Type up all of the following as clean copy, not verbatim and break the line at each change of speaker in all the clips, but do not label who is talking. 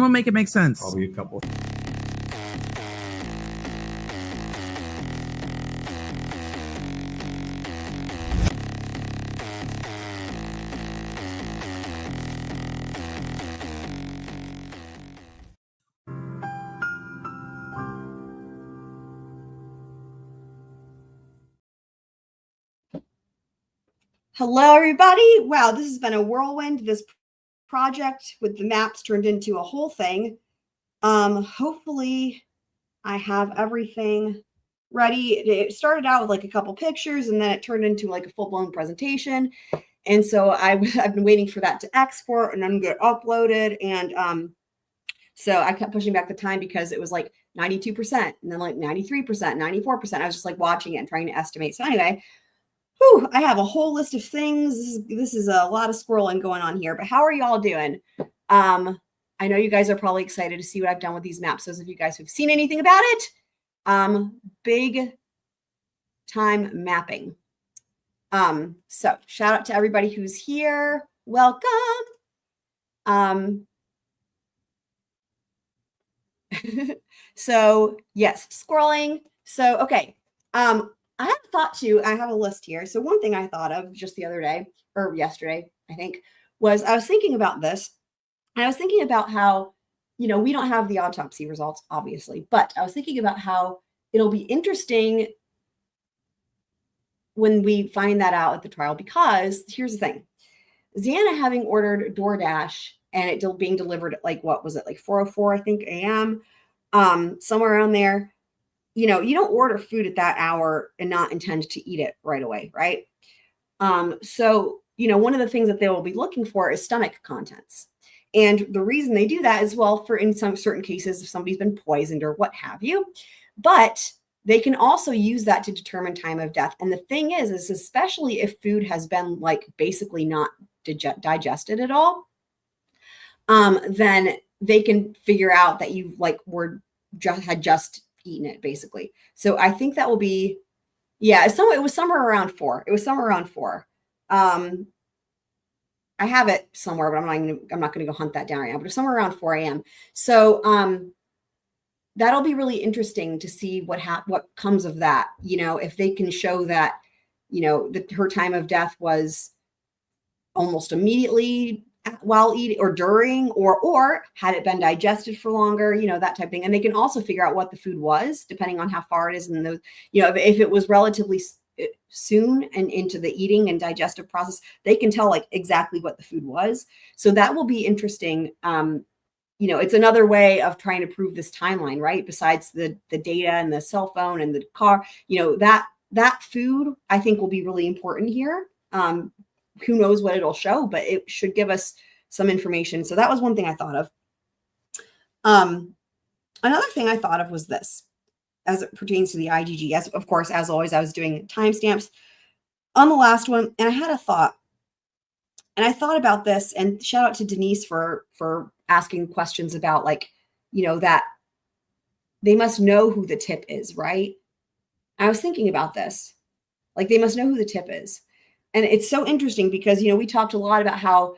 Someone make it make sense.
Probably a couple.
Hello, everybody. Wow, this has been a whirlwind. This project with the maps turned into a whole thing. Hopefully I have everything ready. It started out with like a couple pictures and then it turned into like a full-blown presentation. And so I've been waiting for that to export and then get uploaded. And so I kept pushing back the time because it was like 92% and then like 93%, 94%. I was just like watching it and trying to estimate. So anyway, whew, I have a whole list of things. This is a lot of squirreling going on here, but how are y'all doing? I know you guys are probably excited to see what I've done with these maps. Those of you guys who've seen anything about it, big time mapping. So shout out to everybody who's here. Welcome. So yes, scrolling. So, okay. I had thought to, I have a list here. So one thing I thought of just the other day or yesterday, I think, was I was thinking about this. And I was thinking about how, you know, we don't have the autopsy results, obviously, but I was thinking about how it'll be interesting when we find that out at the trial, because here's the thing. Xana having ordered DoorDash and it being delivered at like, what was it? Like 4:04, I think, a.m., somewhere around there. You know, you don't order food at that hour and not intend to eat it right away, right? So, you know, one of the things that they will be looking for is stomach contents. And the reason they do that is, well, for in some certain cases, if somebody's been poisoned or what have you, but they can also use that to determine time of death. And the thing is especially if food has been like basically not digested at all, then they can figure out that you like had just eaten it basically. So I think that will be, yeah, it was somewhere around 4. It was somewhere around 4. I have it somewhere, but I'm not going to go hunt that down right now, but it's somewhere around 4 a.m. So that'll be really interesting to see what comes of that. You know, if they can show that, you know, that her time of death was almost immediately while eating or during, or had it been digested for longer, you know, that type of thing. And they can also figure out what the food was, depending on how far it is in those, you know, if it was relatively soon and into the eating and digestive process, they can tell like exactly what the food was. So that will be interesting. You know, it's another way of trying to prove this timeline, right? Besides the data and the cell phone and the car, you know, that food I think will be really important here. Who knows what it'll show, but it should give us some information. So that was one thing I thought of. Another thing I thought of was this, as it pertains to the IGG. As of course, as always, I was doing timestamps on the last one, and I had a thought. And I thought about this, and shout out to Denise for asking questions about, like, you know, that they must know who the tip is, right? I was thinking about this. Like, they must know who the tip is. And it's so interesting because, you know, we talked a lot about how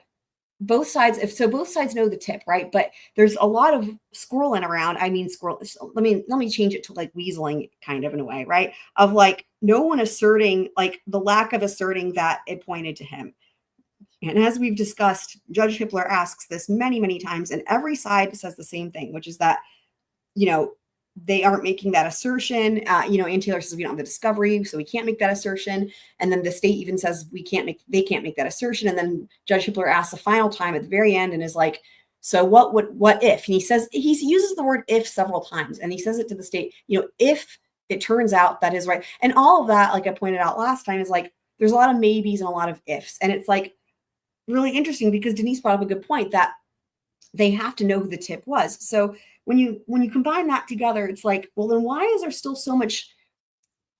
both sides know the tip, right? But there's a lot of squirreling around. I mean, let me change it to like weaseling kind of in a way, right? Of like no one asserting, like the lack of asserting that it pointed to him. And as we've discussed, Judge Hippler asks this many, many times, and every side says the same thing, which is that, you know, they aren't making that assertion. You know, Ann Taylor says we don't have the discovery, so we can't make that assertion. And then the state even says they can't make that assertion. And then Judge Hippler asks the final time at the very end and is like, so what if? And he uses the word if several times, and he says it to the state, you know, if it turns out that is right. And all of that, like I pointed out last time, is like, there's a lot of maybes and a lot of ifs. And it's like really interesting because Denise brought up a good point that they have to know who the tip was. So when you combine that together, it's like, well, then why is there still so much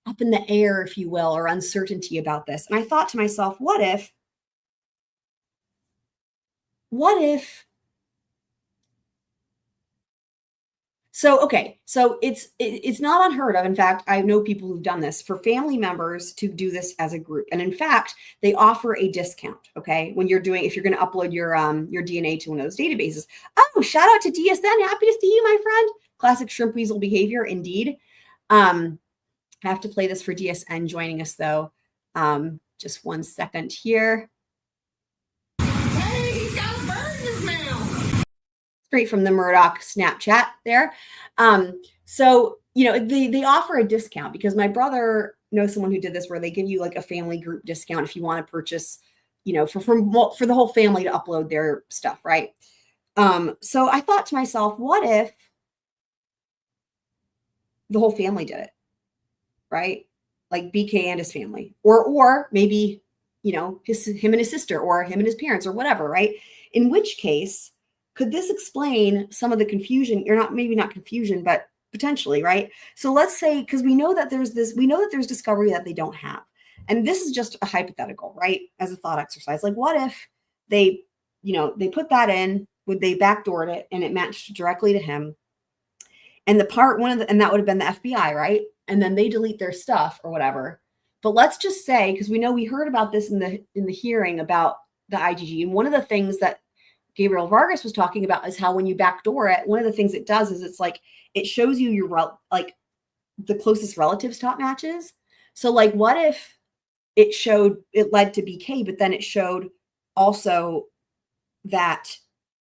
up in the air, if you will, or uncertainty about this? And I thought to myself, what if So, okay, so it's not unheard of. In fact, I know people who've done this for family members to do this as a group. And in fact, they offer a discount, okay, when you're doing, if you're going to upload your DNA to one of those databases. Oh, shout out to DSN. Happy to see you, my friend. Classic shrimp weasel behavior, indeed. I have to play this for DSN joining us, though. Just 1 second here.
Hey, he's got a bird in his mouth.
Straight from the Murdoch Snapchat there. So, you know, they offer a discount because my brother knows someone who did this where they give you like a family group discount if you want to purchase, you know, for the whole family to upload their stuff, right? So I thought to myself, what if the whole family did it, right? Like BK and his family, or maybe, you know, him and his sister, or him and his parents, or whatever, right? In which case, could this explain some of the confusion? Maybe not confusion, but potentially, right? So let's say, because we know that there's discovery that they don't have. And this is just a hypothetical, right? As a thought exercise. Like, what if they, you know, they put that in, would they backdoored it and it matched directly to him? And and that would have been the FBI, right? And then they delete their stuff or whatever. But let's just say, because we heard about this in the hearing about the IGG, and one of the things that Gabriel Vargas was talking about is how when you backdoor it, one of the things it does is it's like it shows you your like the closest relatives top matches. So like, what if it led to BK, but then it showed also that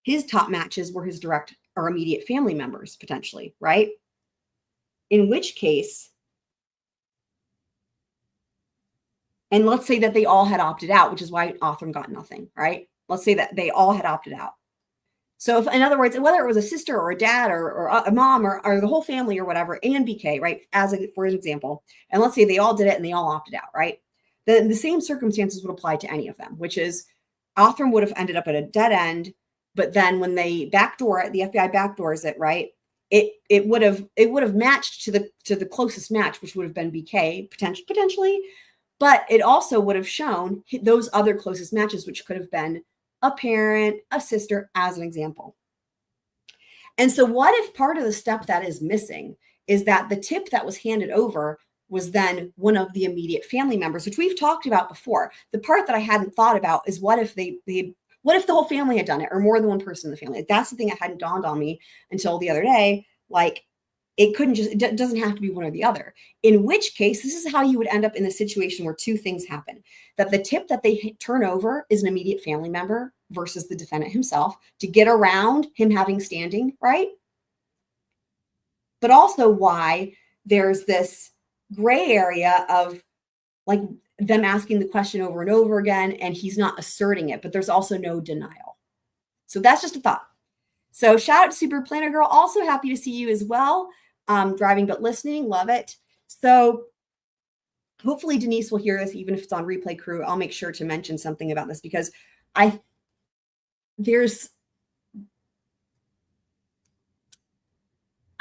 his top matches were his direct or immediate family members potentially, right? In which case, and let's say that they all had opted out, which is why Othram got nothing, right? Let's say that they all had opted out. So if, in other words, whether it was a sister or a dad or a mom or the whole family or whatever, and BK, right, for an example, and let's say they all did it and they all opted out, right? Then the same circumstances would apply to any of them, which is Othram would have ended up at a dead end, but then when they backdoor it, the FBI backdoors it, right? It would have matched to the closest match, which would have been BK potentially, but it also would have shown those other closest matches, which could have been a parent, a sister, as an example. And so what if part of the step that is missing is that the tip that was handed over was then one of the immediate family members, which we've talked about before. The part that I hadn't thought about is what if what if the whole family had done it, or more than one person in the family? That's the thing that hadn't dawned on me until the other day. Like, it doesn't have to be one or the other. In which case, this is how you would end up in a situation where two things happen. That the tip that they turn over is an immediate family member versus the defendant himself to get around him having standing, right? But also why there's this gray area of like them asking the question over and over again, and he's not asserting it, but there's also no denial. So that's just a thought. So shout out to Super Planner Girl. Also happy to see you as well. Driving but listening. Love it. So hopefully Denise will hear this, even if it's on Replay Crew. I'll make sure to mention something about this because I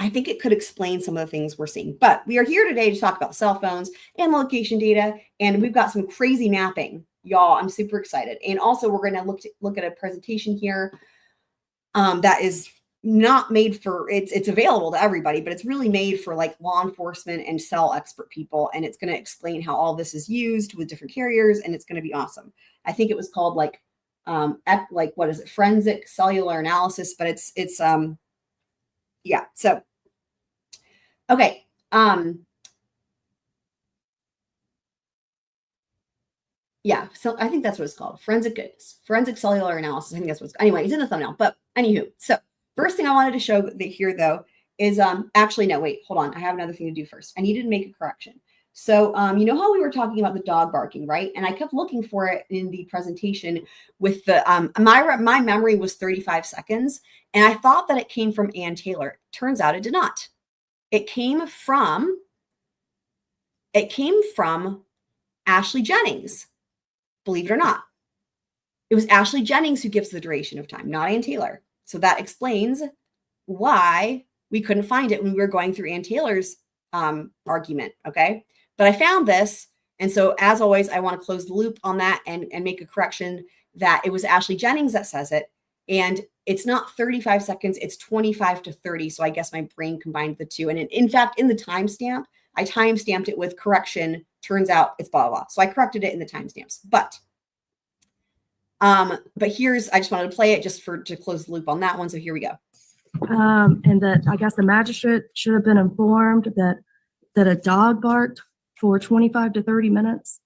think it could explain some of the things we're seeing. But we are here today to talk about cell phones and location data, and we've got some crazy mapping, y'all. I'm super excited. And also we're going to look at a presentation here that is not made for, it's available to everybody, but it's really made for like law enforcement and cell expert people. And it's going to explain how all this is used with different carriers, and it's going to be awesome. I think it was called like what is it? Forensic Cellular Analysis, but it's yeah. So, okay. Yeah. So I think that's what it's called. Forensic Cellular Analysis. I think that's anyway, it's in the thumbnail, but anywho. So first thing I wanted to show here though is, actually, no, wait, hold on. I have another thing to do first. I needed to make a correction. So, you know how we were talking about the dog barking, right? And I kept looking for it in the presentation with the, my memory was 35 seconds. And I thought that it came from Ann Taylor. Turns out it did not. It came from Ashley Jennings, believe it or not. It was Ashley Jennings who gives the duration of time, not Ann Taylor. So that explains why we couldn't find it when we were going through Ann Taylor's argument, okay? But I found this, and so as always, I want to close the loop on that and make a correction that it was Ashley Jennings that says it. And it's not 35 seconds, it's 25 to 30. So I guess my brain combined the two. And in fact, in the timestamp, I timestamped it with correction. Turns out it's blah, blah, blah. So I corrected it in the timestamps. But here's, I just wanted to play it just to close the loop on that one. So here we go.
And that I guess the magistrate should have been informed that a dog barked for 25 to 30 minutes.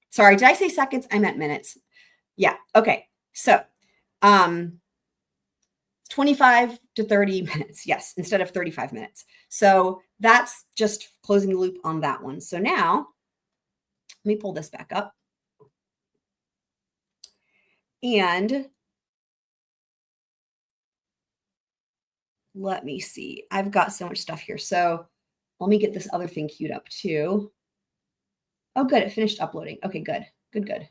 Sorry, did I say seconds? I meant minutes. Yeah. Okay. So 25 to 30 minutes. Yes, instead of 35 minutes. So that's just closing the loop on that one. So now let me pull this back up. And let me see. I've got so much stuff here. So let me get this other thing queued up too. Oh, good. It finished uploading. Okay, good. Good.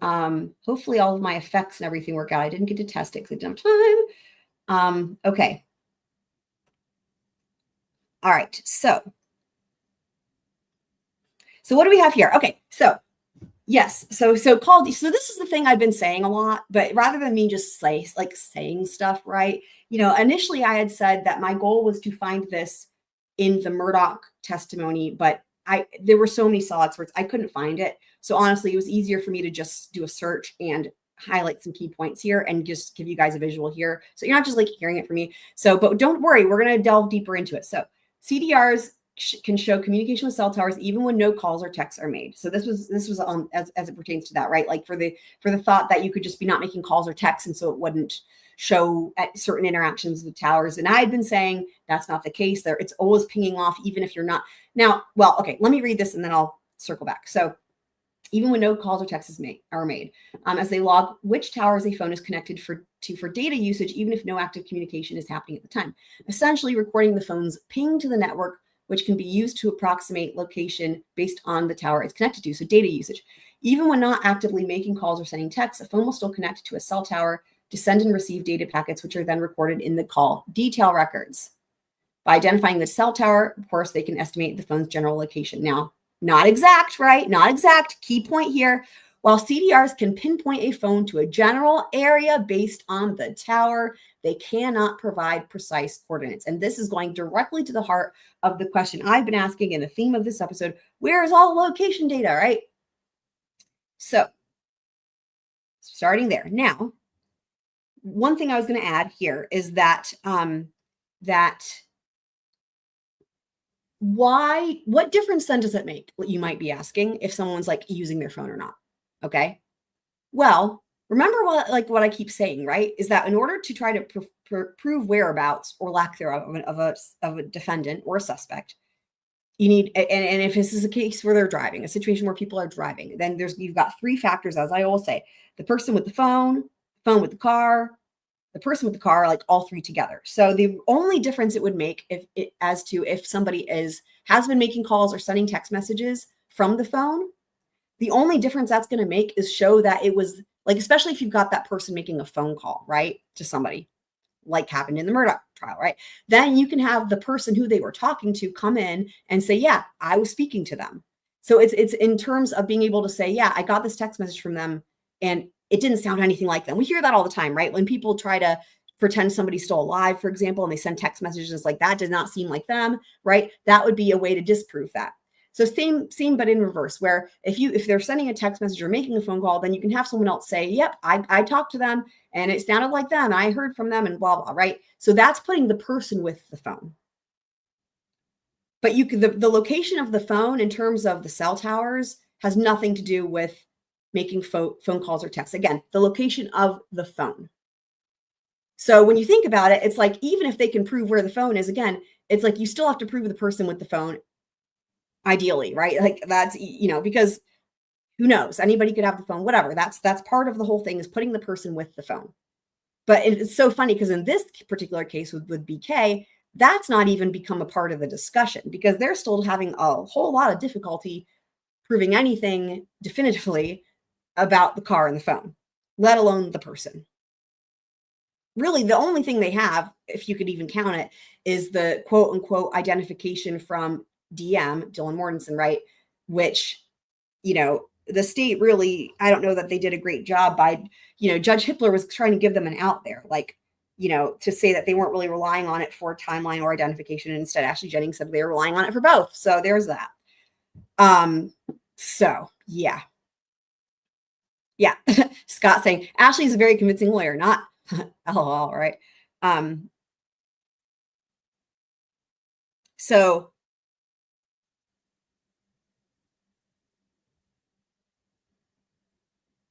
Hopefully all of my effects and everything work out. I didn't get to test it because I didn't have time. Okay. All right. So what do we have here? Okay. So yes. So this is the thing I've been saying a lot, but rather than me just saying stuff, right? Initially I had said that my goal was to find this in the Murdoch testimony, but there were so many cell experts, I couldn't find it. So honestly, it was easier for me to just do a search and highlight some key points here and just give you guys a visual here. So you're not just hearing it from me. So, but don't worry, we're going to delve deeper into it. So CDRs can show communication with cell towers even when no calls or texts are made. So this was as it pertains to that, right? Like for the thought that you could just be not making calls or texts, and so it wouldn't show at certain interactions with towers. And I had been saying that's not the case. There, it's always pinging off, even if you're not. Now, well, okay, let me read this and then I'll circle back. So even when no calls or texts are made, as they log which towers a phone is connected to for data usage, even if no active communication is happening at the time, essentially recording the phone's ping to the network, which can be used to approximate location based on the tower it's connected to. So data usage. Even when not actively making calls or sending texts, a phone will still connect to a cell tower to send and receive data packets, which are then recorded in the call detail records. By identifying the cell tower, of course, they can estimate the phone's general location. Now, not exact, right? Not exact. Key point here. While CDRs can pinpoint a phone to a general area based on the tower, they cannot provide precise coordinates. And this is going directly to the heart of the question I've been asking and the theme of this episode. Where is all location data, right? So, starting there. Now, one thing I was going to add here is that what difference then does it make? What you might be asking if someone's using their phone or not. Okay. Well, remember what I keep saying, right? Is that in order to try to prove whereabouts or lack thereof of a defendant or a suspect, you need, and if this is a case where they're driving, a situation where people are driving, then you've got three factors, as I always say: the person with the phone with the car, the person with the car, all three together. So the only difference it would make if somebody has been making calls or sending text messages from the phone, the only difference that's going to make is show that it was especially if you've got that person making a phone call, right, to somebody, like happened in the Murdoch trial, right? Then you can have the person who they were talking to come in and say, yeah, I was speaking to them. So it's in terms of being able to say, yeah, I got this text message from them and it didn't sound anything like them. We hear that all the time, right? When people try to pretend somebody's still alive, for example, and they send text messages like that did not seem like them, right? That would be a way to disprove that. So same, but in reverse, where if they're sending a text message or making a phone call, then you can have someone else say, yep, I talked to them and it sounded like them. I heard from them and blah, blah, right? So that's putting the person with the phone. But the location of the phone in terms of the cell towers has nothing to do with making phone calls or texts. Again, the location of the phone. So when you think about it, it's even if they can prove where the phone is, again, it's you still have to prove the person with the phone, ideally, right? That's, because who knows? Anybody could have the phone, whatever. That's part of the whole thing, is putting the person with the phone. But it's so funny because in this particular case with BK, that's not even become a part of the discussion because they're still having a whole lot of difficulty proving anything definitively about the car and the phone, let alone the person. Really, the only thing they have, if you could even count it, is the quote unquote identification from DM, Dylan Mortensen, right? Which, the state really, I don't know that they did a great job by, Judge Hippler was trying to give them an out there, like, to say that they weren't really relying on it for timeline or identification. And instead, Ashley Jennings said they were relying on it for both. So there's that. So yeah. Yeah. Scott saying Ashley is a very convincing lawyer, not LOL, right? So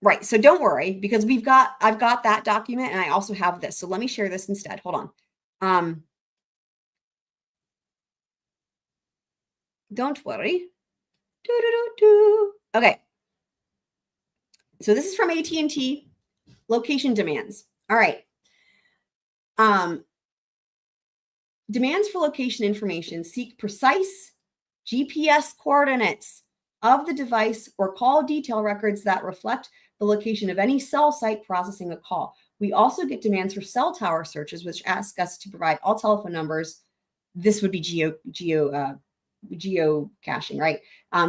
right. So don't worry, because I've got that document and I also have this. So let me share this instead. Hold on. Don't worry. Okay. So this is from AT&T location demands. All right. Demands for location information seek precise GPS coordinates of the device or call detail records that reflect the location of any cell site processing a call. We also get demands for cell tower searches, which ask us to provide all telephone numbers. This would be geocaching, right?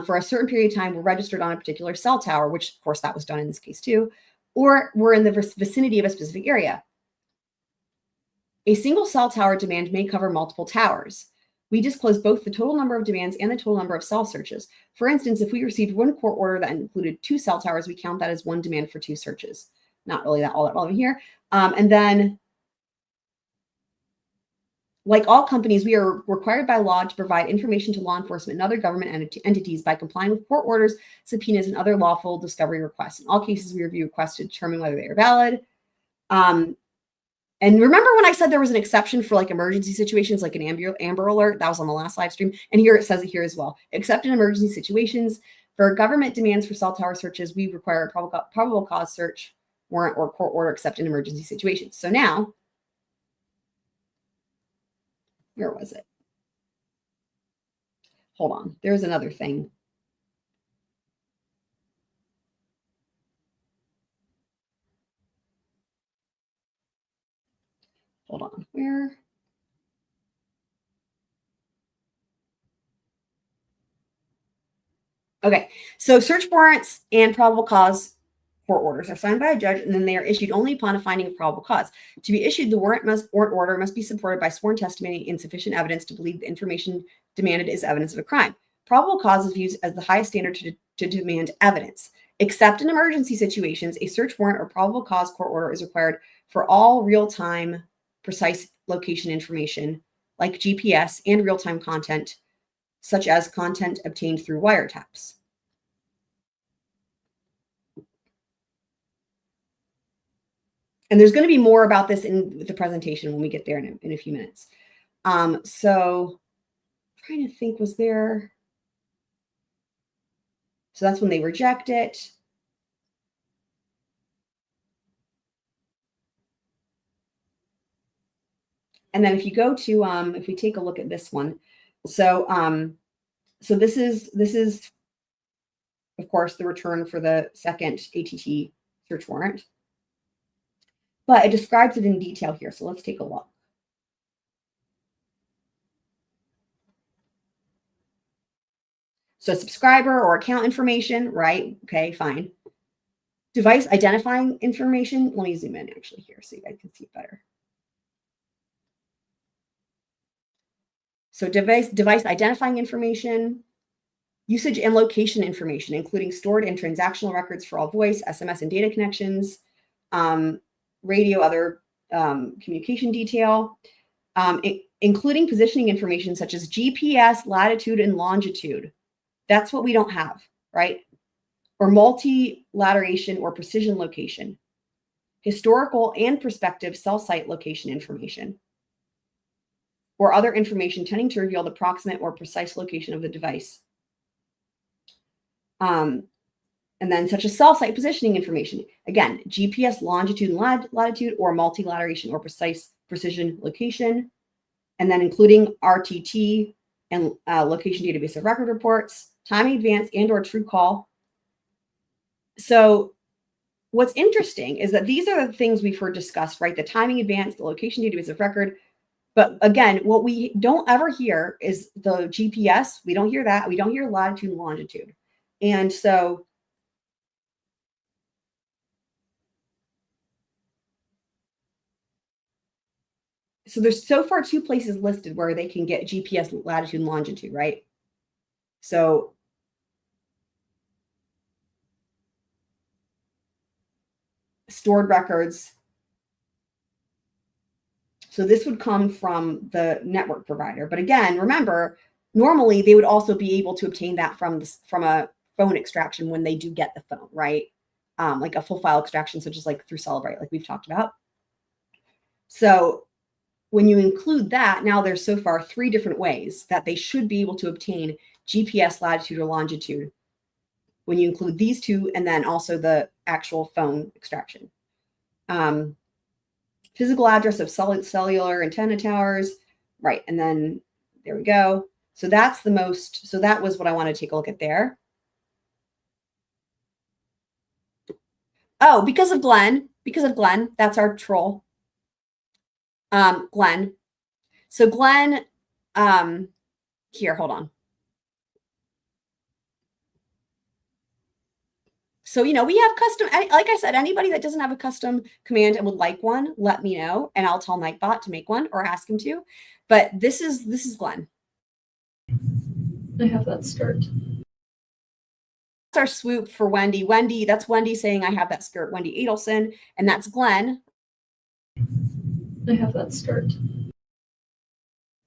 For a certain period of time, we're registered on a particular cell tower, which of course that was done in this case too, or we're in the vicinity of a specific area. A single cell tower demand may cover multiple towers. We disclose both the total number of demands and the total number of cell searches. For instance, if we received one court order that included 2 cell towers, we count that as one demand for 2 searches. Not really all that relevant here. And then, like all companies, we are required by law to provide information to law enforcement and other government entities by complying with court orders, subpoenas, and other lawful discovery requests. In all cases, we review requests to determine whether they are valid. And remember when I said there was an exception for like emergency situations, like an Amber Alert? That was on the last live stream. And here it says it here as well. Except in emergency situations, for government demands for cell tower searches, we require a probable cause search warrant or court order except in emergency situations. So now, where was it? Hold on. There's another thing. Hold on. Where? Okay. So search warrants and probable cause court orders are signed by a judge, and then they are issued only upon a finding of probable cause. To be issued, the warrant order must be supported by sworn testimony and sufficient evidence to believe the information demanded is evidence of a crime. Probable cause is used as the highest standard to demand evidence. Except in emergency situations, a search warrant or probable cause court order is required for all real-time precise location information, like GPS and real-time content, such as content obtained through wiretaps. And there's going to be more about this in the presentation when we get there in a few minutes. So I'm trying to think, was there? So that's when they reject it. And then if you go to, if we take a look at this one, so this is, of course, the return for the second ATT search warrant. But it describes it in detail here. So let's take a look. So subscriber or account information, right? Okay, fine. Device identifying information. Let me zoom in actually here so you guys can see it better. So device identifying information, usage and location information, including stored and transactional records for all voice, SMS, and data connections, radio, other communication detail, including positioning information such as GPS, latitude, and longitude. That's what we don't have, right? Or multilateration or precision location, historical and prospective cell site location information, or other information tending to reveal the proximate or precise location of the device. And then such as cell site positioning information. Again, GPS, longitude, and latitude, or multilateration or precision location. And then including RTT and location database of record reports, timing advance and or true call. So what's interesting is that these are the things we've heard discussed, right? The timing advance, the location database of record. But again, what we don't ever hear is the GPS. We don't hear that. We don't hear latitude and longitude. And so so there's so far 2 places listed where they can get GPS latitude and longitude, right? So stored records. So this would come from the network provider. But again, remember, normally they would also be able to obtain that from a phone extraction when they do get the phone, right? Like a full file extraction, such as like through Celebrate, like we've talked about. So when you include that, now there's so far 3 different ways that they should be able to obtain GPS latitude or longitude when you include these 2 and then also the actual phone extraction. Physical address of cellular antenna towers, right? And then there we go. So that's the most, so that was what I want to take a look at there. Oh, because of Glenn, that's our troll. Glenn. So Glenn, here, hold on. So, we have custom, like I said, anybody that doesn't have a custom command and would like one, let me know, and I'll tell Nightbot to make one or ask him to. But this is Glenn.
I have that skirt.
That's our swoop for Wendy. Wendy, that's Wendy saying I have that skirt, Wendy Adelson, and that's Glenn.
I have that skirt.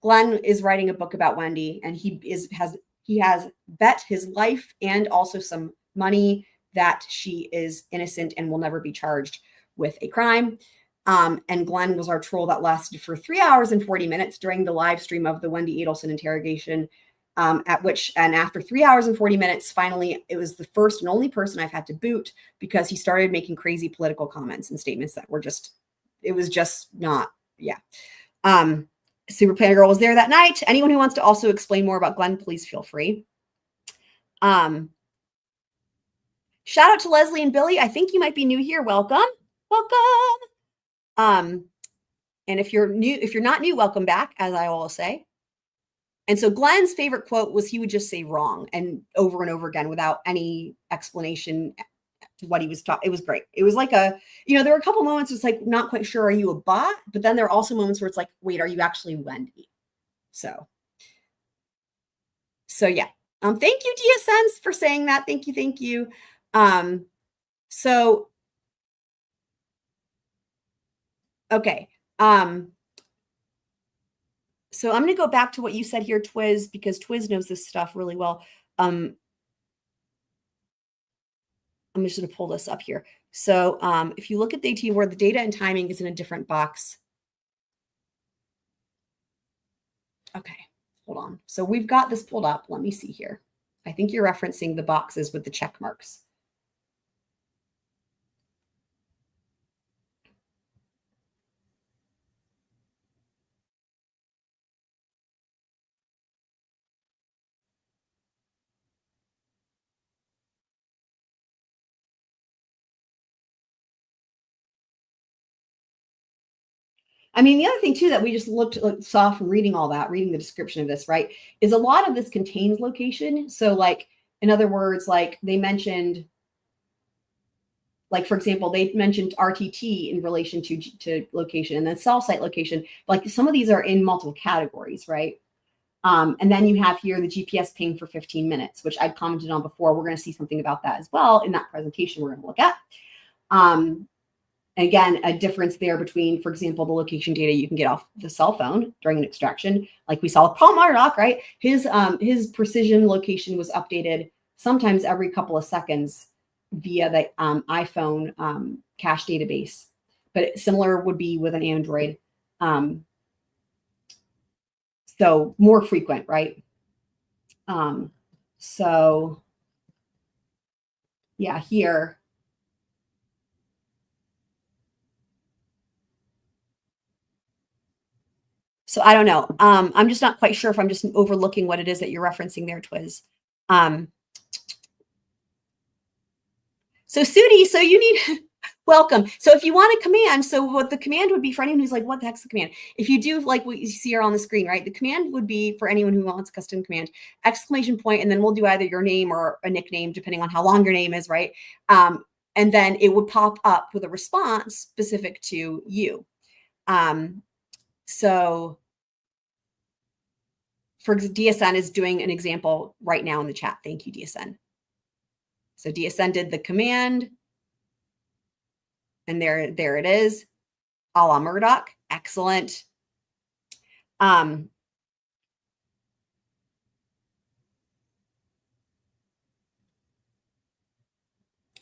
Glenn is writing a book about Wendy, and he has bet his life and also some money that she is innocent and will never be charged with a crime. And Glenn was our troll that lasted for 3 hours and 40 minutes during the live stream of the Wendy Adelson interrogation, after 3 hours and 40 minutes, finally, it was the first and only person I've had to boot because he started making crazy political comments and statements that were it was just not, yeah. Super Planner Girl was there that night. Anyone who wants to also explain more about Glenn, please feel free. Shout out to Leslie and Billy. I think you might be new here. Welcome. And if you're not new, welcome back, as I always say. And so Glenn's favorite quote was he would just say wrong and over again without any explanation to what he was talking. It was great. It was like there were a couple moments it's like, not quite sure, are you a bot? But then there are also moments where it's like, wait, are you actually Wendy? So yeah. Thank you, DSNs, for saying that. Thank you. Okay. So I'm going to go back to what you said here, Twiz, because Twiz knows this stuff really well. I'm just going to pull this up here. So if you look at the AT where the data and timing is in a different box. Okay, hold on. So we've got this pulled up. Let me see here. I think you're referencing the boxes with the check marks. I mean, the other thing too that we just saw from reading the description of this, right, is a lot of this contains location. So like, in other words, like they mentioned, like, for example, they mentioned RTT in relation to location and then cell site location. Like some of these are in multiple categories, right? And then you have here the GPS ping for 15 minutes, which I'd commented on before. We're going to see something about that as well in that presentation we're going to look at. Again, a difference there between, for example, the location data you can get off the cell phone during an extraction, like we saw with Paul Murdoch, right? His precision location was updated sometimes every couple of seconds via the iPhone cache database, but similar would be with an Android. So more frequent, right? So yeah, here. So I don't know. I'm just not quite sure if I'm just overlooking what it is that you're referencing there, Twiz. So Sudi, so you need welcome. So if you want a command, so what the command would be for anyone who's like, what the heck's the command? If you do like what you see here on the screen, right? The command would be for anyone who wants a custom command, ! And then we'll do either your name or a nickname, depending on how long your name is, right? And then it would pop up with a response specific to you. So for DSN is doing an example right now in the chat. Thank you, DSN. So DSN did the command. And there it is. A la Murdoch. Excellent.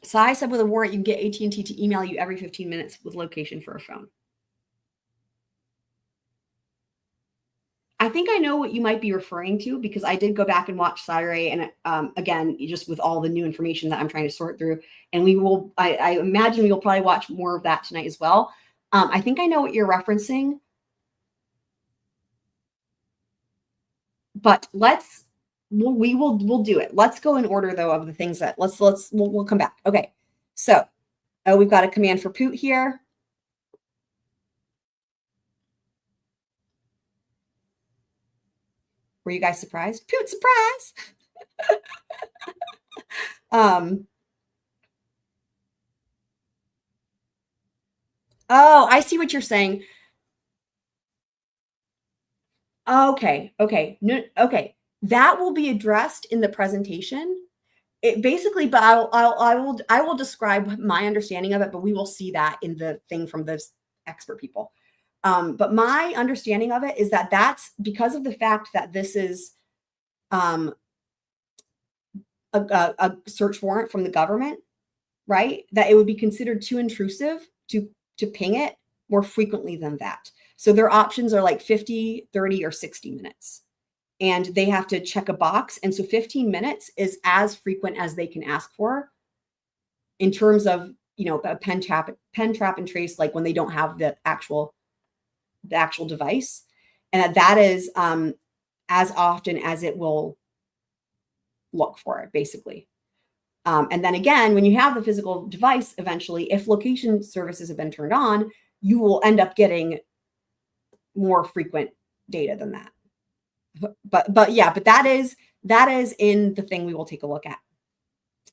Sai said with a warrant, you can get AT&T to email you every 15 minutes with location for a phone. I think I know what you might be referring to because I did go back and watch Saturday, and again, just with all the new information that I'm trying to sort through, and we will, I imagine we will probably watch more of that tonight as well. I think I know what you're referencing, but we'll do it. Let's go in order though of the things that we'll come back. Okay, so we've got a command for Poot here. Were you guys surprised? Poot surprise. Oh, I see what you're saying. Okay. No, okay. That will be addressed in the presentation. It basically, but I will describe my understanding of it, but we will see that in the thing from those expert people. But my understanding of it is that that's because of the fact that this is a search warrant from the government, right? That it would be considered too intrusive to ping it more frequently than that. So their options are like 50, 30, or 60 minutes. And they have to check a box. And so 15 minutes is as frequent as they can ask for in terms of, a pen trap and trace, like when they don't have the actual device. And that is as often as it will look for it, basically. And then again, when you have the physical device, eventually, if location services have been turned on, you will end up getting more frequent data than that. But that is in the thing we will take a look at.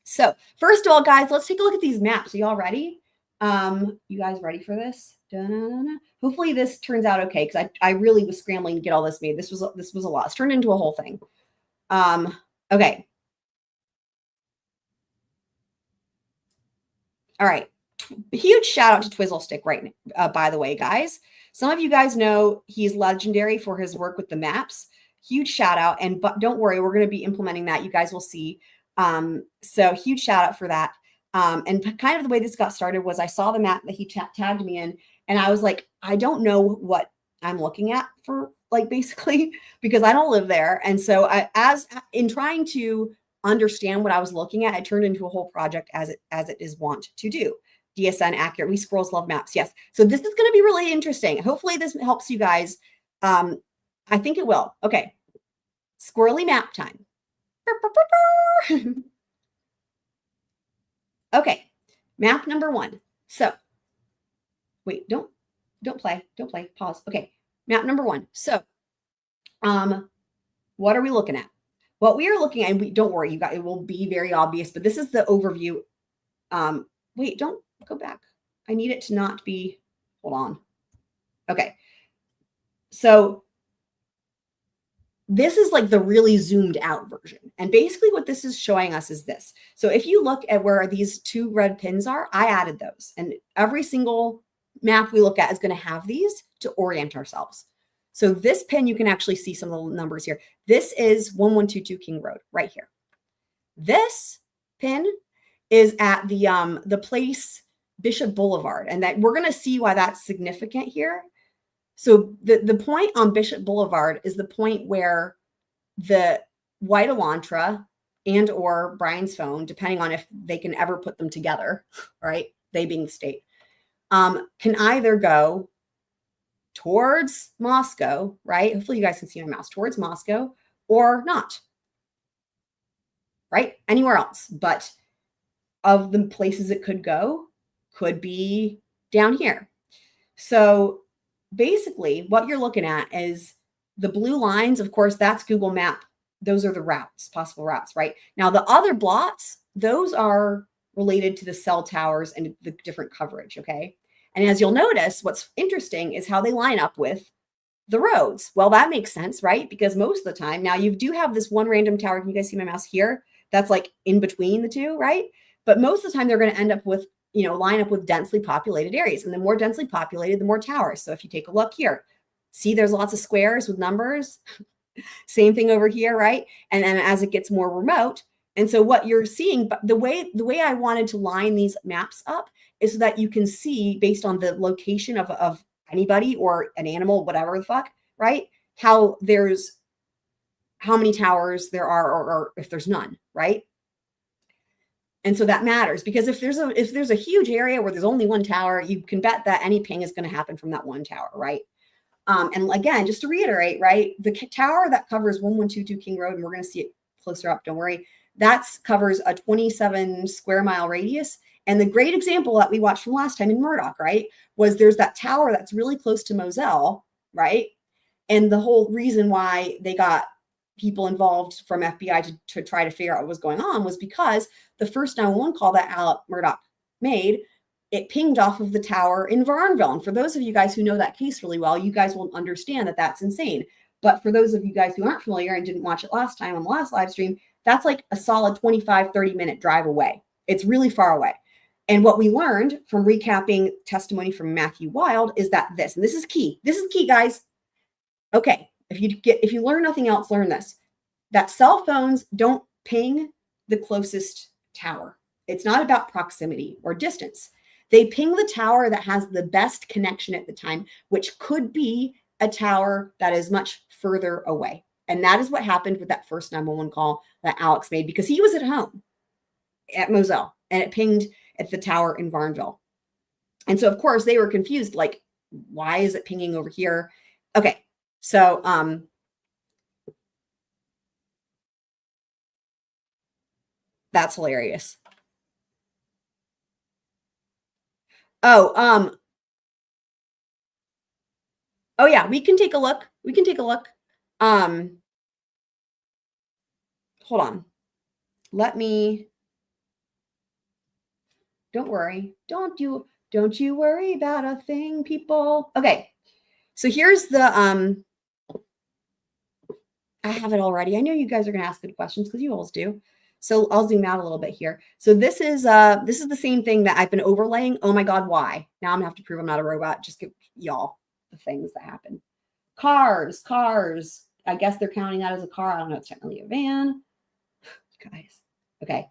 So first of all, guys, let's take a look at these maps. Are y'all ready? You guys ready for this? Da-na-na-na. Hopefully this turns out okay, because I really was scrambling to get all this made. This was a lot. It's turned into a whole thing. Okay. All right. Huge shout out to Twizlestick right now, by the way, guys. Some of you guys know he's legendary for his work with the maps. Huge shout out. But don't worry, we're going to be implementing that. You guys will see. So huge shout out for that. And kind of the way this got started was I saw the map that he tagged me in, and I was like, I don't know what I'm looking at for, like, basically, because I don't live there. And so as in trying to understand what I was looking at, it turned into a whole project as it is wont to do. DSN accurate. We squirrels love maps. Yes. So this is going to be really interesting. Hopefully this helps you guys. I think it will. Okay. Squirrely Map Time. Okay. Map number 1. So wait, don't play. Pause. Okay. Map number 1. So what are we looking at? What we are looking at, and don't worry, it will be very obvious, but this is the overview. Wait, don't go back. I need it to not be, hold on. Okay. So this is like the really zoomed out version. And basically what this is showing us is this. So if you look at where these 2 red pins are, I added those. And every single map we look at is going to have these to orient ourselves. So this pin, you can actually see some of the numbers here. This is 1122 King Road right here. This pin is at the place Bishop Boulevard, and that we're going to see why that's significant here. So the point on Bishop Boulevard is the point where the white Elantra and or Bryan's phone, depending on if they can ever put them together, right? They being the state, can either go towards Moscow, right? Hopefully you guys can see my mouse, towards Moscow, or not, right? Anywhere else. But of the places it could go, could be down here. So basically what you're looking at is the blue lines. Of course, that's Google Map. Those are the routes, possible routes, right? Now the other blots, those are related to the cell towers and the different coverage, okay? And as you'll notice, what's interesting is how they line up with the roads. Well, that makes sense, right? Because most of the time, now you do have this one random tower. Can you guys see my mouse here? That's like in between the two, right? But most of the time, they're going to end up with, line up with densely populated areas. And the more densely populated, the more towers. So if you take a look here, see there's lots of squares with numbers. Same thing over here, right? And then as it gets more remote, and so what you're seeing, but the way I wanted to line these maps up is so that you can see based on the location of anybody or an animal, whatever the fuck, right? How many towers there are, or if there's none, right? And so that matters, because if there's a huge area where there's only one tower, you can bet that any ping is going to happen from that one tower, right? And again, just to reiterate, right, the tower that covers 1122 King Road, and we're going to see it closer up, don't worry, that covers a 27 square mile radius. And the great example that we watched from last time in Murdoch, right, was there's that tower that's really close to Moselle, right? And the whole reason why they got people involved from FBI to try to figure out what was going on was because the first 911 call that Alec Murdoch made, it pinged off of the tower in Varnville. And for those of you guys who know that case really well, you guys will understand that that's insane. But for those of you guys who aren't familiar and didn't watch it last time on the last live stream, that's like a solid 25, 30-minute drive away. It's really far away. And what we learned from recapping testimony from Matthew Wild is that this is key. This is key, guys. Okay, if you learn nothing else, learn this. That cell phones don't ping the closest tower. It's not about proximity or distance. They ping the tower that has the best connection at the time, which could be a tower that is much further away. And that is what happened with that first 911 call that Alex made, because he was at home at Moselle and it pinged at the tower in Varnville. And so, of course, they were confused, like, why is it pinging over here? Okay, so that's hilarious. Oh yeah, we can take a look. Hold on. Don't worry. Don't you worry about a thing, people. Okay. So here's the I have it already. I know you guys are going to ask good questions because you always do. So I'll zoom out a little bit here. So this is the same thing that I've been overlaying. Oh my God, why? Now I'm gonna have to prove I'm not a robot. Just give y'all the things that happen. Cars. I guess they're counting that as a car. I don't know. It's technically a van. Guys. Okay.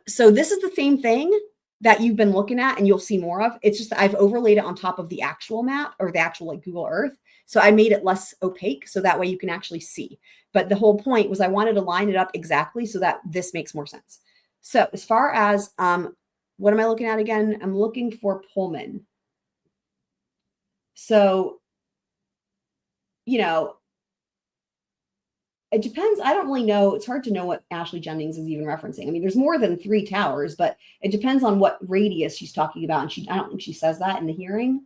So this is the same thing that you've been looking at and you'll see more of. It's just that I've overlaid it on top of the actual map or the actual like Google Earth. So I made it less opaque so that way you can actually see. But the whole point was I wanted to line it up exactly so that this makes more sense. So as far as what am I looking at again? I'm looking for Pullman. So, it depends. I don't really know. It's hard to know what Ashley Jennings is even referencing. I mean, there's more than 3 towers, but it depends on what radius she's talking about. And I don't think she says that in the hearing.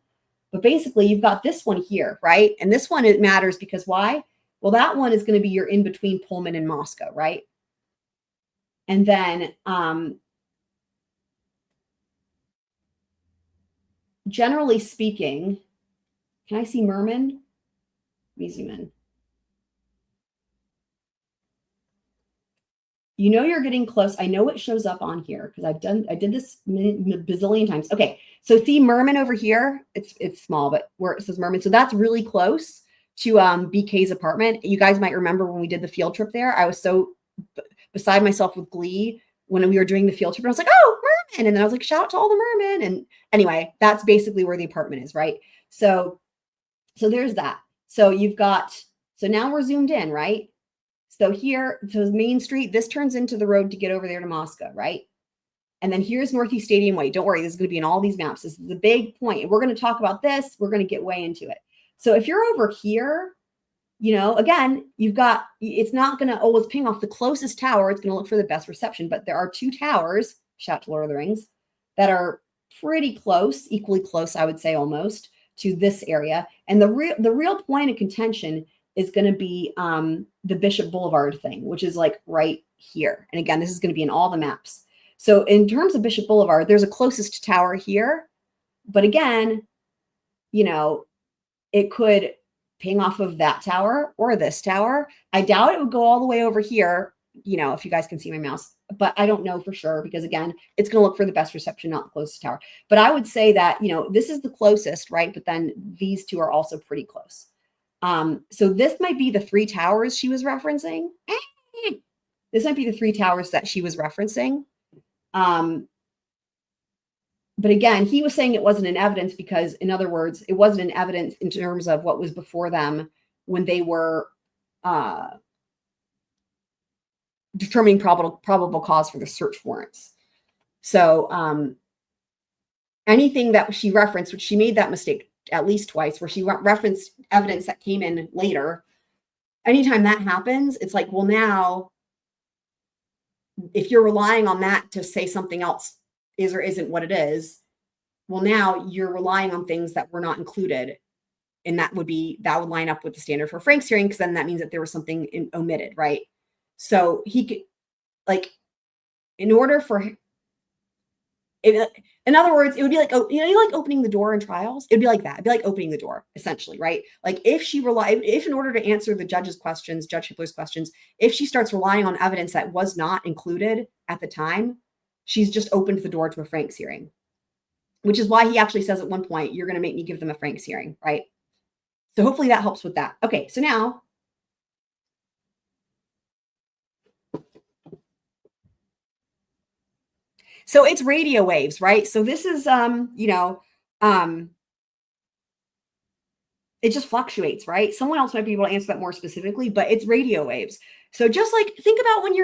But basically, you've got this one here, right? And this one, it matters because why? Well, that one is going to be your in-between Pullman and Moscow, right? And then generally speaking, can I see Merman? Let me zoom in. You're getting close. I know it shows up on here because I did this a bazillion times. Okay, so see Merman over here. It's small, but where it says Merman. So that's really close to BK's apartment. You guys might remember when we did the field trip there. I was so beside myself with glee when we were doing the field trip. And I was like, oh, Merman. And then I was like, shout out to all the mermen. And anyway, that's basically where the apartment is, right? So there's that. So now we're zoomed in, right? So here, so Main Street, this turns into the road to get over there to Moscow, right? And then here's Northeast Stadium Way. Don't worry, this is going to be in all these maps. This is the big point. And we're going to talk about this. We're going to get way into it. So if you're over here, again, it's not going to always ping off the closest tower. It's going to look for the best reception. But there are 2 towers, shout to Lord of the Rings, that are pretty close, equally close, I would say almost, to this area. And the real point of contention is going to be the Bishop Boulevard thing, which is like right here. And again, this is going to be in all the maps. So in terms of Bishop Boulevard, there's a closest tower here. But again, it could ping off of that tower or this tower. I doubt it would go all the way over here, you know, if you guys can see my mouse, but I don't know for sure because again, it's going to look for the best reception, not the closest tower. But I would say that, you know, this is the closest, right? But then these two are also pretty close. So this might be the 3 towers she was referencing. This might be the 3 towers that she was referencing. But again, he was saying it wasn't in evidence because, in other words, it wasn't in evidence in terms of what was before them when they were determining probable cause for the search warrants. So anything that she referenced, which she made that mistake at least twice, where she referenced evidence that came in later, anytime that happens, it's like, well, now, if you're relying on that to say something else is or isn't what it is, well, now you're relying on things that were not included. And that would line up with the standard for Frank's hearing, because then that means that there was something omitted, right? So he could, like, in order for, in other words, it would be like, oh, you know, like opening the door in trials. It'd be like that. It'd be like opening the door, essentially, right? Like if in order to answer the judge's questions, Judge Hippler's questions, if she starts relying on evidence that was not included at the time, she's just opened the door to a Frank's hearing, which is why he actually says at one point, you're going to make me give them a Frank's hearing, right? So hopefully that helps with that. Okay, so now, so it's radio waves, right? So this is, you know, it just fluctuates, right? Someone else might be able to answer that more specifically, but it's radio waves. So just like, think about when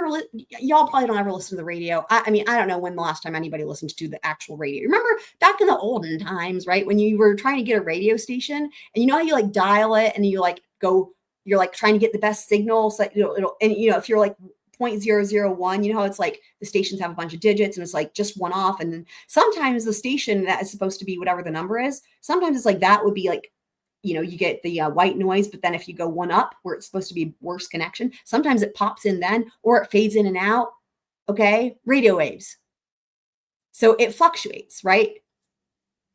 y'all probably don't ever listen to the radio. I mean, I don't know when the last time anybody listened to the actual radio. Remember back in the olden times, right? When you were trying to get a radio station and you know how you like dial it and you like you're like trying to get the best signal. So it'll, and you know, if you're like 0.001, you know how it's like the stations have a bunch of digits and it's like just one off. And then sometimes the station that is supposed to be whatever the number is, sometimes it's like that would be like, you know, you get the white noise, but then if you go one up where it's supposed to be worse connection, sometimes it pops in then, or it fades in and out. Okay. Radio waves. So it fluctuates, right?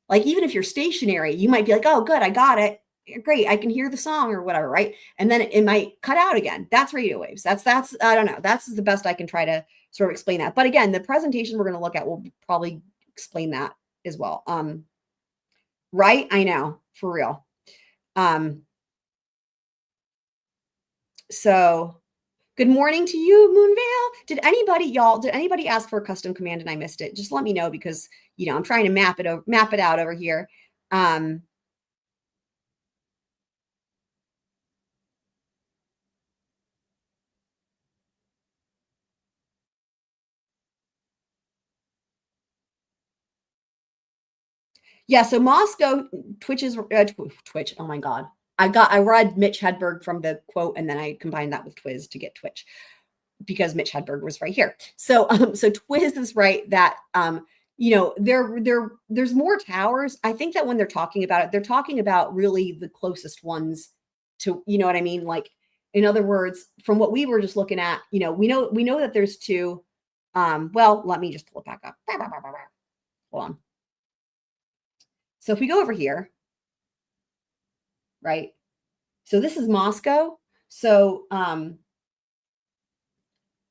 Like even if you're stationary, you might be like, oh, good, I got it. Great. I can hear the song or whatever. Right. And then it might cut out again. That's radio waves. That's, I don't know. That's the best I can try to sort of explain that. But again, the presentation we're going to look at will probably explain that as well. Right. I know, for real. So good morning to you, Moonvale. Did anybody ask for a custom command and I missed it? Just let me know because, you know, I'm trying to map it out over here. Yeah, so Moscow Twitch. Oh my God. I read Mitch Hedberg from the quote, and then I combined that with Twiz to get Twitch because Mitch Hedberg was right here. So Twiz is right that, you know, there's more towers. I think that when they're talking about it, they're talking about really the closest ones to, you know what I mean? Like, in other words, from what we were just looking at, you know, we know that there's 2. Well, let me just pull it back up. Hold on. So if we go over here, right? So this is Moscow. So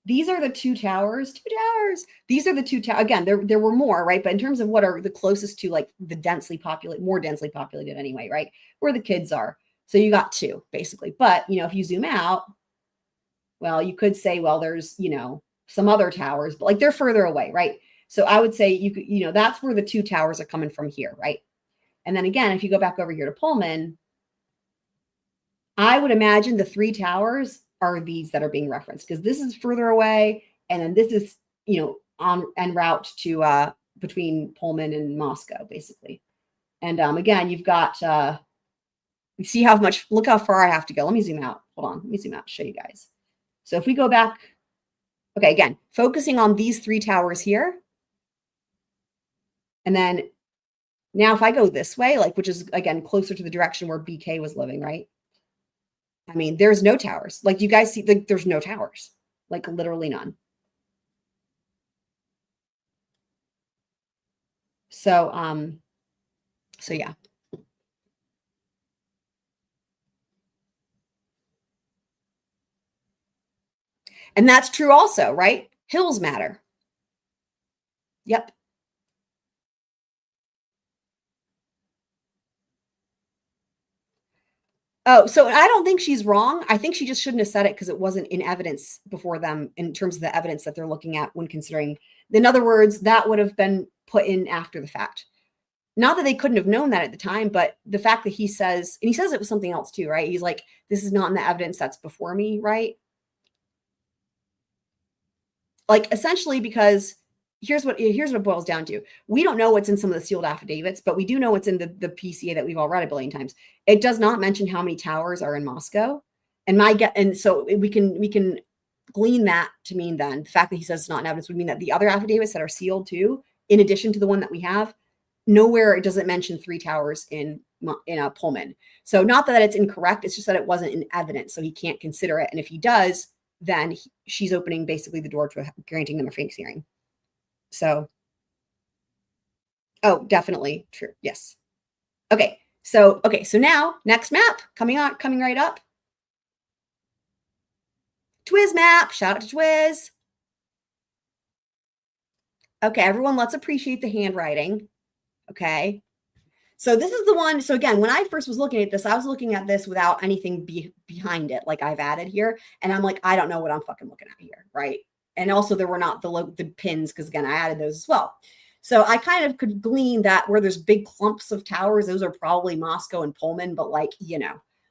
these are the 2 towers. 2 towers. These are the 2 towers. Again, there were more, right? But in terms of what are the closest to like the more densely populated anyway, right? Where the kids are. So you got 2 basically. But, you know, if you zoom out, well, you could say, well, there's, you know, some other towers, but like they're further away, right? So I would say you could, you know, that's where the 2 towers are coming from here, right? And then again, if you go back over here to Pullman, I would imagine the 3 towers are these that are being referenced because this is further away. And then this is, you know, on en route to between Pullman and Moscow, basically. And again, you've got, you see how much, look how far I have to go. Let me zoom out. Hold on. Let me zoom out to show you guys. So if we go back, okay, again, focusing on these 3 towers here. And then now if I go this way, like, which is again, closer to the direction where BK was living, right? I mean, there's no towers. Like you guys see, there's no towers, like literally none. So, so yeah. And that's true also, right? Hills matter. Yep. Oh, so I don't think she's wrong. I think she just shouldn't have said it because it wasn't in evidence before them in terms of the evidence that they're looking at when considering. In other words, that would have been put in after the fact. Not that they couldn't have known that at the time, but the fact that he says, and he says it was something else too, right? He's like, this is not in the evidence that's before me, right? Like essentially because here's what it boils down to. We don't know what's in some of the sealed affidavits, but we do know what's in the PCA that we've all read a billion times. It does not mention how many towers are in Moscow. And so we can glean that to mean then the fact that he says it's not in evidence would mean that the other affidavits that are sealed too, in addition to the one that we have, nowhere it doesn't mention 3 towers in a Pullman. So not that it's incorrect, it's just that it wasn't in evidence, so he can't consider it. And if he does, then she's opening basically the door to granting them a Franks hearing. So, oh, definitely true. Yes. Okay. So now next map coming right up. Twiz map. Shout out to Twiz. Okay, everyone, let's appreciate the handwriting. Okay. So this is the one. So again, when I first was looking at this, I was looking at this without anything behind it, like I've added here. And I'm like, I don't know what I'm fucking looking at here. Right. And also there were not the pins because again, I added those as well. So I kind of could glean that where there's big clumps of towers, those are probably Moscow and Pullman, but like,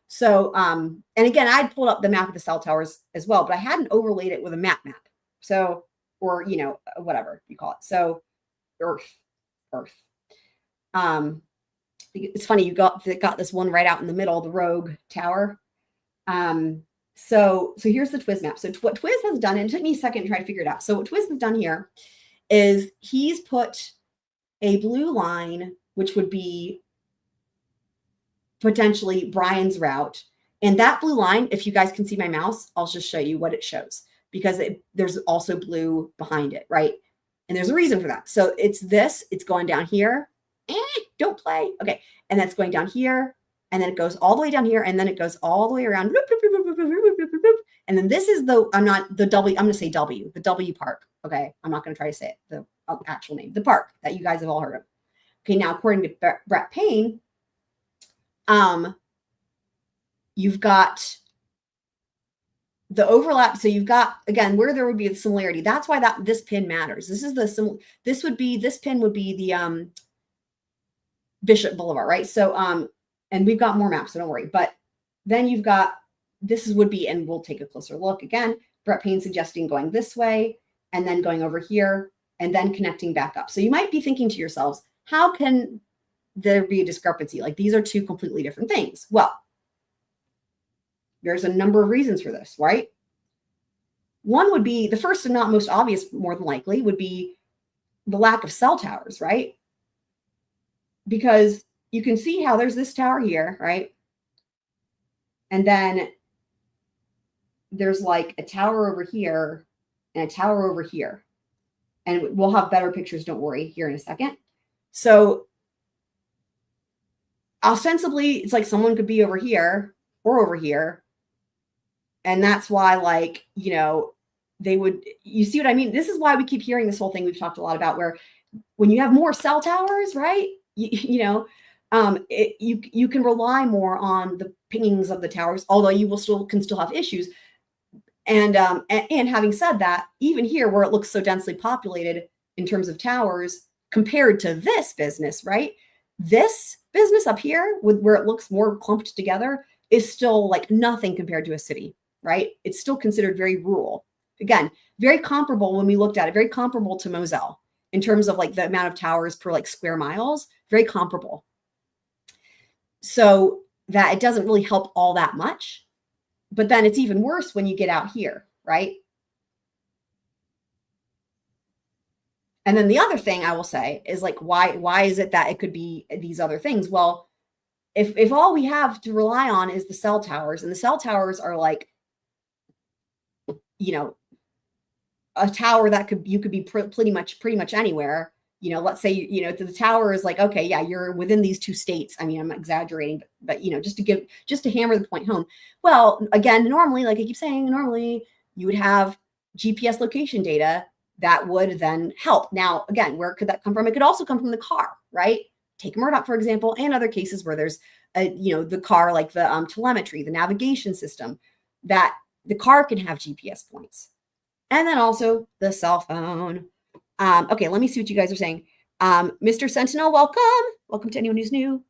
So, and again, I'd pulled up the map of the cell towers as well, but I hadn't overlaid it with a map. So, or, whatever you call it. So Earth. It's funny. You got this one right out in the middle, the rogue tower. So here's the Twiz map. So what Twiz has done, and it took me a second to try to figure it out. So what Twiz has done here is he's put a blue line, which would be potentially Bryan's route. And that blue line, if you guys can see my mouse, I'll just show you what it shows because there's also blue behind it, right? And there's a reason for that. So it's going down here. Don't play. Okay. And that's going down here. And then it goes all the way down here. And then it goes all the way around. And then this is I'm going to say W, the W park. Okay. I'm not going to try to say it, the actual name, the park that you guys have all heard of. Okay. Now, according to Brett Payne, you've got the overlap. So you've got, again, where there would be a similarity. That's why this pin matters. This pin would be the Bishop Boulevard, right? So, and we've got more maps, so don't worry. But then you've got, would be, and we'll take a closer look again. Brett Payne suggesting going this way and then going over here and then connecting back up. So you might be thinking to yourselves, how can there be a discrepancy? Like these are two completely different things. Well, there's a number of reasons for this, right? One would be, the first and not most obvious, more than likely, would be the lack of cell towers, right? Because you can see how there's this tower here, right? And then there's like a tower over here and a tower over here. And we'll have better pictures, don't worry, here in a second. So ostensibly, it's like someone could be over here or over here. And that's why, like, they would, you see what I mean? This is why we keep hearing this whole thing we've talked a lot about, where when you have more cell towers, right? You can rely more on the pingings of the towers, although you can still have issues. And having said that, even here where it looks so densely populated in terms of towers compared to this business, right? This business up here where it looks more clumped together is still like nothing compared to a city, right? It's still considered very rural. Again, very comparable when we looked at it, very comparable to Moselle in terms of like the amount of towers per like square miles, very comparable. So that it doesn't really help all that much. But then it's even worse when you get out here, right? And then the other thing I will say is like, why is it that it could be these other things? Well, if all we have to rely on is the cell towers, and the cell towers are like, a tower that you could be pretty much anywhere. Let's say, the tower is like, okay, yeah, you're within these two states. I mean, I'm exaggerating, but just to hammer the point home. Well, again, normally, like I keep saying, normally you would have GPS location data that would then help. Now, again, where could that come from? It could also come from the car, right? Take Murdoch, for example, and other cases where there's the car, like the telemetry, the navigation system, that the car can have GPS points. And then also the cell phone. Okay, let me see what you guys are saying. Mr. Sentinel, welcome. Welcome to anyone who's new.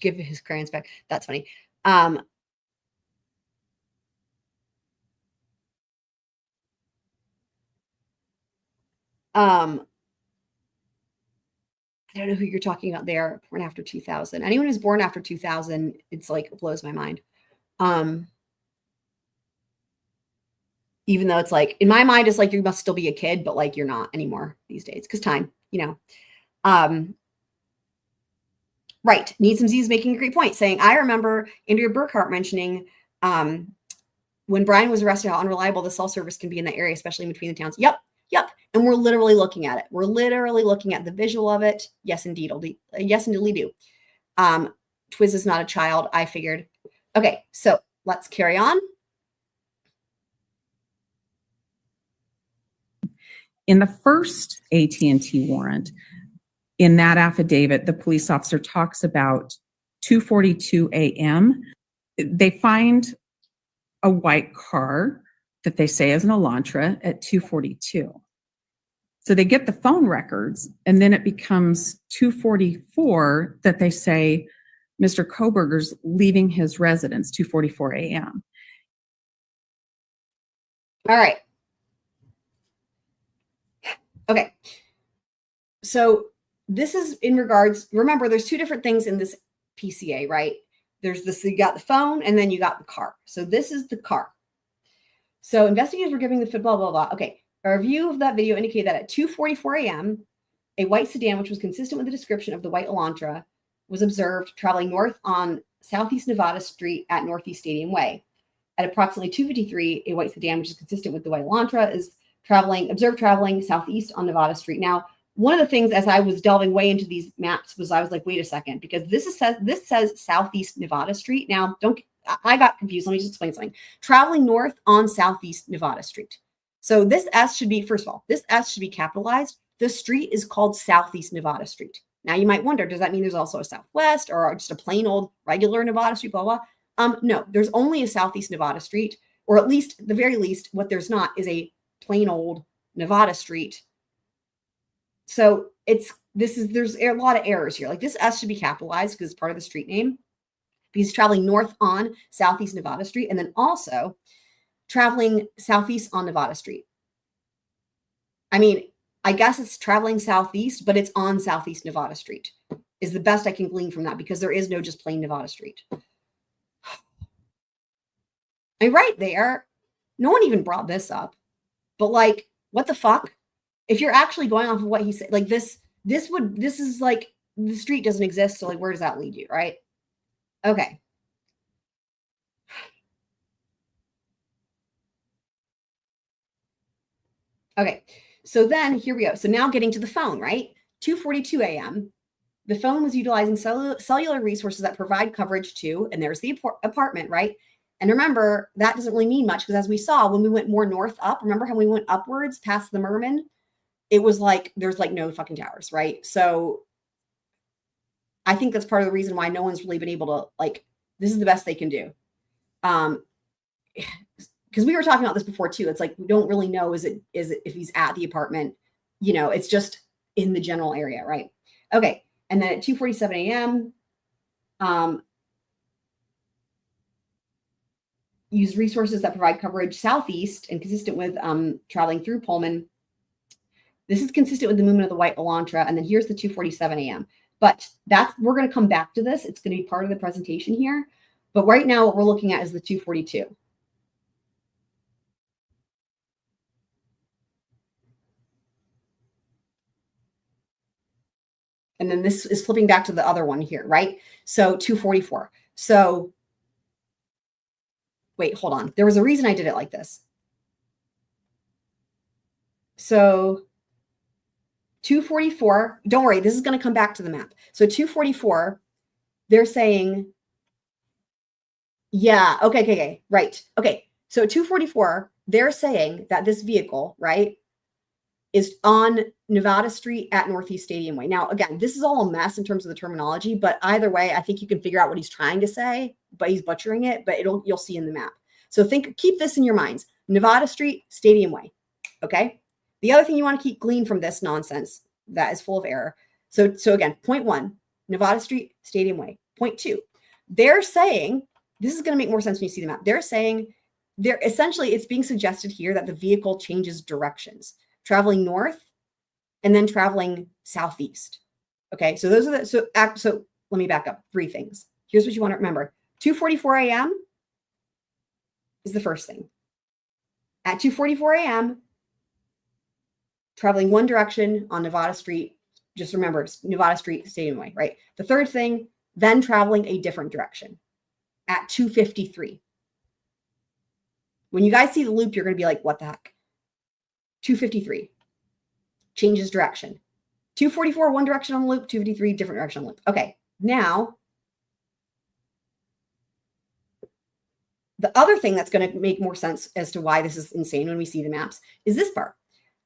Give his crayons back. That's funny. I don't know who you're talking about there. Born after 2000. Anyone who's born after 2000, it's like, it blows my mind. Even though it's like, in my mind, it's like you must still be a kid, but like you're not anymore these days because time, Right. Need Some Z's making a great point, saying, I remember Andrea Burkhart mentioning when Bryan was arrested, how unreliable the cell service can be in that area, especially in between the towns. Yep. And we're literally looking at it. We're literally looking at the visual of it. Yes, indeed. Yes, indeed, we do. Twiz is not a child, I figured. Okay, so let's carry on.
In the first AT&T warrant, in that affidavit, the police officer talks about 2:42 a.m. They find a white car that they say is an Elantra at 2:42. So they get the phone records, and then it becomes 2:44 that they say Mr. Kohberger's leaving his residence, 2:44 a.m.
All right. Okay. So this is in regards, remember, there's two different things in this PCA, right? There's this, you got the phone, and then you got the car. So this is the car. So investigators were giving the blah, blah, blah. Okay. A review of that video indicated that at 2:44 a.m., a white sedan, which was consistent with the description of the white Elantra, was observed traveling north on Southeast Nevada Street at Northeast Stadium Way. At approximately 2:53, a white sedan, which is consistent with the white Elantra, is observed traveling southeast on Nevada Street. Now, one of the things as I was delving way into these maps was I was like, wait a second, because this says Southeast Nevada Street. Now, I got confused. Let me just explain something. Traveling north on Southeast Nevada Street. So this S should be, first of all, this S should be capitalized. The street is called Southeast Nevada Street. Now you might wonder, does that mean there's also a Southwest or just a plain old regular Nevada Street, blah, blah? No, there's only a Southeast Nevada Street, or at least, the very least, what there's not is a plain old Nevada Street. So there's a lot of errors here. Like this S should be capitalized because it's part of the street name. Because he's traveling north on Southeast Nevada Street, and then also traveling southeast on Nevada Street. I mean, I guess it's traveling southeast, but it's on Southeast Nevada Street is the best I can glean from that, because there is no just plain Nevada Street. And right there, no one even brought this up, but like, what the fuck? If you're actually going off of what he said, like this is like, the street doesn't exist. So like, where does that lead you? Right? Okay. Okay. So then here we go. So now getting to the phone, right? 2:42 a.m. The phone was utilizing cellular resources that provide coverage to, and there's the apartment, right? And remember, that doesn't really mean much, because as we saw when we went more north up, remember how we went upwards past the Merman? It was like, there's like no fucking towers, right? So I think that's part of the reason why no one's really been able to, like, this is the best they can do. Because we were talking about this before too. It's like, we don't really know, is it if he's at the apartment, it's just in the general area, right? Okay. And then at 2:47 a.m., use resources that provide coverage southeast and consistent with traveling through Pullman. This is consistent with the movement of the white Elantra. And then here's the 2:47 a.m. But we're going to come back to this. It's going to be part of the presentation here. But right now, what we're looking at is the 2:42. And then this is flipping back to the other one here, right? So 2:44. So wait, hold on. There was a reason I did it like this. So 244, don't worry, this is going to come back to the map. So 244, they're saying, yeah, okay, right. Okay, so 244, they're saying that this vehicle, right, is on Nevada Street at Northeast Stadium Way. Now, again, this is all a mess in terms of the terminology, but either way, I think you can figure out what he's trying to say, but he's butchering it, but you'll see in the map. So keep this in your minds. Nevada Street, Stadium Way, okay? The other thing you want to glean from this nonsense that is full of error. So again, point 1, Nevada Street, Stadium Way. Point 2, they're saying, this is going to make more sense when you see the map. They're saying, essentially, it's being suggested here that the vehicle changes directions, traveling north and then traveling southeast. Okay, so those are so let me back up 3 things. Here's what you want to remember. 2:44 a.m. is the first thing. At 2:44 a.m., traveling one direction on Nevada Street. Just remember, Nevada Street, Stadium Way, right? The third thing, then traveling a different direction at 2:53. When you guys see the loop, you're going to be like, what the heck? 2:53. Changes direction. 2:44, one direction on the loop. 2:53, different direction on the loop. Okay, now, the other thing that's going to make more sense as to why this is insane when we see the maps is this part.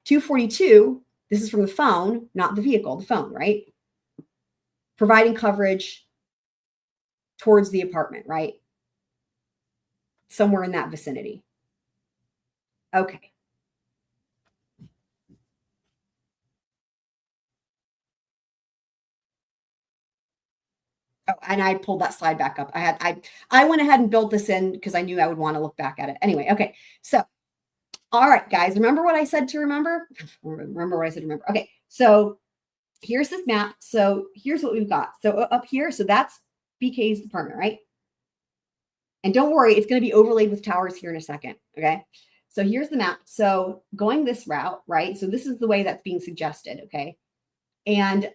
2:42, this is from the phone, not the vehicle, the phone, right? Providing coverage towards the apartment, right? Somewhere in that vicinity. Okay. Oh, and I pulled that slide back up. I went ahead and built this in because I knew I would want to look back at it. Anyway, okay. So, all right, guys, remember what I said to remember? Remember what I said to remember. Okay, so here's this map. So here's what we've got. So up here, so that's BK's apartment, right? And don't worry, it's going to be overlaid with towers here in a second, okay? So here's the map. So going this route, right? So this is the way that's being suggested, okay? And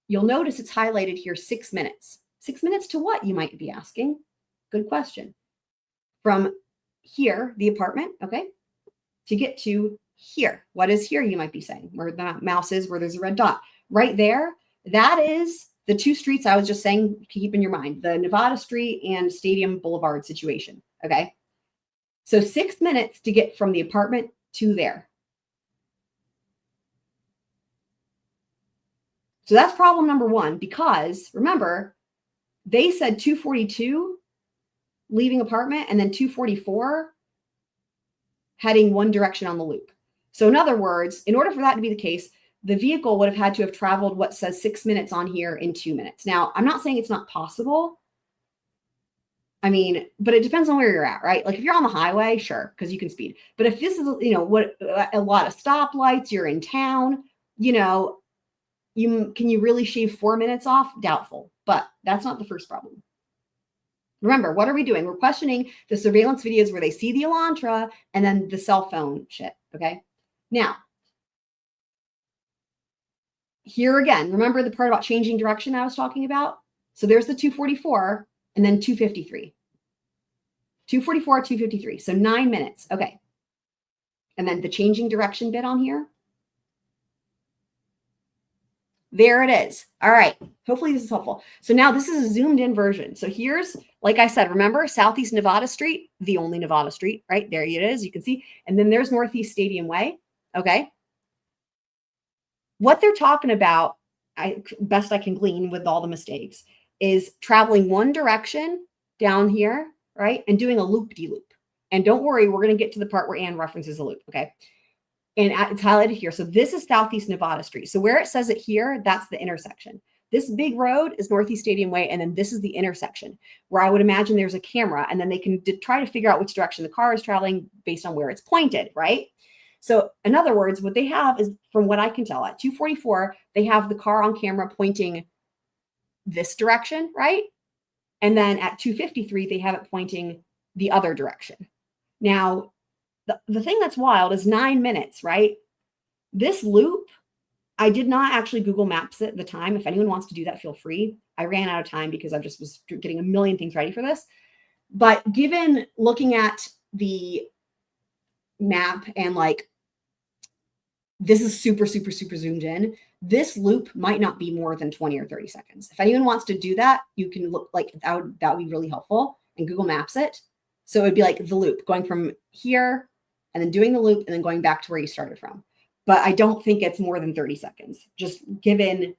you'll notice it's highlighted here 6 minutes. 6 minutes to what, you might be asking? Good question. From here, the apartment, okay, to get to here. What is here, you might be saying? Where the mouse is, where there's a red dot. Right there, that is the 2 streets I was just saying to keep in your mind, the Nevada Street and Stadium Boulevard situation, okay? So 6 minutes to get from the apartment to there. So that's problem number 1, because remember, they said 2:42 leaving apartment and then 2:44 heading one direction on the loop. So in other words, in order for that to be the case, the vehicle would have had to have traveled what says 6 minutes on here in 2 minutes. Now, I'm not saying it's not possible. I mean, but it depends on where you're at, right? Like if you're on the highway, sure, because you can speed. But if this is, what a lot of stoplights, you're in town, can you really shave 4 minutes off? Doubtful, but that's not the first problem. Remember, what are we doing? We're questioning the surveillance videos where they see the Elantra and then the cell phone shit, okay? Now, here again, remember the part about changing direction I was talking about? So there's the 2:44 and then 2:53. 2:44, 2:53, so 9 minutes, okay. And then the changing direction bit on here. There it is. All right. Hopefully this is helpful. So now this is a zoomed in version. So here's, like I said, remember Southeast Nevada Street, the only Nevada Street, right? There it is. You can see. And then there's Northeast Stadium Way. Okay. What they're talking about, best I can glean with all the mistakes, is traveling one direction down here, right? And doing a loop-de-loop. And don't worry, we're going to get to the part where Anne references a loop. Okay. And it's highlighted here. So this is Southeast Nevada Street. So where it says it here, that's the intersection. This big road is Northeast Stadium Way. And then this is the intersection where I would imagine there's a camera. And then they can try to figure out which direction the car is traveling based on where it's pointed, right? So in other words, what they have is, from what I can tell, at 2:44, they have the car on camera pointing this direction, right? And then at 2:53, they have it pointing the other direction. Now, the thing that's wild is 9 minutes, right? This loop, I did not actually Google Maps it at the time. If anyone wants to do that, feel free. I ran out of time because I just was getting a million things ready for this. But given looking at the map and like this is super, super, super zoomed in. This loop might not be more than 20 or 30 seconds. If anyone wants to do that, you can look like that would be really helpful, and Google Maps it. So it would be like the loop going from here and then doing the loop and then going back to where you started from. But I don't think it's more than 30 seconds, just given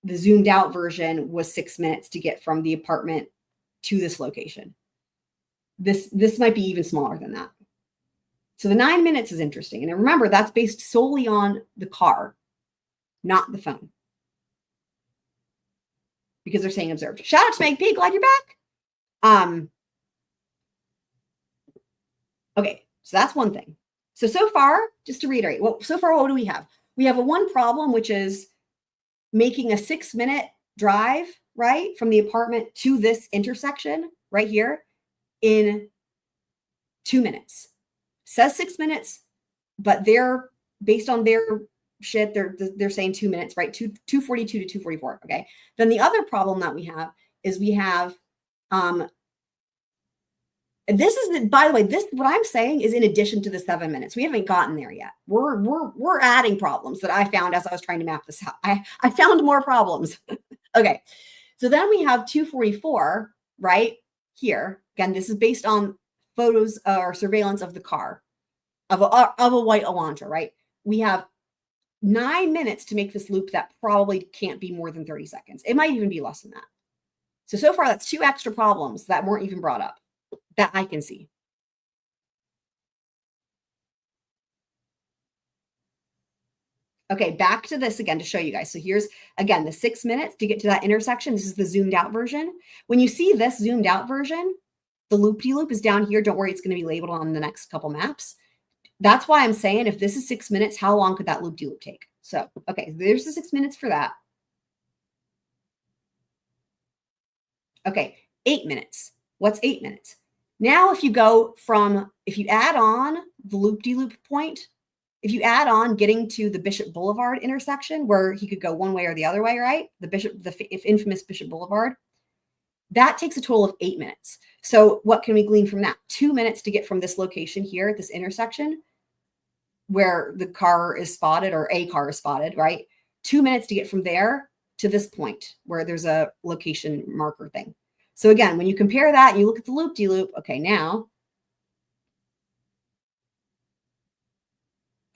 the zoomed out version was 6 minutes to get from the apartment to this location. This might be even smaller than that. So the 9 minutes is interesting. And remember, that's based solely on the car, not the phone. Because they're saying observed. Shout out to Meg P. Glad you're back. Okay, so that's one thing. So far, just to reiterate, so far, what do we have? We have a one problem, which is making a 6 minute drive, right, from the apartment to this intersection right here in 2 minutes. Says 6 minutes, but they're based on their shit. They're saying 2 minutes, right? 242 to 244. Okay. Then the other problem that we have is we have, and this is by the way, what I'm saying is in addition to the 7 minutes. We haven't gotten there yet. We're adding problems that I found as I was trying to map this out. I found more problems. Okay. So then we have 244 right here. Again, this is based on photos or surveillance of the car of a white Elantra, right? We have 9 minutes to make this loop that probably can't be more than 30 seconds. It might even be less than that. So far, that's 2 extra problems that weren't even brought up that I can see. Okay, back to this again to show you guys. So here's, again, the 6 minutes to get to that intersection. This is the zoomed out version. When you see this zoomed out version, the loop-de-loop is down here. Don't worry, it's going to be labeled on the next couple maps. That's why I'm saying if this is 6 minutes, how long could that loop-de-loop take? So, okay, there's the 6 minutes for that. Okay, 8 minutes. What's 8 minutes? Now, if you add on the loop-de-loop point, if you add on getting to the Bishop Boulevard intersection where he could go one way or the other way, right? The infamous Bishop Boulevard, that takes a total of 8 minutes. So what can we glean from that? 2 minutes to get from this location here at this intersection where the car is spotted or a car is spotted, right? 2 minutes to get from there to this point where there's a location marker thing. So again, when you compare that and you look at the loop-de-loop, okay, now,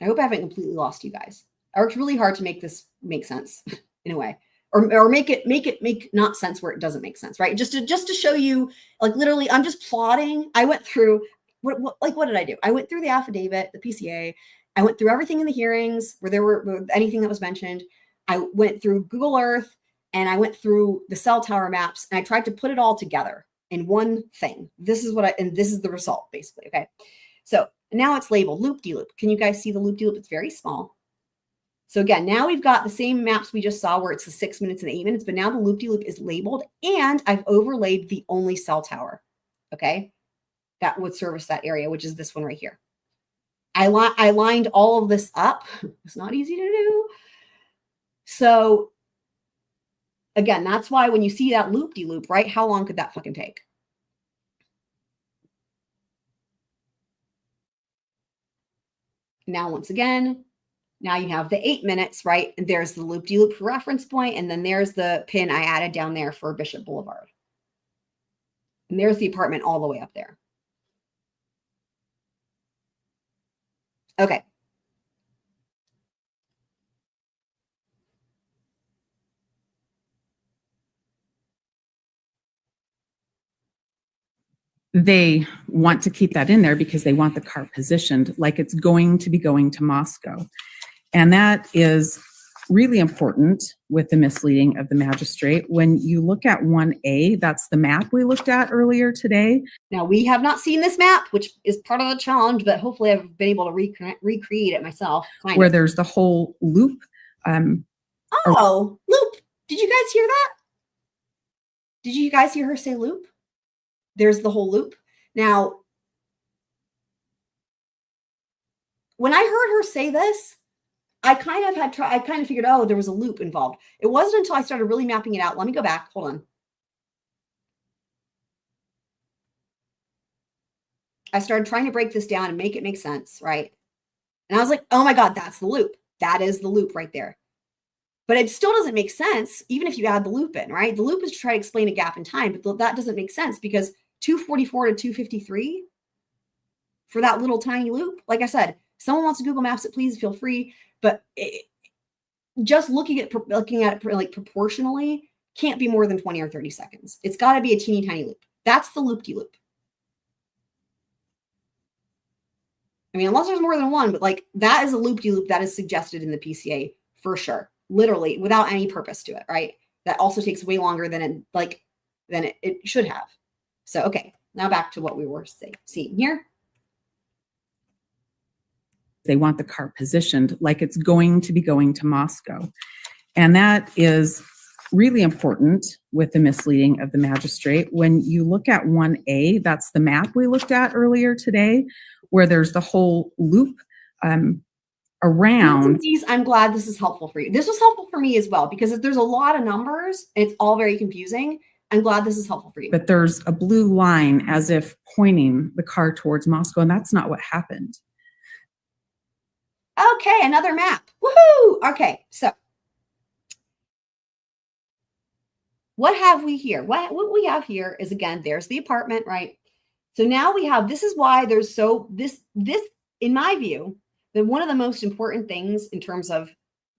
I hope I haven't completely lost you guys. I worked really hard to make this make sense in a way, or make not sense where it doesn't make sense, right? Just to show you, like literally, I'm just plotting. I went through what did I do? I went through the affidavit, the PCA. I went through everything in the hearings where there were anything that was mentioned. I went through Google Earth and I went through the cell tower maps and I tried to put it all together in one thing. This is and this is the result basically. Okay. So now it's labeled loop-de-loop. Can you guys see the loop-de-loop? It's very small. So again, now we've got the same maps we just saw where it's the 6 minutes and 8 minutes, but now the loop-de-loop is labeled and I've overlaid the only cell tower. Okay. That would service that area, which is this one right here. I lined all of this up. It's not easy to do. So again, that's why when you see that loop-de-loop, right? How long could that fucking take? Now, once again, now you have the 8 minutes, right? And there's the loop-de-loop reference point, and then there's the pin I added down there for Bishop Boulevard. And there's the apartment all the way up there. Okay.
They want to keep that in there because they want the car positioned like it's going to be going to Moscow. And that is really important with the misleading of the magistrate. When you look at 1A, that's the map we looked at earlier today.
Now, we have not seen this map, which is part of the challenge, but hopefully I've been able to recreate it myself.
Where there's the whole loop.
Oh, loop. Did you guys hear that? Did you guys hear her say loop? There's the whole loop. Now, when I heard her say this, I kind of figured, oh, there was a loop involved. It wasn't until I started really mapping it out. Let me go back. Hold on. I started trying to break this down and make it make sense, right? And I was like, oh my God, that's the loop. That is the loop right there. But it still doesn't make sense, even if you add the loop in, right? The loop is to try to explain a gap in time, but that doesn't make sense because 244 to 253 for that little tiny loop. Like I said, someone wants to Google Maps it, please feel free. But just looking at it like proportionally can't be more than 20 or 30 seconds. It's got to be a teeny tiny loop. That's the loop-de-loop. I mean, unless there's more than one, but like that is a loop-de-loop that is suggested in the PCA for sure. Literally without any purpose to it, right? That also takes way longer than it should have. So, okay, now back to what we were seeing here.
They want the car positioned like it's going to be going to Moscow. And that is really important with the misleading of the magistrate. When you look at 1A, that's the map we looked at earlier today, where there's the whole loop around.
I'm glad this is helpful for you. This was helpful for me as well, because there's a lot of numbers and it's all very confusing. I'm glad this is helpful for you.
But there's a blue line as if pointing the car towards Moscow, and that's not what happened.
Okay, another map. Woohoo! Okay, so what have we here? What we have here is, again, there's the apartment, right? So now we have, this is why there's this, in my view, then one of the most important things in terms of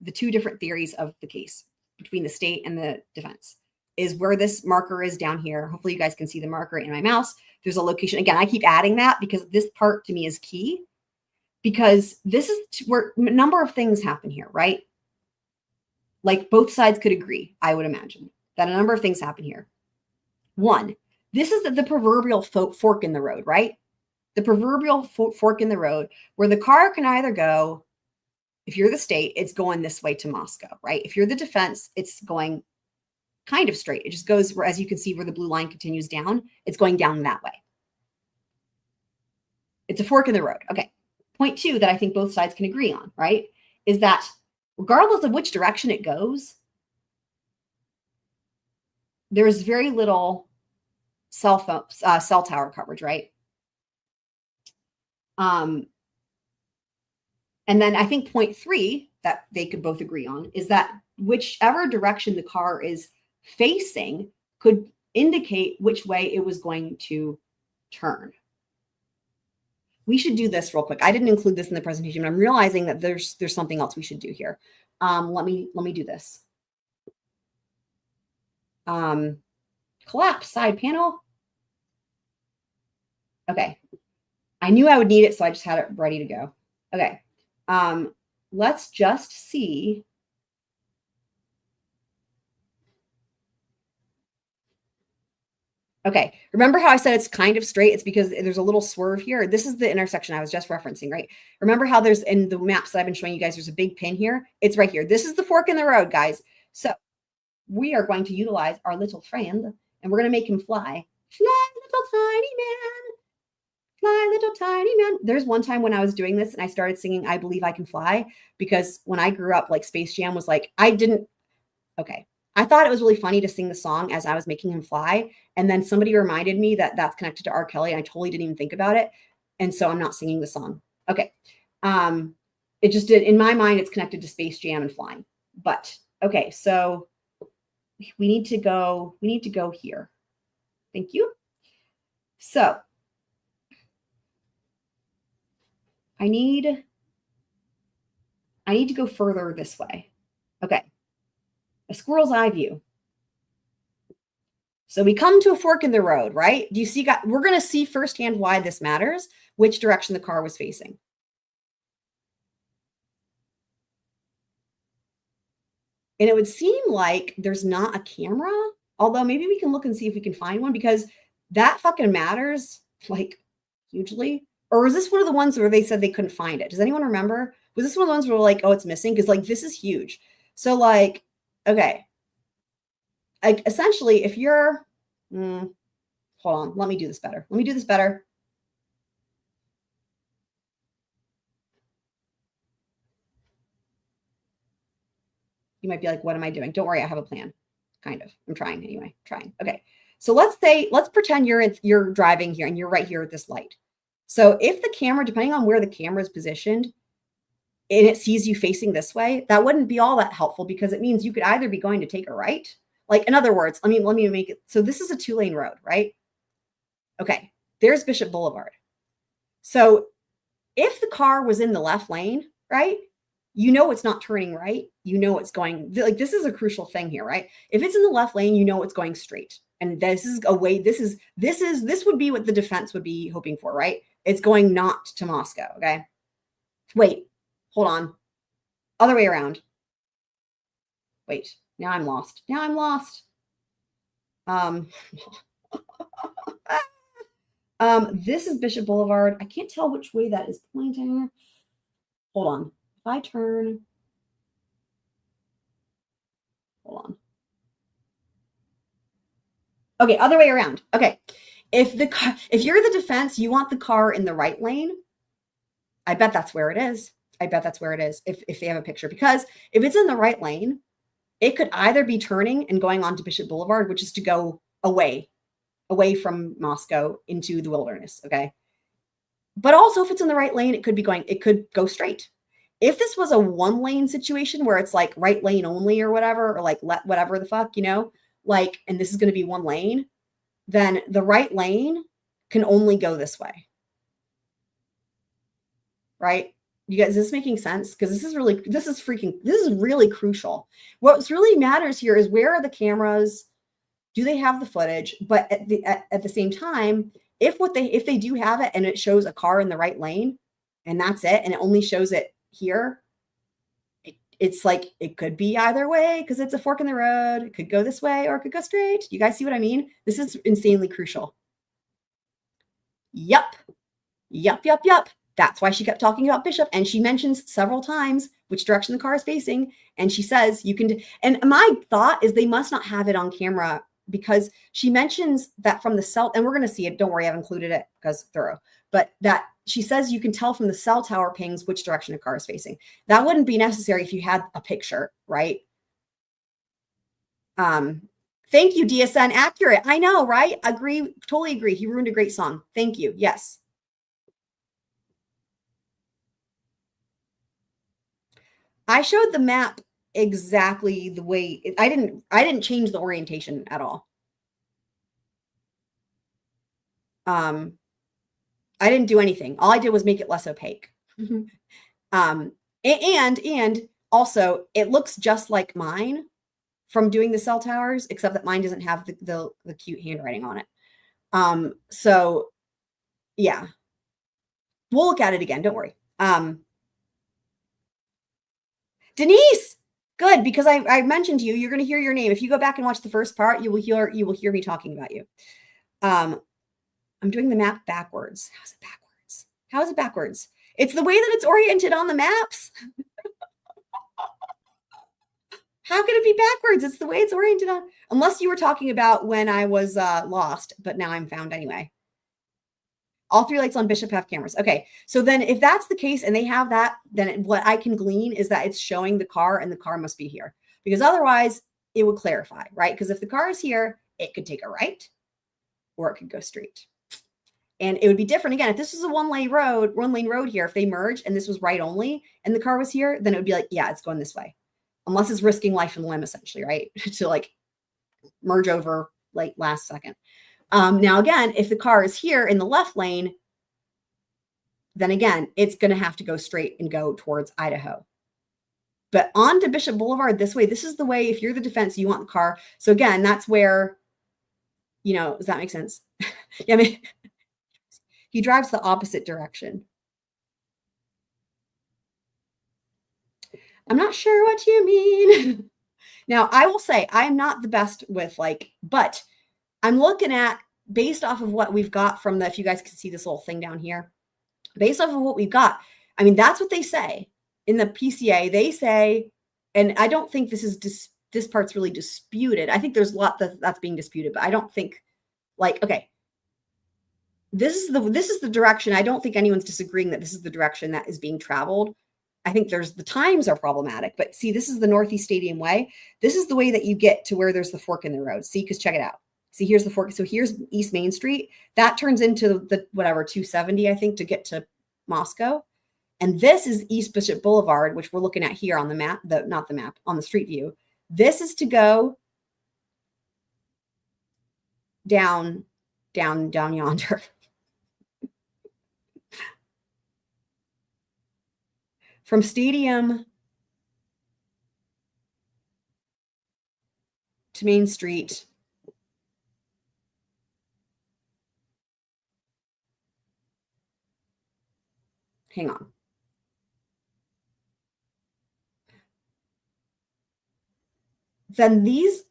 the two different theories of the case between the state and the defense is where this marker is down here. Hopefully you guys can see the marker in my mouse. There's a location. Again, I keep adding that because this part to me is key, because this is where a number of things happen here, right? Like both sides could agree, I would imagine, that a number of things happen here. One, this is the proverbial fork in the road, right? The proverbial fork in the road where the car can either go, if you're the state, it's going this way to Moscow, right? If you're the defense, it's going kind of straight. It just goes where, as you can see, where the blue line continues down, it's going down that way. It's a fork in the road. Okay. Point two that I think both sides can agree on, right, is that regardless of which direction it goes, there's very little cell tower coverage, right? And then I think point three that they could both agree on is that whichever direction the car is facing could indicate which way it was going to turn. We should do this real quick. I didn't include this in the presentation, but I'm realizing that there's something else we should do here. Let me do this. Collapse side panel. Okay. I knew I would need it, so I just had it ready to go. Okay. Let's just see. Okay. Remember how I said it's kind of straight? It's because there's a little swerve here. This is the intersection I was just referencing, right? Remember how there's in the maps that I've been showing you guys, there's a big pin here. It's right here. This is the fork in the road, guys. So we are going to utilize our little friend and we're going to make him fly. Fly, little tiny man. Fly, little tiny man. There's one time when I was doing this and I started singing I Believe I Can Fly, because when I grew up, like Space Jam was like, I thought it was really funny to sing the song as I was making him fly. And then somebody reminded me that that's connected to R. Kelly. And I totally didn't even think about it. And so I'm not singing the song. Okay. It just did, in my mind, it's connected to Space Jam and flying. But okay, so we need to go here. Thank you. So I need to go further this way. Okay. A squirrel's eye view. So we come to a fork in the road, right? Do you see, we're going to see firsthand why this matters, which direction the car was facing. And it would seem like there's not a camera, although maybe we can look and see if we can find one, because that fucking matters like hugely. Or was this one of the ones where they said they couldn't find it? Does anyone remember? Was this one of the ones where we're like, oh, it's missing? Because like, this is huge. So like, okay. Like essentially, if you're, hold on, let me do this better. Let me do this better. You might be like, what am I doing? Don't worry, I have a plan. Kind of. I'm trying anyway. Trying. Okay. So let's pretend you're driving here and you're right here at this light. So if the camera, depending on where the camera is positioned, and it sees you facing this way, that wouldn't be all that helpful because it means you could either be going to take a right. Like, in other words, let me make it. So this is a 2-lane road, right? Okay, there's Bishop Boulevard. So if the car was in the left lane, right, you know it's not turning right. You know it's going, like, this is a crucial thing here, right? If it's in the left lane, you know it's going straight. And this is a way, this would be what the defense would be hoping for, right? It's going not to Moscow, okay? Wait, hold on. Other way around. Wait, now I'm lost. This is Bishop Boulevard. I can't tell which way that is pointing. Hold on. If I turn, hold on. Okay, other way around. Okay. If you're the defense, you want the car in the right lane. I bet that's where it is. If they have a picture, because if it's in the right lane, it could either be turning and going onto Bishop Boulevard, which is to go away from Moscow into the wilderness. Okay. But also if it's in the right lane, it could go straight. If this was a 1-lane situation where it's like right lane only or whatever, or like whatever the fuck, like, and this is going to be 1 lane, then the right lane can only go this way. Right? You guys, is this making sense? Because this is really crucial. What really matters here is, where are the cameras? Do they have the footage? But at the same time, if they do have it and it shows a car in the right lane and that's it, and it only shows it here, it's like, it could be either way because it's a fork in the road. It could go this way or it could go straight. You guys see what I mean? This is insanely crucial. Yup. That's why she kept talking about Bishop, and she mentions several times which direction the car is facing. And she says you can, and my thought is they must not have it on camera, because she mentions that from the cell, and we're going to see it. Don't worry, I've included it because thorough, but that she says you can tell from the cell tower pings which direction a car is facing. That wouldn't be necessary if you had a picture, right? Thank you, DSN. Accurate. I know, right? Agree. Totally agree. He ruined a great song. Thank you. Yes. I showed the map exactly the way I didn't change the orientation at all. I didn't do anything. All I did was make it less opaque. And also it looks just like mine from doing the cell towers, except that mine doesn't have the cute handwriting on it. So yeah, we'll look at it again. Don't worry. Denise, good, because I mentioned to you, you're going to hear your name. If you go back and watch the first part, you will hear me talking about you. I'm doing the map backwards. How's it backwards? How is it backwards? It's the way that it's oriented on the maps. How can it be backwards? It's the way it's oriented on. Unless you were talking about when I was lost, but now I'm found anyway. All 3 lights on Bishop have cameras. Okay, so then if that's the case and they have that, then what I can glean is that it's showing the car, and the car must be here, because otherwise it would clarify, right? Because if the car is here, it could take a right or it could go straight. And it would be different. Again, if this was a 1-lane road here, if they merge and this was right only and the car was here, then it would be like, yeah, it's going this way. Unless it's risking life and limb, essentially, right? To like merge over like last second. Now, again, if the car is here in the left lane, then again, it's going to have to go straight and go towards Idaho. But onto Bishop Boulevard this way, this is the way, if you're the defense, you want the car. So again, that's where, does that make sense? Yeah, I mean, he drives the opposite direction. I'm not sure what you mean. Now, I will say I'm not the best with but I'm looking at, based off of what we've got from if you guys can see this little thing down here, based off of what we've got, I mean, that's what they say in the PCA. They say, and I don't think this part's really disputed. I think there's a lot that's being disputed, but I don't think okay, this is the direction. I don't think anyone's disagreeing that this is the direction that is being traveled. I think the times are problematic, but see, this is the Northeast Stadium Way. This is the way that you get to where there's the fork in the road. See, because check it out. See, here's the fork. So here's East Main Street. That turns into the 270, I think, to get to Moscow. And this is East Bishop Boulevard, which we're looking at here on the map, not the map, on the street view. This is to go down yonder. From Stadium to Main Street. Hang on. Then these,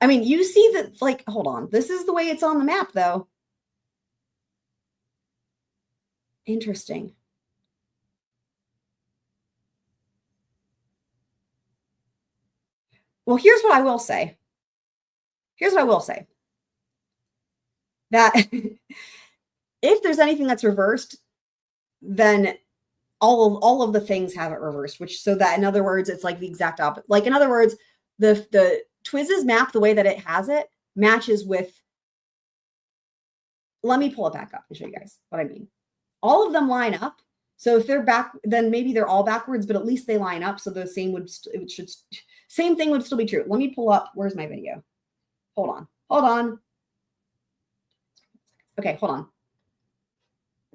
I mean, you see that, like, hold on. This is the way it's on the map, though. Interesting. Well, here's what I will say. Here's what I will say. That if there's anything that's reversed, then all of the things have it reversed, which so that in other words, it's like the exact opposite. Like in other words, the Twiz's map, the way that it has it, matches with. Let me pull it back up and show you guys what I mean. All of them line up. So if they're back, then maybe they're all backwards, but at least they line up. So the same same thing would still be true. Let me pull up. Where's my video? Hold on. Okay, hold on.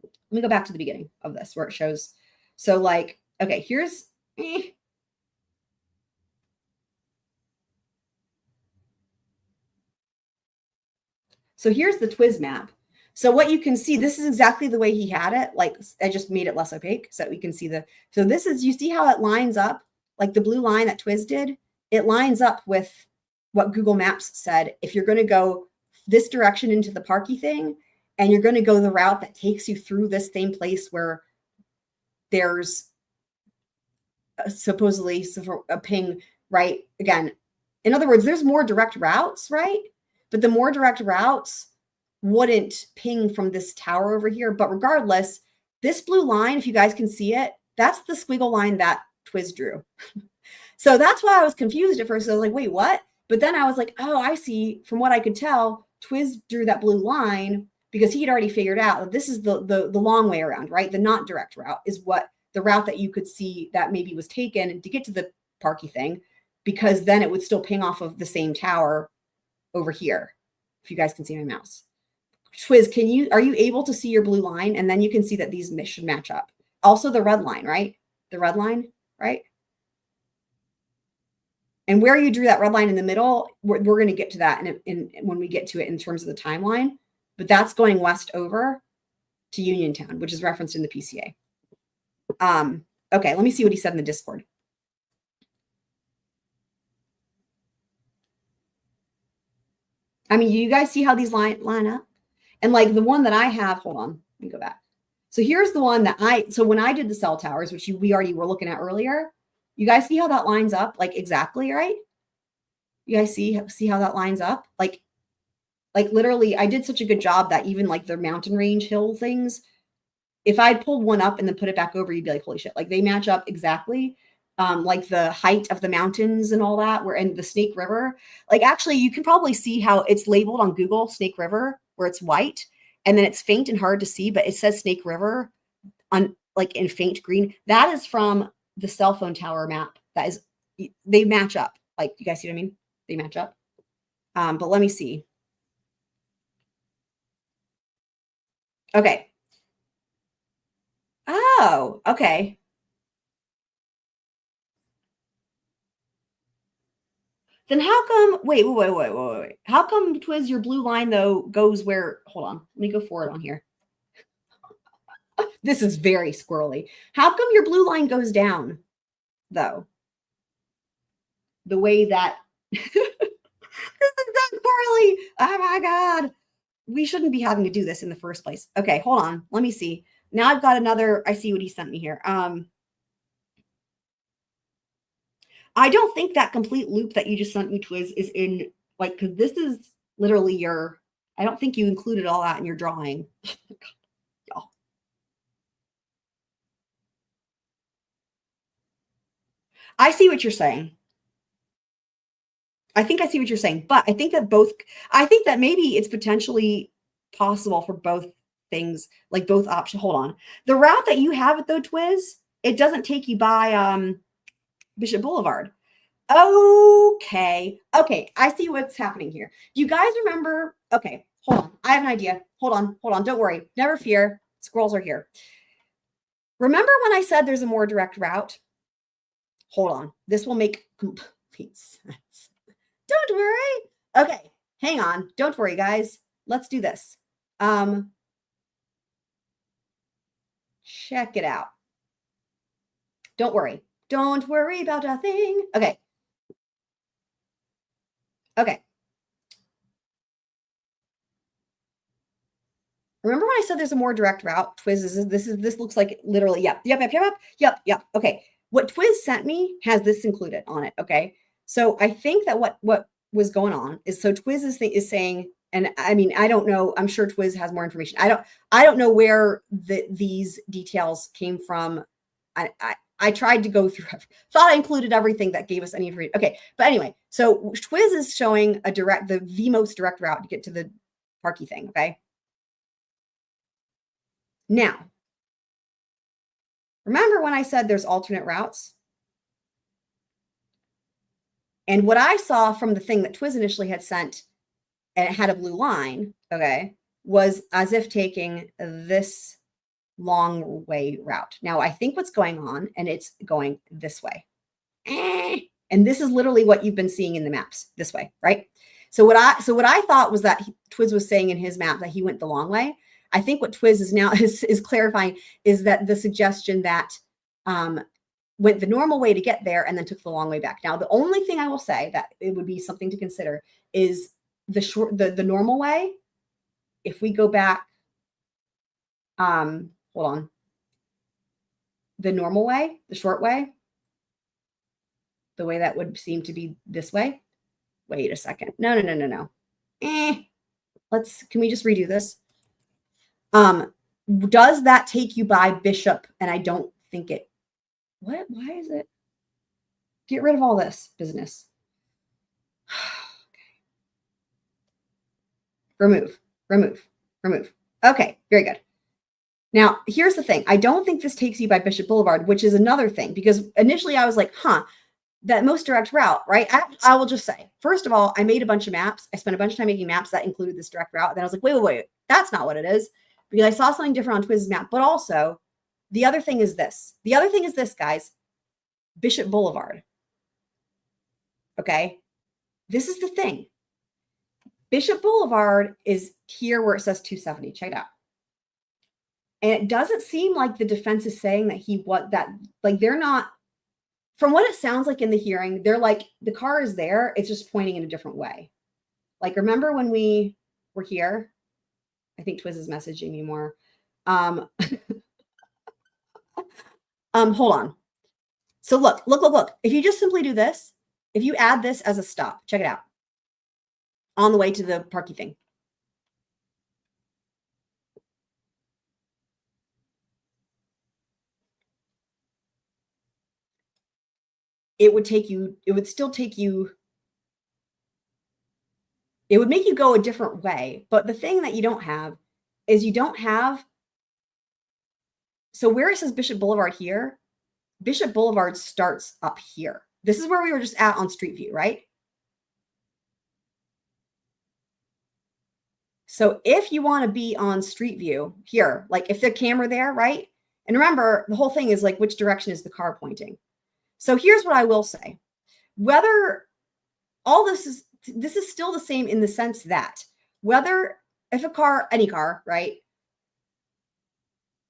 Let me go back to the beginning of this where it shows. So like, okay, here's. So here's the Twiz map. So what you can see, this is exactly the way he had it. Like I just made it less opaque so that we can see so this is, you see how it lines up? Like the blue line that Twiz did, it lines up with what Google Maps said. If you're going to go this direction into the parky thing, and you're going to go the route that takes you through this same place where there's supposedly a ping, right? Again, in other words, there's more direct routes, right? But the more direct routes wouldn't ping from this tower over here. But regardless, this blue line, if you guys can see it, that's the squiggle line that Twiz drew. So that's why I was confused at first. I was like, wait, what? But then I was like, oh, I see. From what I could tell, Twiz drew that blue line because he had already figured out that this is the long way around, right? The not direct route is what the route that you could see that maybe was taken to get to the parky thing, because then it would still ping off of the same tower over here. If you guys can see my mouse. Twiz, are you able to see your blue line? And then you can see that these should match up. Also the red line, right? The red line, right? And where you drew that red line in the middle, we're going to get to that when we get to it in terms of the timeline. But that's going west over to Uniontown, which is referenced in the PCA. Okay, let me see what he said in the Discord. I mean, you guys see how these line up? And like the one that I have, hold on, let me go back. So here's the one that so when I did the cell towers, which we already were looking at earlier, you guys see how that lines up? Like exactly, right? You guys see how that lines up? Like literally, I did such a good job that even like the mountain range hill things, if I'd pulled one up and then put it back over, you'd be like, holy shit, like they match up exactly. Like the height of the mountains and all that, in the Snake River. Like actually, you can probably see how it's labeled on Google, Snake River, where it's white, and then it's faint and hard to see, but it says Snake River on like in faint green. That is from the cell phone tower map. That is, they match up. Like you guys see what I mean? They match up. But let me see. Okay. Oh, okay. Then how come, wait. How come, Twiz, your blue line, though, goes where, hold on, let me go forward on here. This is very squirrely. How come your blue line goes down, though? The way that, this is not squirrely. Oh my God. We shouldn't be having to do this in the first place. Okay, hold on. Let me see. Now I've got another, I see what he sent me here. I don't think that complete loop that you just sent me, Twiz, is in, like, because this is literally I don't think you included all that in your drawing. Y'all. I see what you're saying. I think I see what you're saying, but I think that maybe it's potentially possible for both things, like both options. Hold on. The route that you have at the Twiz, it doesn't take you by Bishop Boulevard. Okay. I see what's happening here. Do you guys remember? Okay, hold on. I have an idea. Hold on. Don't worry. Never fear. Squirrels are here. Remember when I said there's a more direct route? Hold on. This will make complete sense. Don't worry. Okay, hang on. Don't worry, guys. Let's do this. Check it out. Don't worry. Don't worry about a thing. Okay. Remember when I said there's a more direct route? This looks like literally, yep. Okay. What Twiz sent me has this included on it. Okay. So I think that what was going on is, so Twiz is saying, and I mean, I don't know, I'm sure Twiz has more information. I don't know where these details came from. I tried to go through, thought I included everything that gave us any information. Okay. But anyway, so Twiz is showing the most direct route to get to the Parky thing. Okay. Now, remember when I said there's alternate routes? And what I saw from the thing that Twiz initially had sent, and it had a blue line, okay, was as if taking this long way route. Now, I think what's going on, and it's going this way. And this is literally what you've been seeing in the maps, this way, right? So what I thought was that Twiz was saying in his map that he went the long way. I think what Twiz is now is clarifying is that the suggestion that went the normal way to get there and then took the long way back. Now, the only thing I will say that it would be something to consider is the normal way. If we go back, hold on, the normal way, the short way, the way that would seem to be this way. Wait a second. No. Can we just redo this? Does that take you by Bishop? And I don't think it. Why is it? Get rid of all this business. Remove. Okay, very good. Now, here's the thing. I don't think this takes you by Bishop Boulevard, which is another thing, because initially I was like, that most direct route, right? I will just say, first of all, I made a bunch of maps. I spent a bunch of time making maps that included this direct route. Then I was like, wait, that's not what it is, because I saw something different on Twiz's map. But also, the other thing is this. The other thing is this, guys. Bishop Boulevard. Okay? This is the thing. Bishop Boulevard is here where it says 270. Check it out. And it doesn't seem like the defense is saying that they're not, from what it sounds like in the hearing, they're like, the car is there. It's just pointing in a different way. Like, remember when we were here? I think Twiz is messaging me more. Hold on. So look. If you just simply do this, if you add this as a stop, check it out. On the way to the Parky thing. It would make you go a different way. But the thing that you don't have is so where it says Bishop Boulevard here, Bishop Boulevard starts up here. This is where we were just at on Street View, right? So if you want to be on Street View here, like if the camera there, right? And remember, the whole thing is like, which direction is the car pointing? So here's what I will say. Whether all this is still the same in the sense that if any car, right,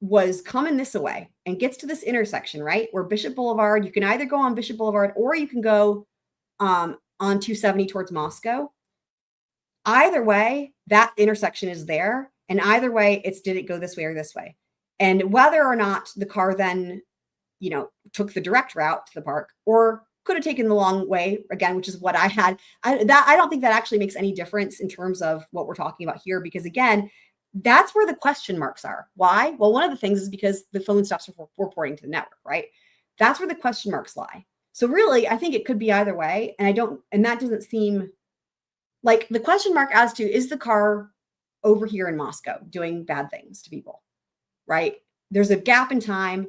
was coming this way and gets to this intersection, right, where Bishop Boulevard, you can either go on Bishop Boulevard or you can go on 270 towards Moscow. Either way, that intersection is there. And either way, did it go this way or this way? And whether or not the car then, took the direct route to the park or could have taken the long way again, which is what I had. I don't think that actually makes any difference in terms of what we're talking about here, because again, that's where the question marks are. Why? Well, one of the things is because the phone stops reporting to the network, right? That's where the question marks lie. So really, I think it could be either way. And that doesn't seem like the question mark as to, is the car over here in Moscow doing bad things to people, right? There's a gap in time.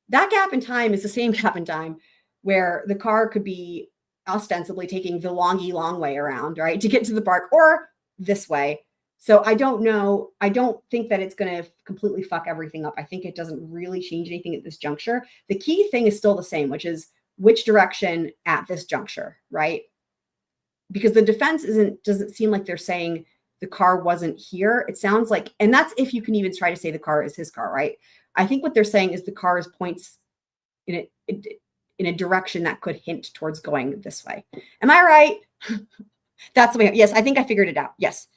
That gap in time is the same gap in time where the car could be ostensibly taking the long way around, right, to get to the park, or this way. So I don't know. I don't think that it's going to completely fuck everything up. I think it doesn't really change anything at this juncture. The key thing is still the same, which is which direction at this juncture, right? Because the defense doesn't seem like they're saying the car wasn't here. It sounds like, and that's if you can even try to say the car is his car, right? I think what they're saying is the car points in a direction that could hint towards going this way. Am I right? That's the way. Yes, I think I figured it out. Yes.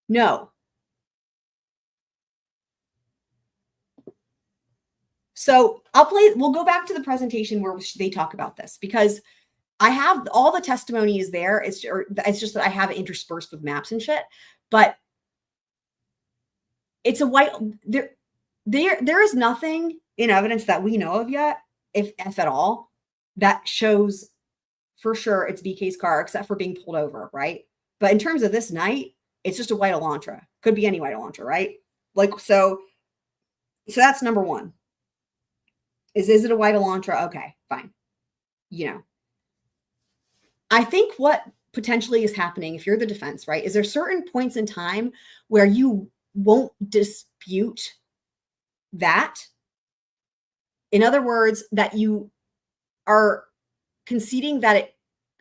No. So we'll go back to the presentation where they talk about this, because I have all the testimony is there. It's just that I have it interspersed with maps and shit, but it's a white, there is nothing in evidence that we know of yet, if at all, that shows for sure it's BK's car, except for being pulled over, right? But in terms of this night, it's just a white Elantra. Could be any white Elantra, right? Like, so that's number one. Is it a white Elantra? Okay, fine. You know, I think what potentially is happening, if you're the defense, right, is there certain points in time where you won't dispute that? In other words, that you are conceding that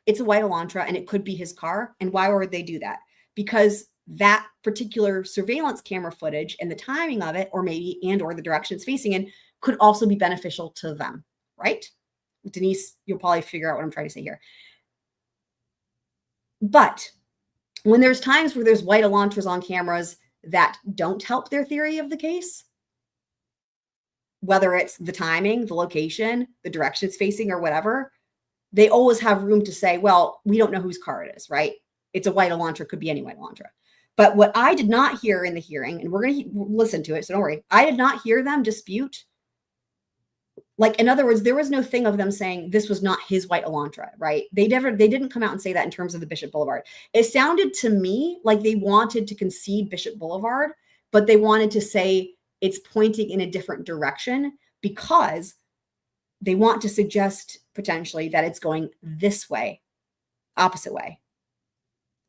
it's a white Elantra and it could be his car. And why would they do that? Because that particular surveillance camera footage and the timing of it, or the direction it's facing in, could also be beneficial to them, right? Denise, you'll probably figure out what I'm trying to say here. But when there's times where there's white Elantras on cameras that don't help their theory of the case, whether it's the timing, the location, the direction it's facing, or whatever, they always have room to say, well, we don't know whose car it is, right? It's a white Elantra, could be any white Elantra. But what I did not hear in the hearing, and we're going to listen to it, so don't worry, I did not hear them dispute. Like, in other words, there was no thing of them saying this was not his white Elantra, right? They didn't come out and say that in terms of the Bishop Boulevard. It sounded to me like they wanted to concede Bishop Boulevard, but they wanted to say it's pointing in a different direction because they want to suggest potentially that it's going this way, opposite way.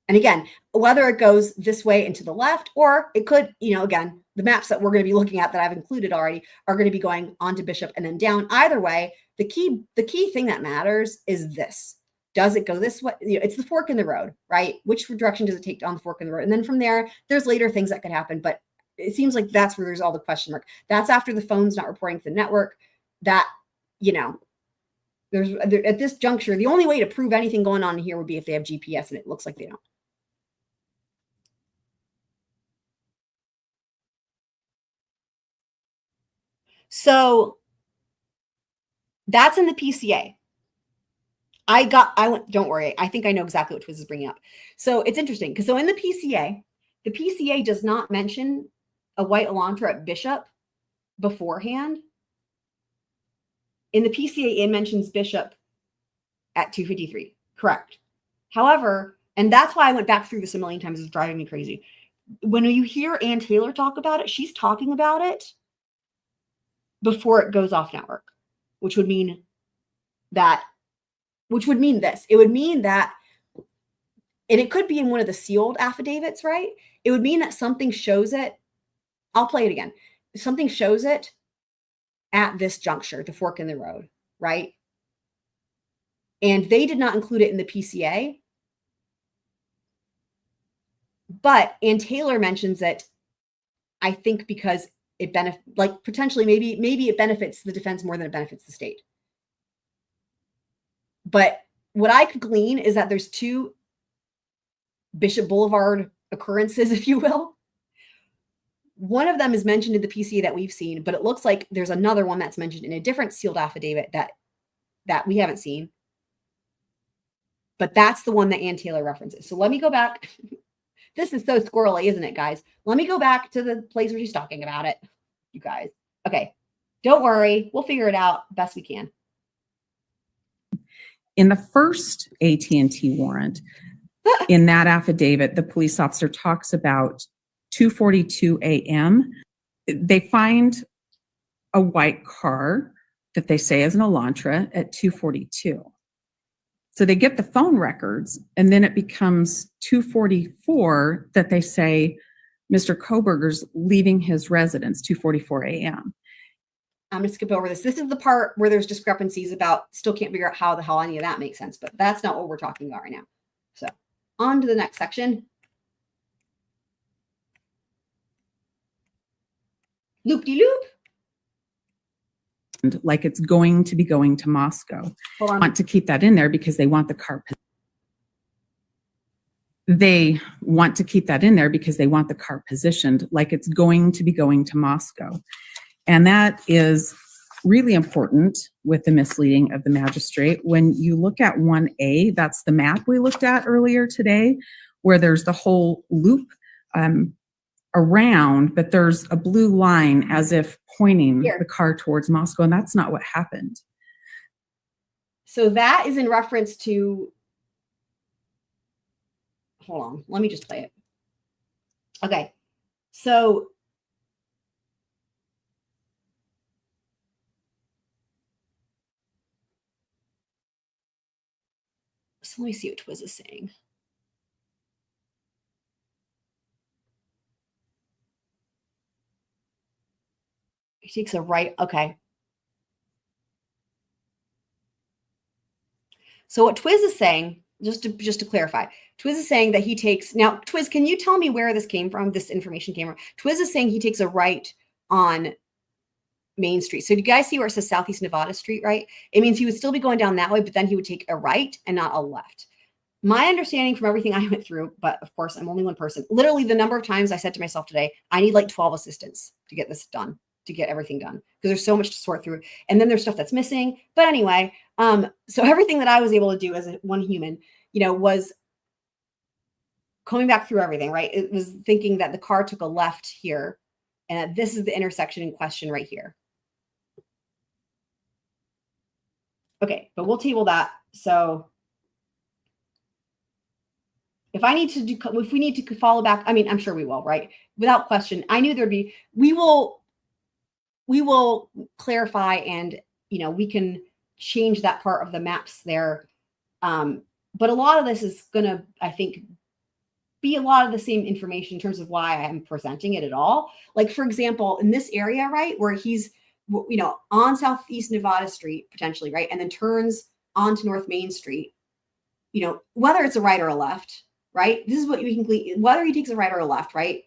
And again, whether it goes this way and to the left, or it could, again, the maps that we're going to be looking at that I've included already are going to be going onto Bishop and then down. Either way, the key thing that matters is this. Does it go this way? It's the fork in the road, right? Which direction does it take on the fork in the road? And then from there, there's later things that could happen, but it seems like that's where there's all the question mark. That's after the phone's not reporting to the network. That, at this juncture, the only way to prove anything going on here would be if they have GPS, and it looks like they don't. So that's in the PCA. Don't worry. I think I know exactly what Twiz is bringing up. So it's interesting because in the PCA does not mention a white Elantra at Bishop beforehand. In the PCA, it mentions Bishop at 253. Correct. However, and that's why I went back through this a million times. It's driving me crazy. When you hear Ann Taylor talk about it, she's talking about it before it goes off network, which would mean this. It would mean that, and it could be in one of the sealed affidavits, right? It would mean that something shows it. I'll play it again. Something shows it at this juncture, the fork in the road, right? And they did not include it in the PCA. But Ann Taylor mentions it, I think, because it potentially maybe it benefits the defense more than it benefits the state. But what I could glean is that there's two Bishop Boulevard occurrences, if you will. One of them is mentioned in the PCA that we've seen, but it looks like there's another one that's mentioned in a different sealed affidavit that we haven't seen. But that's the one that Ann Taylor references. So let me go back. This is so squirrely, isn't it, guys? Let me go back to the place where she's talking about it, you guys. Okay. Don't worry, we'll figure it out best we can.
In the first AT&T warrant, in that affidavit, the police officer talks about 2:42 a.m. They find a white car that they say is an Elantra at 2:42. So they get the phone records, and then it becomes 2:44 that they say Mr. Kohberger's leaving his residence, 2:44 a.m.
I'm going to skip over this. This is the part where there's discrepancies about, still can't figure out how the hell any of that makes sense, but that's not what we're talking about right now. So on to the next section. Loop-de-loop.
Like it's going to be going to Moscow.
Hold on.
Want to keep that in there because they want the car. They want to keep that in there because they want the car positioned like it's going to be going to Moscow. And that is really important with the misleading of the magistrate. When you look at 1A, that's the map we looked at earlier today, where there's the whole loop around, but there's a blue line as if pointing the car towards Moscow, and that's not what happened.
So that is in reference to, hold on, let me just play it. Okay, so let me see what Twiz is saying. He takes a right. Okay. So what Twiz is saying, just to clarify, Twiz is saying that he takes, now Twiz, can you tell me where this came from? This information came from. Twiz is saying he takes a right on Main Street. So do you guys see where it says Southeast Nevada Street, right? It means he would still be going down that way, but then he would take a right and not a left. My understanding from everything I went through, but of course I'm only one person, literally the number of times I said to myself today, I need like 12 assistants to get this done, to get everything done, because there's so much to sort through. And then there's stuff that's missing. But anyway, so everything that I was able to do as one human, was coming back through everything, right? It was thinking that the car took a left here and that this is the intersection in question right here. Okay, but we'll table that. So if we need to follow back, I mean, I'm sure we will, right? Without question. I knew there'd be, we will clarify and, we can change that part of the maps there. But a lot of this is going to, I think, be a lot of the same information in terms of why I'm presenting it at all. Like, for example, in this area, right, where he's, on Southeast Nevada Street, potentially, right, and then turns onto North Main Street, whether it's a right or a left, right? This is what we can, whether he takes a right or a left, right?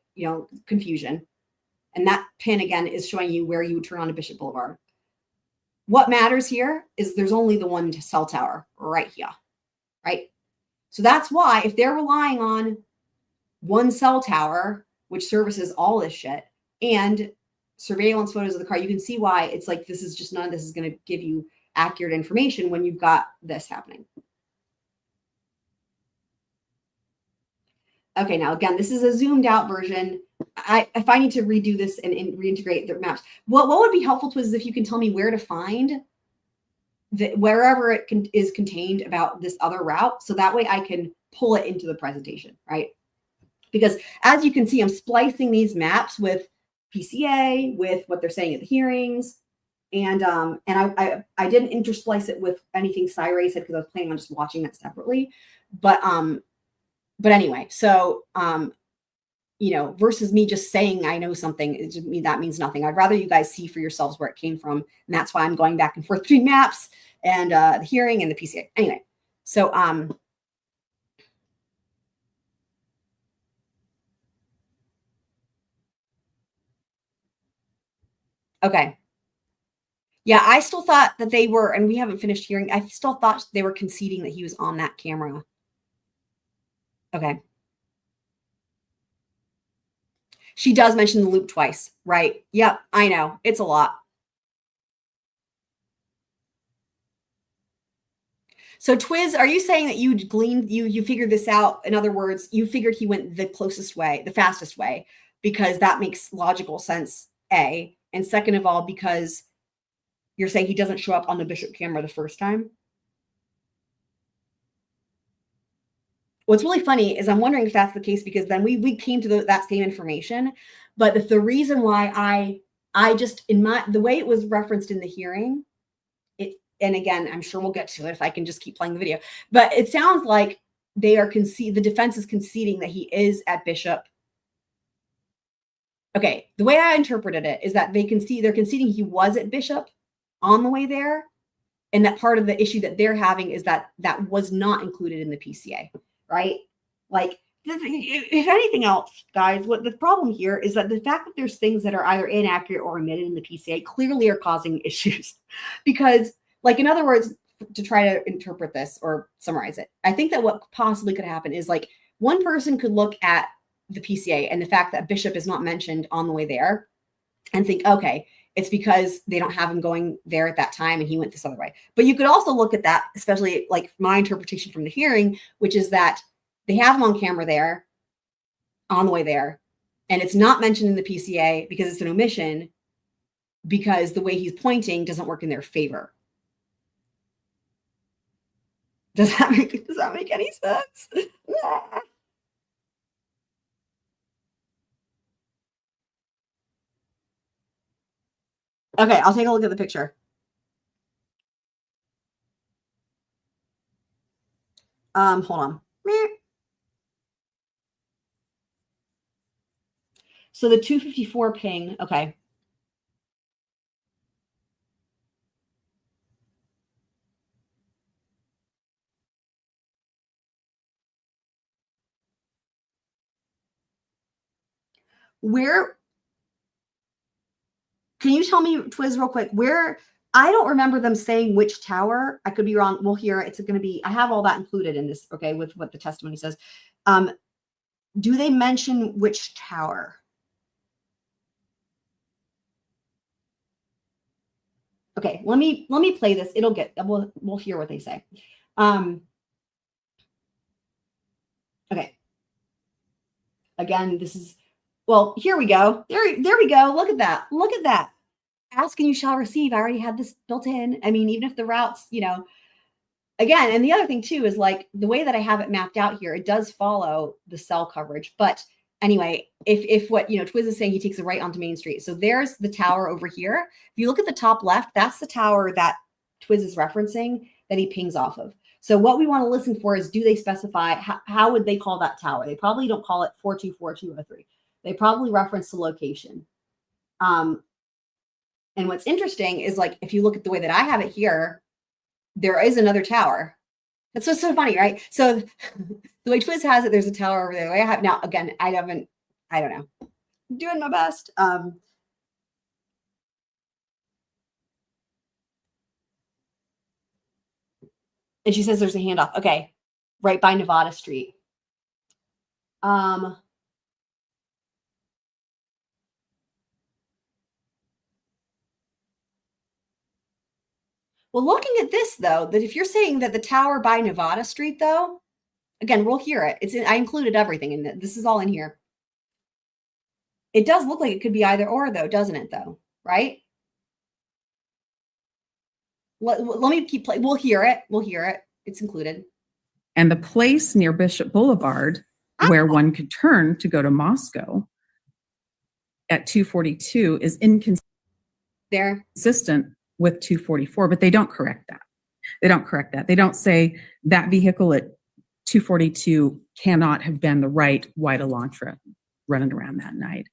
Confusion. And that pin, again, is showing you where you would turn onto Bishop Boulevard. What matters here is there's only the one cell tower right here, right? So that's why if they're relying on one cell tower, which services all this shit, and surveillance photos of the car, you can see why it's like, this is just, none of this is going to give you accurate information when you've got this happening. Okay, now again, this is a zoomed out version. If I need to redo this and reintegrate the maps, what would be helpful to us is if you can tell me where to find wherever it is contained about this other route, so that way I can pull it into the presentation, right? Because as you can see, I'm splicing these maps with PCA, with what they're saying at the hearings, and I didn't intersplice it with anything Cyrus said because I was planning on just watching that separately, but anyway, so versus me just saying I know something, that means nothing. I'd rather you guys see for yourselves where it came from, and that's why I'm going back and forth between maps and the hearing and the PCA. Anyway, so okay. Yeah, I still thought that they were, and we haven't finished hearing, I still thought they were conceding that he was on that camera. Okay. She does mention the loop twice, right? Yep, I know. It's a lot. So Twiz, are you saying that you gleaned, you figured this out? In other words, you figured he went the closest way, the fastest way, because that makes logical sense, A. And second of all, because You're saying he doesn't show up on the Bishop camera the first time? What's really funny is I'm wondering if that's the case, because then we came to that same information. But the reason why I just, the way it was referenced in the hearing, and again, I'm sure we'll get to it if I can just keep playing the video, but it sounds like the defense is conceding that he is at Bishop. Okay, the way I interpreted it is that they're conceding he was at Bishop on the way there, and that part of the issue that they're having is that was not included in the PCA, right? Like, if anything else, guys, what the problem here is that the fact that there's things that are either inaccurate or omitted in the PCA clearly are causing issues. Because, like, in other words, to try to interpret this or summarize it, I think that what possibly could happen is, like, one person could look at the PCA and the fact that Bishop is not mentioned on the way there and think, okay, it's because they don't have him going there at that time and he went this other way. But you could also look at that, especially like my interpretation from the hearing, which is that they have him on camera there, on the way there, and it's not mentioned in the PCA because it's an omission, because the way he's pointing doesn't work in their favor. Does that make any sense? Okay, I'll take a look at the picture. Hold on. So the 254 ping, okay. Where, can you tell me, Twiz, real quick, where, I don't remember them saying which tower. I could be wrong. We'll hear it's going to be, I have all that included in this, okay, with what the testimony says. Do they mention which tower? Okay, let me play this. We'll hear what they say. Okay. Again, this is, well, here we go. There we go. Look at that. Look at that. Ask and you shall receive. I already had this built in. I mean, even if the routes, again, and the other thing too is, like, the way that I have it mapped out here, it does follow the cell coverage. But anyway, if what, Twiz is saying, he takes a right onto Main Street. So there's the tower over here. If you look at the top left, that's the tower that Twiz is referencing that he pings off of. So what we want to listen for is, do they specify, how would they call that tower? They probably don't call it 424203. They probably reference the location. And what's interesting is, like, if you look at the way that I have it here, there is another tower. That's what's so funny, right? So the way Twiz has it, there's a tower over there. The way I have now, again, I don't know. I'm doing my best. And she says there's a handoff. Okay. Right by Nevada Street. Well, looking at this, though, that if you're saying that the tower by Nevada Street, though, again, we'll hear it. I included everything in it. This is all in here. It does look like it could be either or, though, doesn't it, though? Right? Let me keep playing. We'll hear it. We'll hear it. It's included.
And the place near Bishop Boulevard where one could turn to go to Moscow at 242 is inconsistent with 244, but they don't correct that. They don't say that vehicle at 242 cannot have been the right white Elantra running around that night.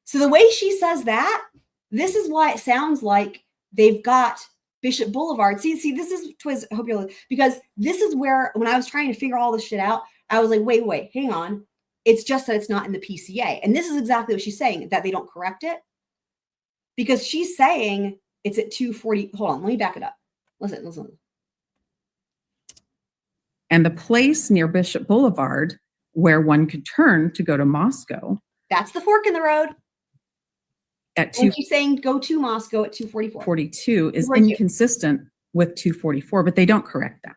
So the way she says that, this is why it sounds like they've got Bishop Boulevard. See, this is Twiz. I hope you're, because this is where, when I was trying to figure all this shit out, I was like, wait, hang on. It's just that it's not in the PCA. And this is exactly what she's saying, that they don't correct it. Because she's saying it's at 240. Hold on, let me back it up. Listen.
And the place near Bishop Boulevard where one could turn to go to Moscow. That's
the fork in the road.
At
she's saying go to Moscow at 244.
42 is inconsistent with 244, but they don't correct that.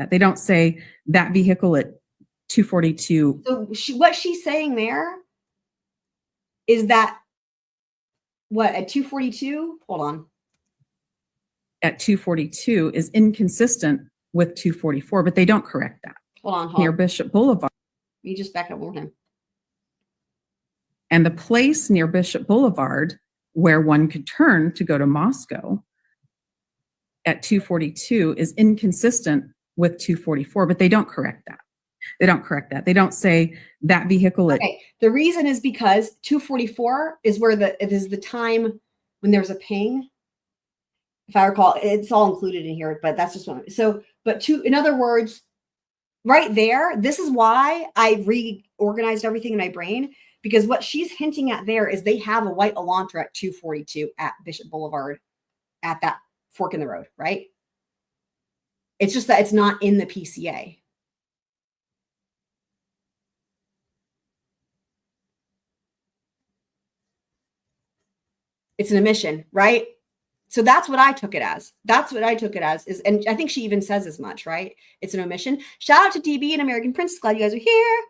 They don't say that vehicle at 242.
So what she's saying there is that, what, at 242? Hold on.
at 242 is inconsistent with 244, but they don't correct that.
Hold
Near
on.
Bishop Boulevard.
You just back up one more time.
And the place near Bishop Boulevard where one could turn to go to Moscow at 242 is inconsistent with 244, but they don't correct that. They don't correct that. They don't say that vehicle.
Okay. The reason is because 244 is where it is the time when there's a ping. If I recall, it's all included in here, but that's just one. So, in other words, right there, this is why I reorganized everything in my brain, because what she's hinting at there is they have a white Elantra at 242 at Bishop Boulevard at that fork in the road, right? It's just that it's not in the PCA. It's an omission, right? So that's what I took it as. And I think she even says as much, right? It's an omission. Shout out to DB and American Princess. Glad you guys are here.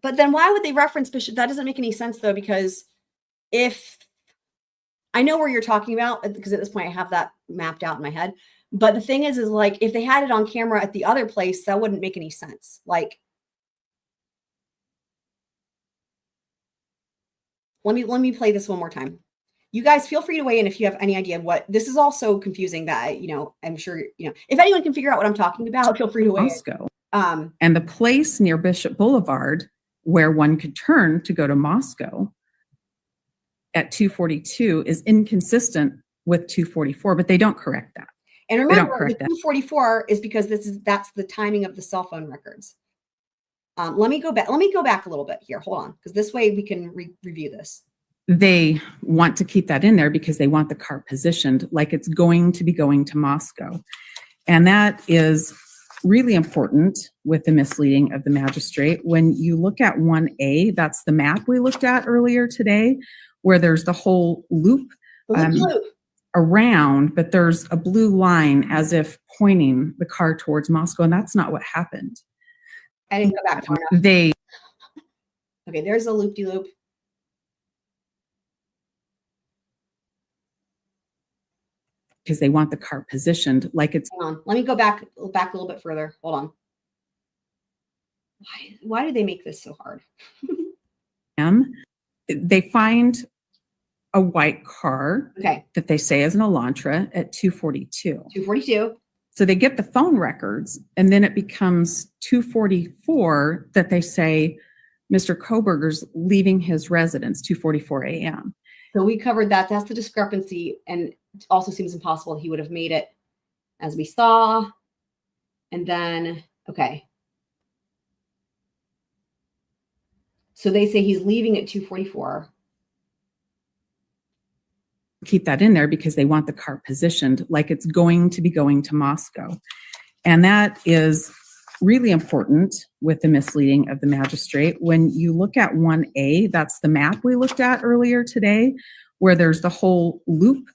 But then why would they reference Bishop? That doesn't make any sense though, because if I know where you're talking about, because at this point I have that mapped out in my head. But the thing is like, if they had it on camera at the other place, that wouldn't make any sense. Like, let me play this one more time. You guys feel free to weigh in if you have any idea of what this is. Also confusing that, I'm sure, if anyone can figure out what I'm talking about, feel free to weigh
Moscow.
in.
And the place near Bishop Boulevard where one could turn to go to Moscow at 242 is inconsistent with 244, but they don't correct that.
And remember, the 244 is because that's the timing of the cell phone records. Let me go back a little bit here. Hold on, because this way we can review this.
They want to keep that in there because they want the car positioned like it's going to be going to Moscow. And that is really important with the misleading of the magistrate. When you look at 1A, that's the map we looked at earlier today, where there's the whole loop. Around, but there's a blue line as if pointing the car towards Moscow, and that's not what happened.
I didn't go back far enough. Okay, there's a loop-de-loop.
Because they want the car positioned like it's.
Hang on. Let me go back a little bit further. Hold on. Why do they make this so hard?
They find a white car
that
they say is an Elantra at 242.
242.
So they get the phone records, and then it becomes 244 that they say Mr. Kohberger's leaving his residence, 2:44 a.m.
So we covered that. That's the discrepancy, and it also seems impossible he would have made it, as we saw. And then, so they say he's leaving at 2:44.
Keep that in there because they want the car positioned like it's going to be going to Moscow. And that is really important with the misleading of the magistrate. When you look at 1A, that's the map we looked at earlier today, where there's the whole loop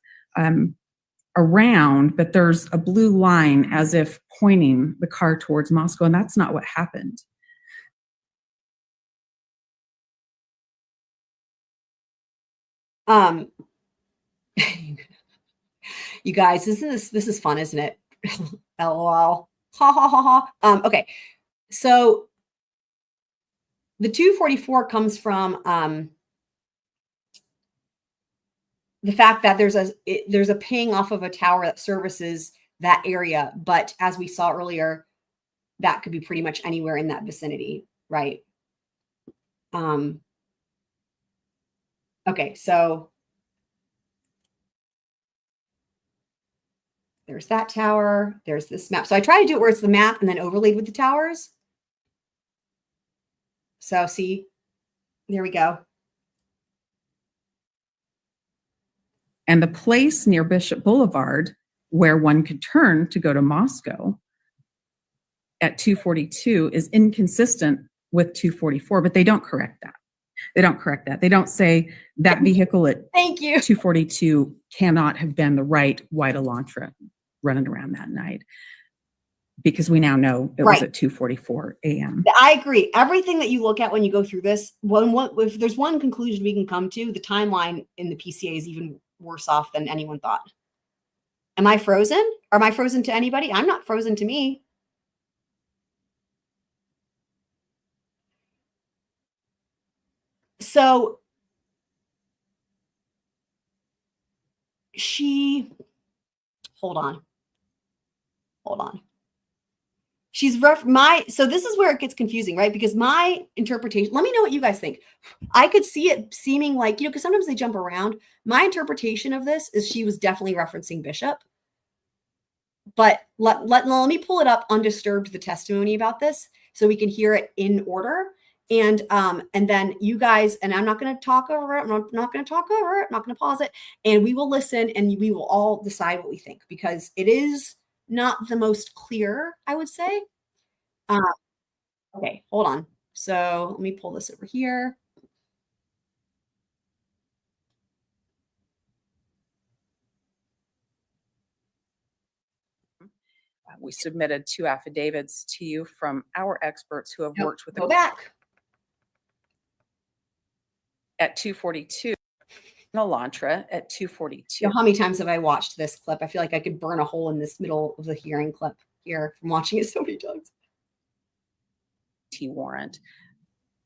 around, but there's a blue line as if pointing the car towards Moscow, and that's not what happened.
You guys, this is fun, isn't it? LOL. Ha ha ha ha. Okay. So the 244 comes from the fact that there's a ping off of a tower that services that area, but as we saw earlier, that could be pretty much anywhere in that vicinity, right? Okay, so there's that tower. There's this map. So I try to do it where it's the map and then overlaid with the towers. So see, there we go.
And the place near Bishop Boulevard where one could turn to go to Moscow at 242 is inconsistent with 244, but they don't correct that. They don't correct that. They don't say that vehicle at 242 cannot have been the right white Elantra running around that night. because we now know it was
Right.
at 2:44 a.m.
I agree. Everything that you look at when you go through this, if there's one conclusion we can come to, the timeline in the PCA is even worse off than anyone thought. Am I frozen? Or am I frozen to anybody? I'm not frozen to me. So hold on. So this is where it gets confusing, right? Because my interpretation, let me know what you guys think. I could see it seeming like, because sometimes they jump around. My interpretation of this is she was definitely referencing Bishop. But let me pull it up undisturbed, the testimony about this, so we can hear it in order. And then you guys, and I'm not going to talk over it. I'm not going to talk over it. I'm not going to pause it. And we will listen and we will all decide what we think, because it is not the most clear, I would say. Okay, hold on. So let me pull this over here.
We submitted 2 affidavits to you from our experts who have worked with
Go back.
at 2:42, Elantra at 2:42.
How many times have I watched this clip? I feel like I could burn a hole in this middle of the hearing clip here from watching it so many times.
Warrant.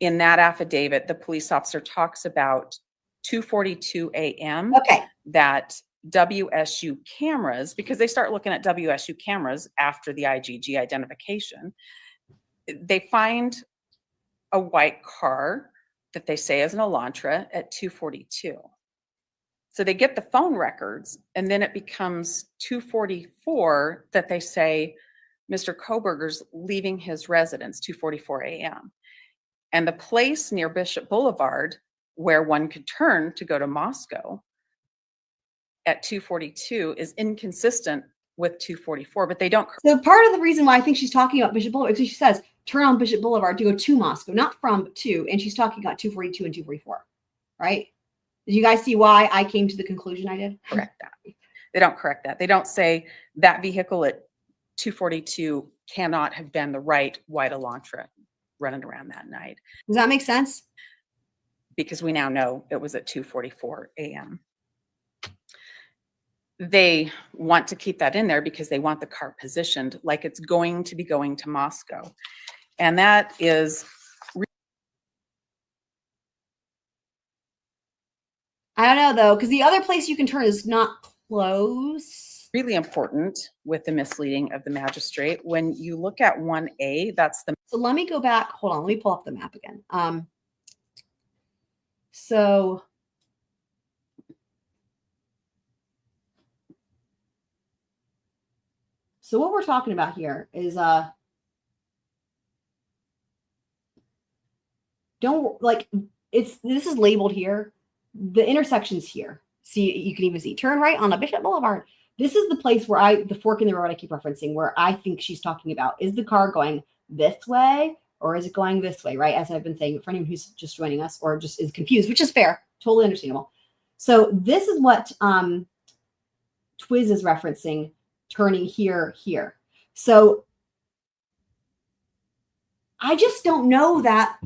In that affidavit, the police officer talks about 2:42 a.m.
Okay.
that WSU cameras, because they start looking at WSU cameras after the IGG identification, they find a white car that they say is an Elantra at 2:42. So they get the phone records, and then it becomes 2:44 that they say Mr. Kohberger's leaving his residence, 2:44 a.m. And the place near Bishop Boulevard where one could turn to go to Moscow at 2:42 is inconsistent with 2:44, but they don't.
So part of the reason why I think she's talking about Bishop Boulevard, because she says turn on Bishop Boulevard to go to Moscow, not from, but to, and she's talking about 2:42 and 2:44, right? Did you guys see why I came to the conclusion I did?
Correct that. They don't correct that. They don't say that vehicle at 2:42 cannot have been the right white Elantra running around that night.
Does that make sense?
Because we now know it was at 2:44 a.m. They want to keep that in there because they want the car positioned like it's going to be going to Moscow. And that is,
I don't know though, because the other place you can turn is not close.
really important with the misleading of the magistrate. When you look at 1A, that's the.
So let me go back. Hold on. Let me pull up the map again. So what we're talking about here is this is labeled here. The intersection's here. See, you can even see turn right on a Bishop Boulevard. This is the place where the fork in the road I keep referencing, where I think she's talking about, is the car going this way or is it going this way, right? As I've been saying, for anyone who's just joining us or just is confused, which is fair, totally understandable. So this is what Twiz is referencing, turning here. So I just don't know that.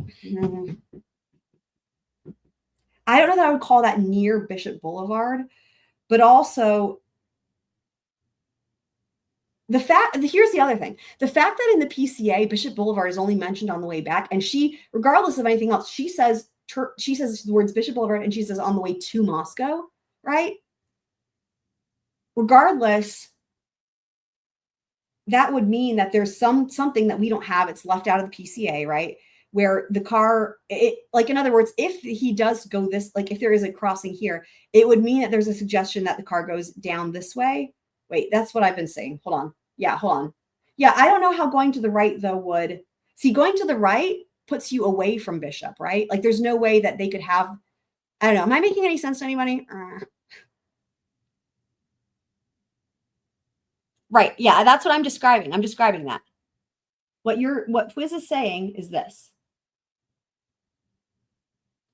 I don't know that I would call that near Bishop Boulevard, but also here's the other thing. The fact that in the PCA, Bishop Boulevard is only mentioned on the way back, and she, regardless of anything else, she says the words Bishop Boulevard, and she says on the way to Moscow, right? Regardless, that would mean that there's something that we don't have. It's left out of the PCA, right? Where the car, like, in other words, if he does go this, like if there is a crossing here, it would mean that there's a suggestion that the car goes down this way. Wait, that's what I've been saying. Hold on. Yeah, hold on. Yeah, I don't know how going to the right, though, would. See, going to the right puts you away from Bishop, right? Like, there's no way that they could have. I don't know. Am I making any sense to anybody? Right. Yeah, that's what I'm describing. I'm describing that. What Twiz is saying is this.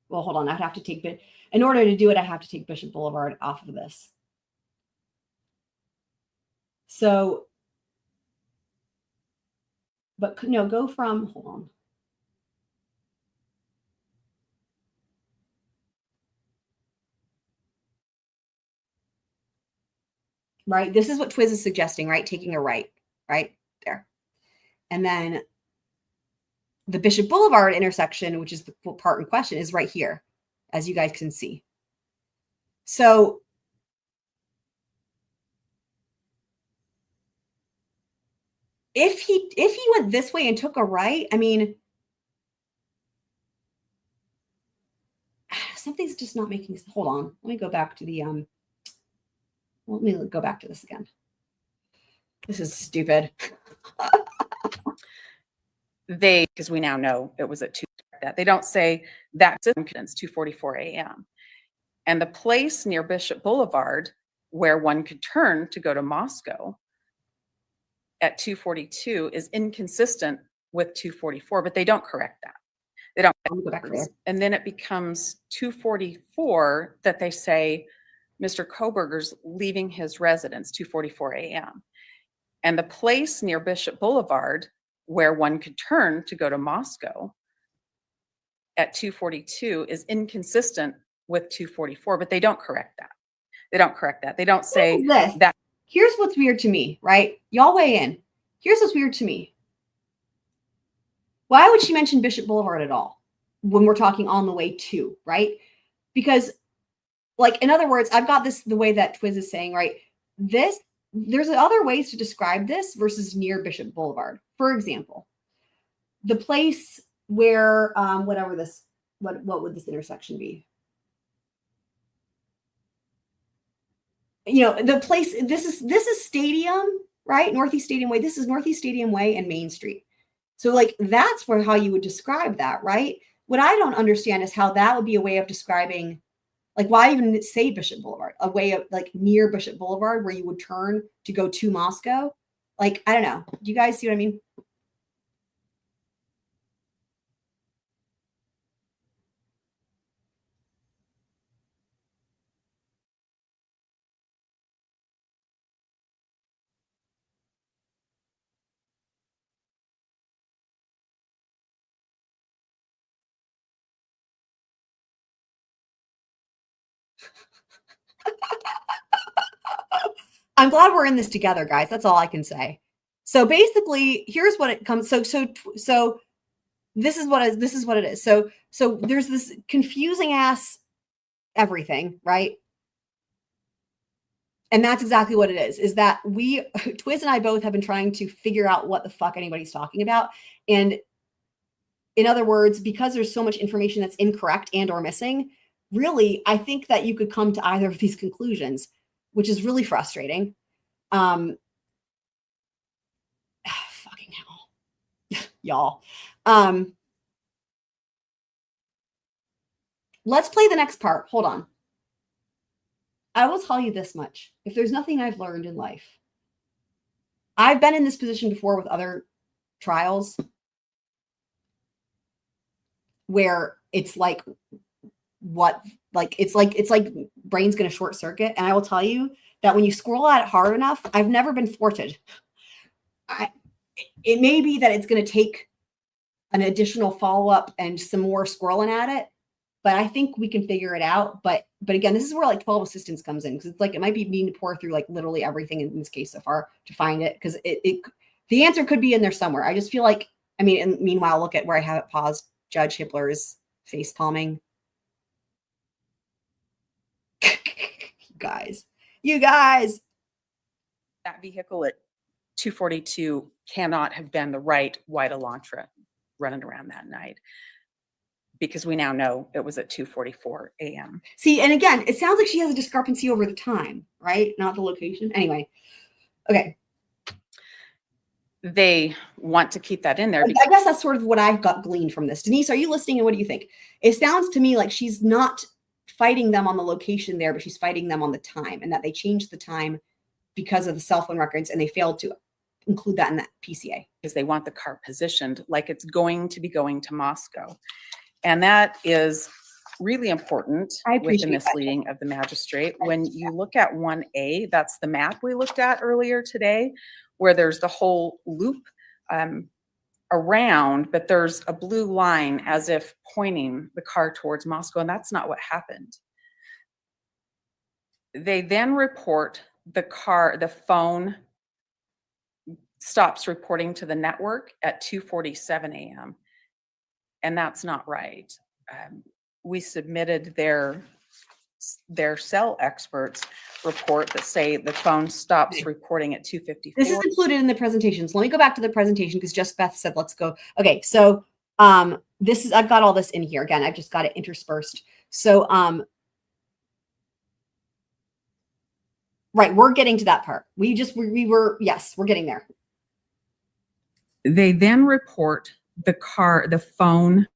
Well, hold on. I'd have to take in order to do it, I have to take Bishop Boulevard off of this. So but no, go from, hold on. Right? This is what Twiz is suggesting, right? Taking a right there. And then the Bishop Boulevard intersection, which is the part in question, is right here, as you guys can see. So if he went this way and took a right, I mean, something's just not making sense. Hold on. Let me go back to the let me go back to this again. This is stupid.
Because we now know it was at 2, that they don't say that incidence 2:44 a.m. And the place near Bishop Boulevard where one could turn to go to Moscow at 2:42 is inconsistent with 2:44, but they don't correct that. They don't.
Let me go back to there.
And then it becomes 2:44 that they say Mr. Kohberger's leaving his residence 2:44 a.m. And the place near Bishop Boulevard where one could turn to go to Moscow at 2:42 is inconsistent with 2:44, but they don't correct that. They don't correct that. They don't say that.
Here's what's weird to me, right? Y'all weigh in. Here's what's weird to me. Why would she mention Bishop Boulevard at all when we're talking on the way to, right? Because, like, in other words, I've got this the way that Twiz is saying, right? There's other ways to describe this versus near Bishop Boulevard. For example, the place where, what would this intersection be? You know, the place, this is Stadium, right? Northeast Stadium Way. This is Northeast Stadium Way and Main Street. So, like, that's how you would describe that, right? What I don't understand is how that would be a way of describing, like, why even say Bishop Boulevard? A way of, like, near Bishop Boulevard where you would turn to go to Moscow? Like, I don't know. Do you guys see what I mean? I'm glad we're in this together, guys. That's all I can say. So basically, here's what it comes. So this is what it is. So there's this confusing ass everything, right? And that's exactly what it is that Twiz and I both have been trying to figure out what the fuck anybody's talking about. And in other words, because there's so much information that's incorrect and or missing, really, I think that you could come to either of these conclusions, which is really frustrating. Fucking hell. Y'all. Let's play the next part. Hold on. I will tell you this much. If there's nothing I've learned in life, I've been in this position before with other trials where it's like, it's like brain's going to short circuit. And I will tell you that when you scroll at it hard enough, I've never been thwarted. It may be that it's going to take an additional follow-up and some more scrolling at it, but I think we can figure it out. But again, this is where like 12 assistance comes in, because it's like, it might be needing to pour through like literally everything in this case so far to find it. Because the answer could be in there somewhere. I just feel like, I mean, and meanwhile, look at where I have it paused. Judge Hippler's face palming. You guys.
That vehicle at 2:42 cannot have been the right white Elantra running around that night, because we now know it was at 2:44 a.m.
See, and again, it sounds like she has a discrepancy over the time, right? Not the location. Anyway, okay.
They want to keep that in there.
I guess that's sort of what I've got gleaned from this. Denise, are you listening? And what do you think? It sounds to me like she's not fighting them on the location there, but she's fighting them on the time, and that they changed the time because of the cell phone records, and they failed to include that in that PCA.
Because they want the car positioned like it's going to be going to Moscow. And that is really important with the misleading of the magistrate. When you look at 1A, that's the map we looked at earlier today, where there's the whole loop. around, but there's a blue line as if pointing the car towards Moscow, and that's not what happened. They then report the phone stops reporting to the network at 2:47 a.m. And that's not right. We submitted their cell experts report that say the phone stops reporting at 2:54.
This is included in the presentation. So let me go back to the presentation because just Beth said, let's go. Okay. So I've got all this in here. Again, I've just got it interspersed. So, right. We're getting to that part. Yes, we're getting there.
They then report the phone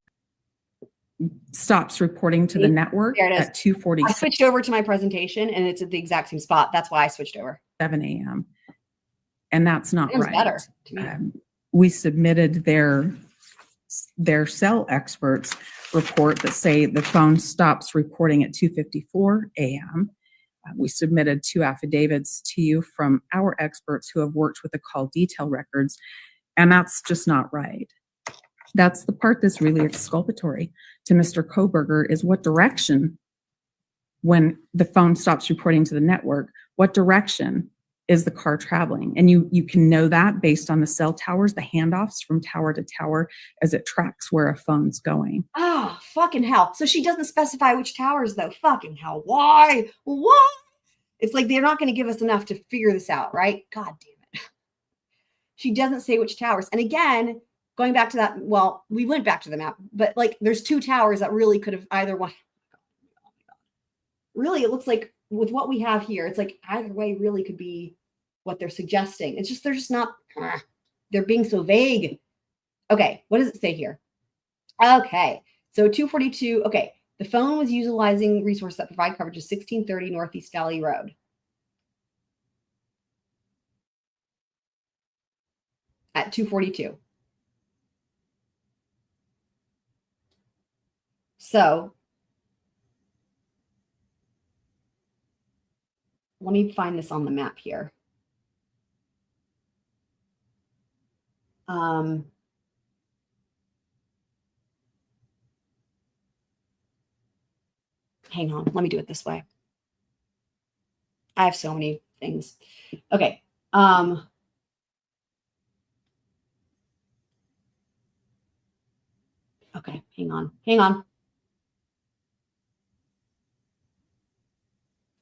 stops reporting to the network at 2:47.
I switched over to my presentation and it's at the exact same spot. That's why I switched over.
7 a.m. And that's not right.
Better to me.
We submitted their cell experts report that say the phone stops reporting at 2:54 a.m. We submitted 2 affidavits to you from our experts who have worked with the call detail records, and that's just not right. That's the part that's really exculpatory to Mr. Kohberger is what direction, when the phone stops reporting to the network, what direction is the car traveling? And you can know that based on the cell towers, the handoffs from tower to tower as it tracks where a phone's going.
Oh, fucking hell. So she doesn't specify which towers though. Fucking hell. Why? What? It's like they're not going to give us enough to figure this out, right? God damn it. She doesn't say which towers. And again, going back to that, well, we went back to the map, but like there's 2 towers that really could have either one. Really, it looks like with what we have here, it's like either way really could be what they're suggesting. It's just, they're just not, they're being so vague. Okay, what does it say here? Okay, so 242, okay. The phone was utilizing resources that provide coverage of 1630 Northeast Valley Road. At 242. So let me find this on the map here. Hang on, let me do it this way. I have so many things. Okay. Okay, hang on.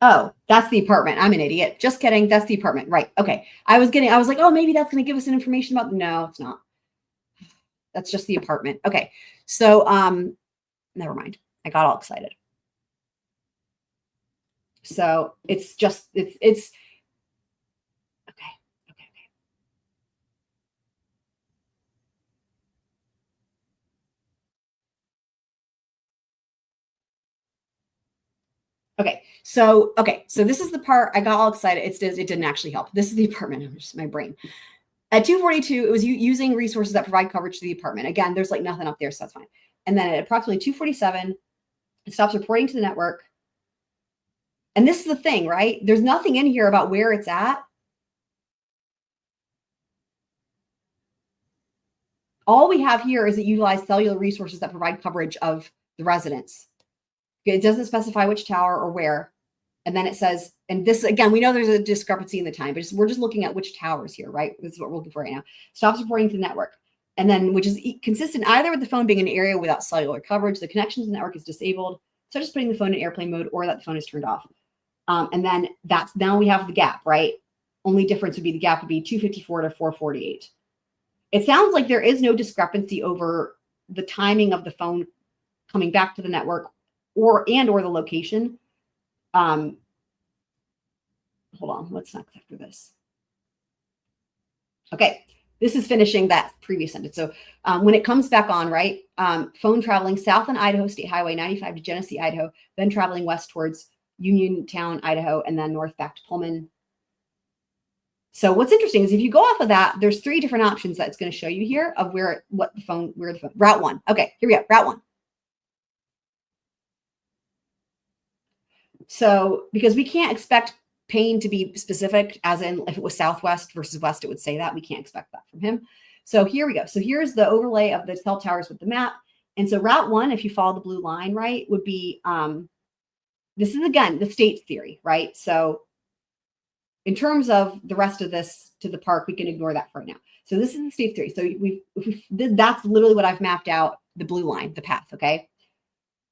Oh, that's the apartment. I'm an idiot. Just kidding. That's the apartment. Right. Okay. I was like, oh, maybe that's going to give us an information about, no, it's not. That's just the apartment. Okay. So, never mind. I got all excited. So it's just, it's okay. Okay, so this is the part I got all excited. It didn't actually help. This is the apartment. I'm just my brain. At 242, it was using resources that provide coverage to the apartment. Again, there's like nothing up there, so that's fine. And then at approximately 247, it stops reporting to the network. And this is the thing, right? There's nothing in here about where it's at. All we have here is it utilized cellular resources that provide coverage of the residents. It doesn't specify which tower or where. And then it says, and this, again, we know there's a discrepancy in the time, but we're just looking at which towers here, right? This is what we're looking for right now. Stops reporting to the network. And then, which is consistent either with the phone being in an area without cellular coverage, the connection to the network is disabled, such as putting the phone in airplane mode, or that the phone is turned off. And then now we have the gap, right? Only difference would be the gap would be 254 to 448. It sounds like there is no discrepancy over the timing of the phone coming back to the network or the location. Hold on, what's next after this? Okay, this is finishing that previous sentence. So when it comes back on, right, phone traveling south on Idaho State Highway 95 to Genesee, Idaho, then traveling west towards Uniontown, Idaho, and then north back to Pullman. So what's interesting is if you go off of that, there's 3 different options that it's going to show you here of where the phone, route 1. Okay, here we go, route 1. So because we can't expect Payne to be specific, as in if it was southwest versus west, it would say that. We can't expect that from him. So here we go. So here's the overlay of the cell towers with the map. And so route 1, if you follow the blue line, right, would be, this is again, the state's theory, right? So in terms of the rest of this to the park, we can ignore that for right now. So this is the state's theory. So that's literally what I've mapped out, the blue line, the path, okay?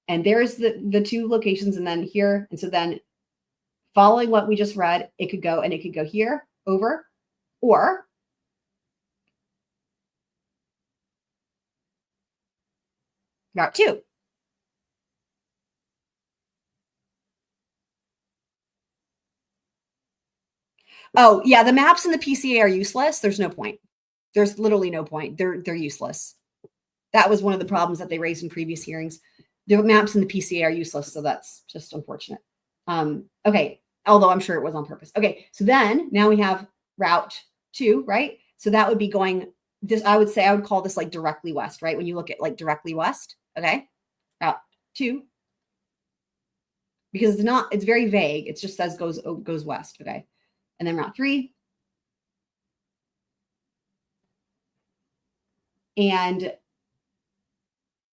And there's the 2 locations, and then here. And so then following what we just read, it could go here over, or route 2. Oh, yeah, the maps in the PCA are useless. There's no point. There's literally no point. They're useless. That was one of the problems that they raised in previous hearings. The maps in the PCA are useless, so that's just unfortunate. Okay, although I'm sure it was on purpose. Okay, so then now we have route 2, right? So that would be going this, I would call this like directly west, right? When you look at like directly west, okay? Route 2. Because it's very vague. It just says goes west, okay? And then route 3. And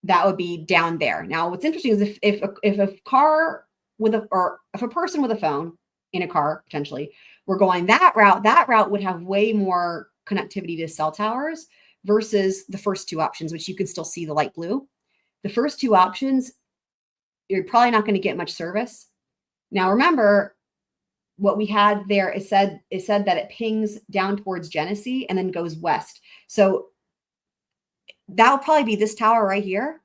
that would be down there. Now, what's interesting is if a car if a person with a phone in a car, potentially, were going that route would have way more connectivity to cell towers versus the first 2 options, which you can still see the light blue. The first 2 options, you're probably not going to get much service. Now, remember, what we had there, it said that it pings down towards Genesee and then goes west. So that would probably be this tower right here.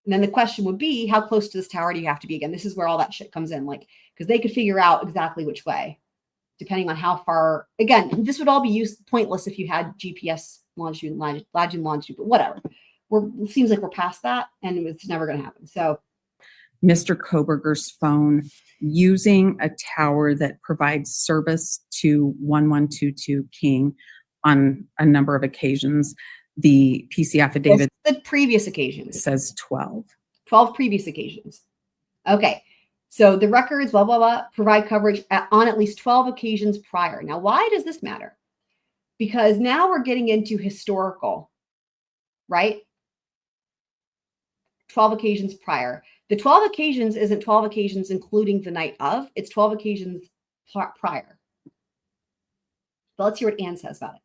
And then the question would be, how close to this tower do you have to be? Again, this is where all that shit comes in, like, because they could figure out exactly which way, depending on how far. Again, this would all be pointless if you had GPS longitude, longitude, but whatever. It seems like we're past that, and it's never going to happen. So
Mr. Kohberger's phone using a tower that provides service to 1122 King on a number of occasions. The PC affidavit,
the previous occasions,
says 12.
12 previous occasions. Okay. So the records, blah, blah, blah, provide coverage on at least 12 occasions prior. Now, why does this matter? Because now we're getting into historical, right? 12 occasions prior. The 12 occasions isn't 12 occasions including the night of. It's 12 occasions prior. But let's hear what Ann says about it.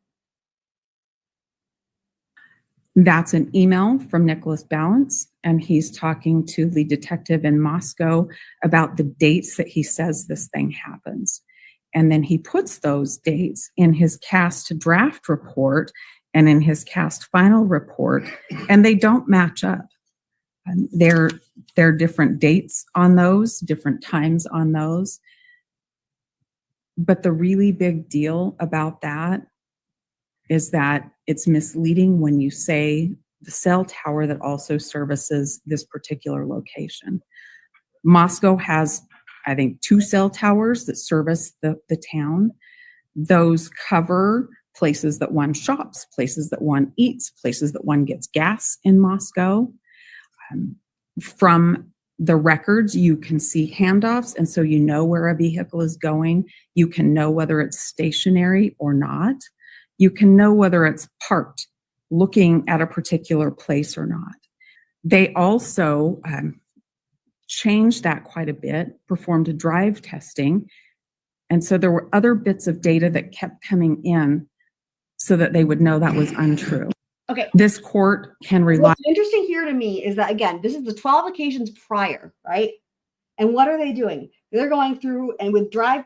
That's an email from Nicholas Balance, and he's talking to the detective in Moscow about the dates that he says this thing happens. And then he puts those dates in his cast draft report and in his cast final report, and they don't match up. There are different dates on those, different times on those. But the really big deal about that is that it's misleading when you say the cell tower that also services this particular location. Moscow has, I think, 2 cell towers that service the town. Those cover places that one shops, places that one eats, places that one gets gas in Moscow. From the records, you can see handoffs, and so you know where a vehicle is going. You can know whether it's stationary or not. You can know whether it's parked, looking at a particular place or not. They also changed that quite a bit, performed a drive testing. And so there were other bits of data that kept coming in so that they would know that was untrue.
Okay.
This court can rely.
What's interesting here to me is that, again, this is the 12 occasions prior, right? And what are they doing? They're going through and with drive,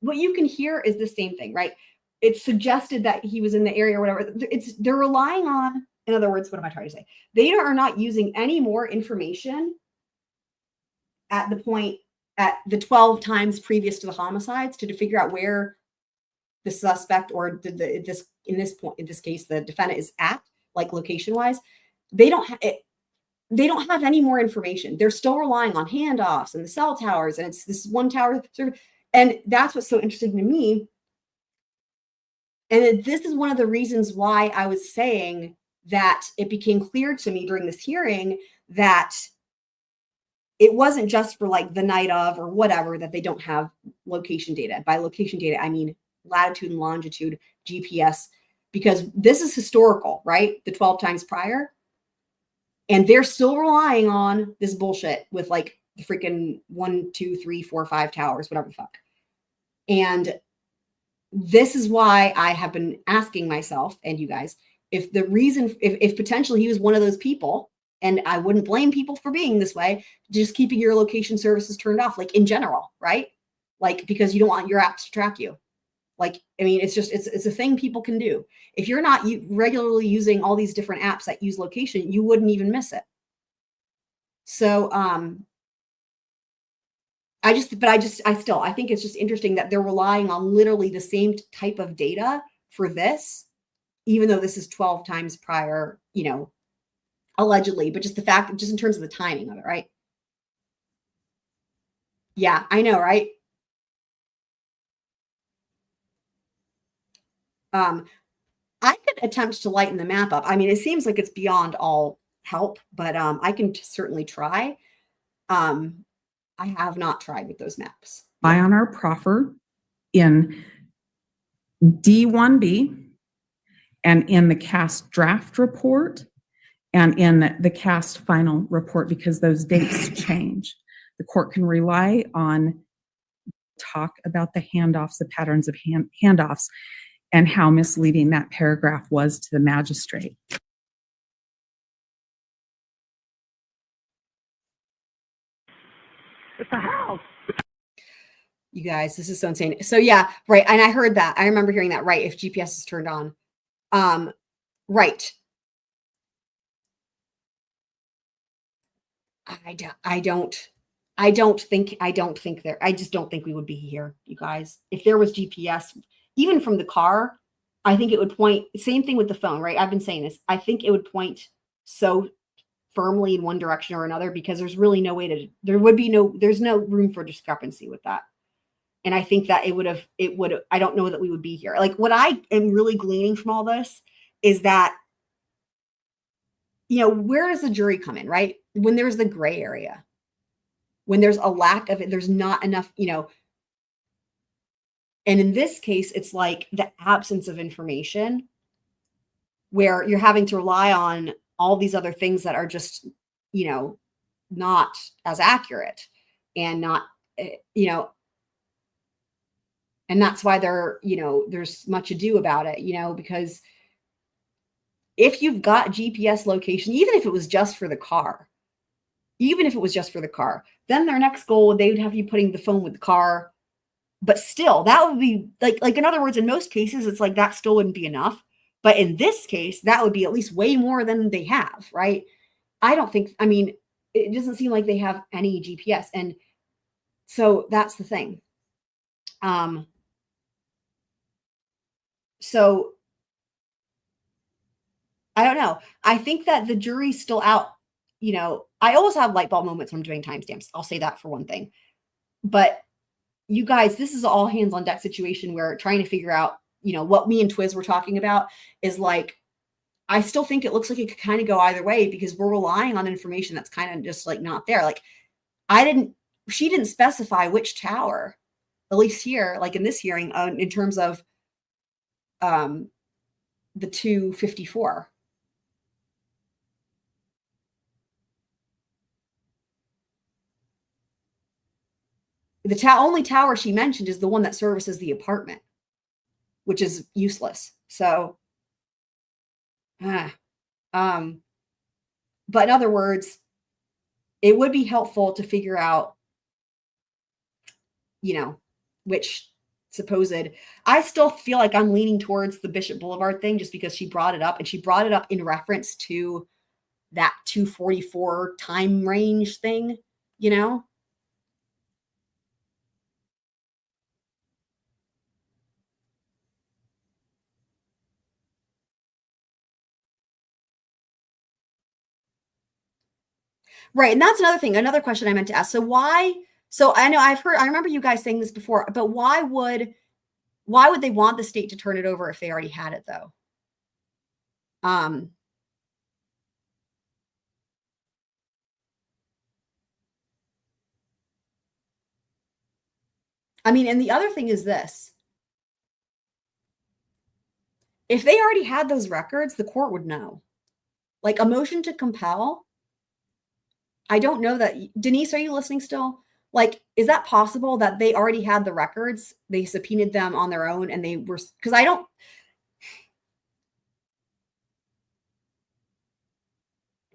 what you can hear is the same thing, right? It's suggested that he was in the area or whatever. They're relying on, in other words, what am I trying to say? They are not using any more information at the 12 times previous to the homicides to figure out where the suspect or in this case, the defendant is at, like location wise. They don't have any more information. They're still relying on handoffs and the cell towers. And it's this one tower. And that's what's so interesting to me. And this is one of the reasons why I was saying that it became clear to me during this hearing that it wasn't just for like the night of or whatever that they don't have location data. By location data, I mean latitude and longitude, GPS, because this is historical, right? The 12 times prior. And they're still relying on this bullshit with like the freaking 1, 2, 3, 4, 5 towers, whatever the fuck. And this is why I have been asking myself and you guys, if the reason, if potentially he was one of those people, and I wouldn't blame people for being this way, just keeping your location services turned off, like in general, right? Like, because you don't want your apps to track you. Like, I mean, it's just, it's a thing people can do. If you're not regularly using all these different apps that use location, you wouldn't even miss it. So, I think it's just interesting that they're relying on literally the same type of data for this, even though this is 12 times prior, you know, allegedly, but just the fact, just in terms of the timing of it, right? Yeah, I know, right? I could attempt to lighten the map up. I mean, it seems like it's beyond all help, but I can certainly try. I have not tried with those maps.
Rely on our proffer in D1B and in the CAST draft report and in the CAST final report, because those dates change. The court can rely on talk about the handoffs, the patterns of handoffs, and how misleading that paragraph was to the magistrate.
It's a house.
You guys, this is so insane. So yeah, right. And I heard that. I remember hearing that, right, if GPS is turned on. Right. I just don't think we would be here, you guys. If there was GPS, even from the car, I think it would point, same thing with the phone, right? I've been saying this. I think it would point so firmly in one direction or another, because there's really no way to, there's no room for discrepancy with that. And I think that I don't know that we would be here. Like, what I am really gleaning from all this is that, you know, where does the jury come in, right? When there's the gray area, when there's a lack of it, there's not enough, you know. And in this case, it's like the absence of information, where you're having to rely on all these other things that are just, you know, not as accurate and not, you know, and that's why there's much ado about it, you know, because if you've got GPS location, even if it was just for the car, then their next goal, they would have you putting the phone with the car. But still, that would be like, in other words, in most cases, it's like that still wouldn't be enough. But in this case, that would be at least way more than they have, right? I mean, it doesn't seem like they have any GPS. And so that's the thing. So I don't know. I think that the jury's still out. You know, I always have light bulb moments when I'm doing timestamps. I'll say that for one thing. But you guys, this is all hands on deck situation where trying to figure out, you know, what me and Twiz were talking about is like, I still think it looks like it could kind of go either way, because we're relying on information that's kind of just like not there. Like, she didn't specify which tower, at least here, like in this hearing, in terms of the 254. The only tower she mentioned is the one that services the apartment, which is useless. So, but in other words, it would be helpful to figure out, you know, which supposed, I still feel like I'm leaning towards the Bishop Boulevard thing, just because she brought it up, and she brought it up in reference to that 244 time range thing, you know? Right. And that's another question I meant to ask. So I know I remember you guys saying this before, but why would they want the state to turn it over if they already had it, though? I mean, and the other thing is this. If they already had those records, the court would know. Like a motion to compel, I don't know that. Denise, are you listening still? Like, is that possible that they already had the records? They subpoenaed them on their own and they were, because I don't,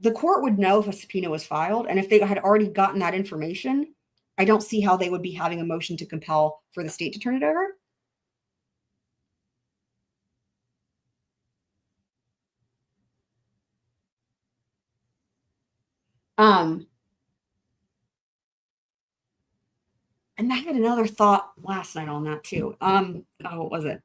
the court would know if a subpoena was filed. And if they had already gotten that information, I don't see how they would be having a motion to compel for the state to turn it over. And I had another thought last night on that too. What was it?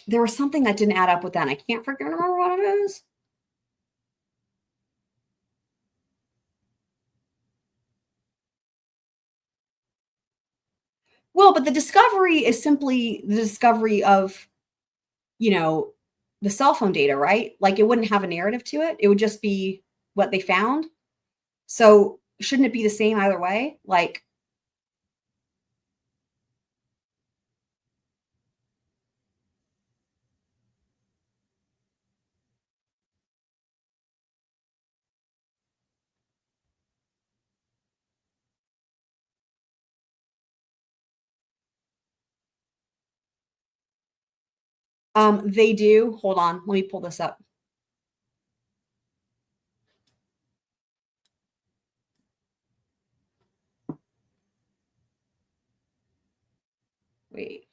There was something that didn't add up with that, and I can't freaking remember what it is. Well, but the discovery is simply the discovery of, you know, the cell phone data, right? Like it wouldn't have a narrative to it. It would just be what they found. So shouldn't it be the same either way? Like, they do. Hold on. Let me pull this up. Wait.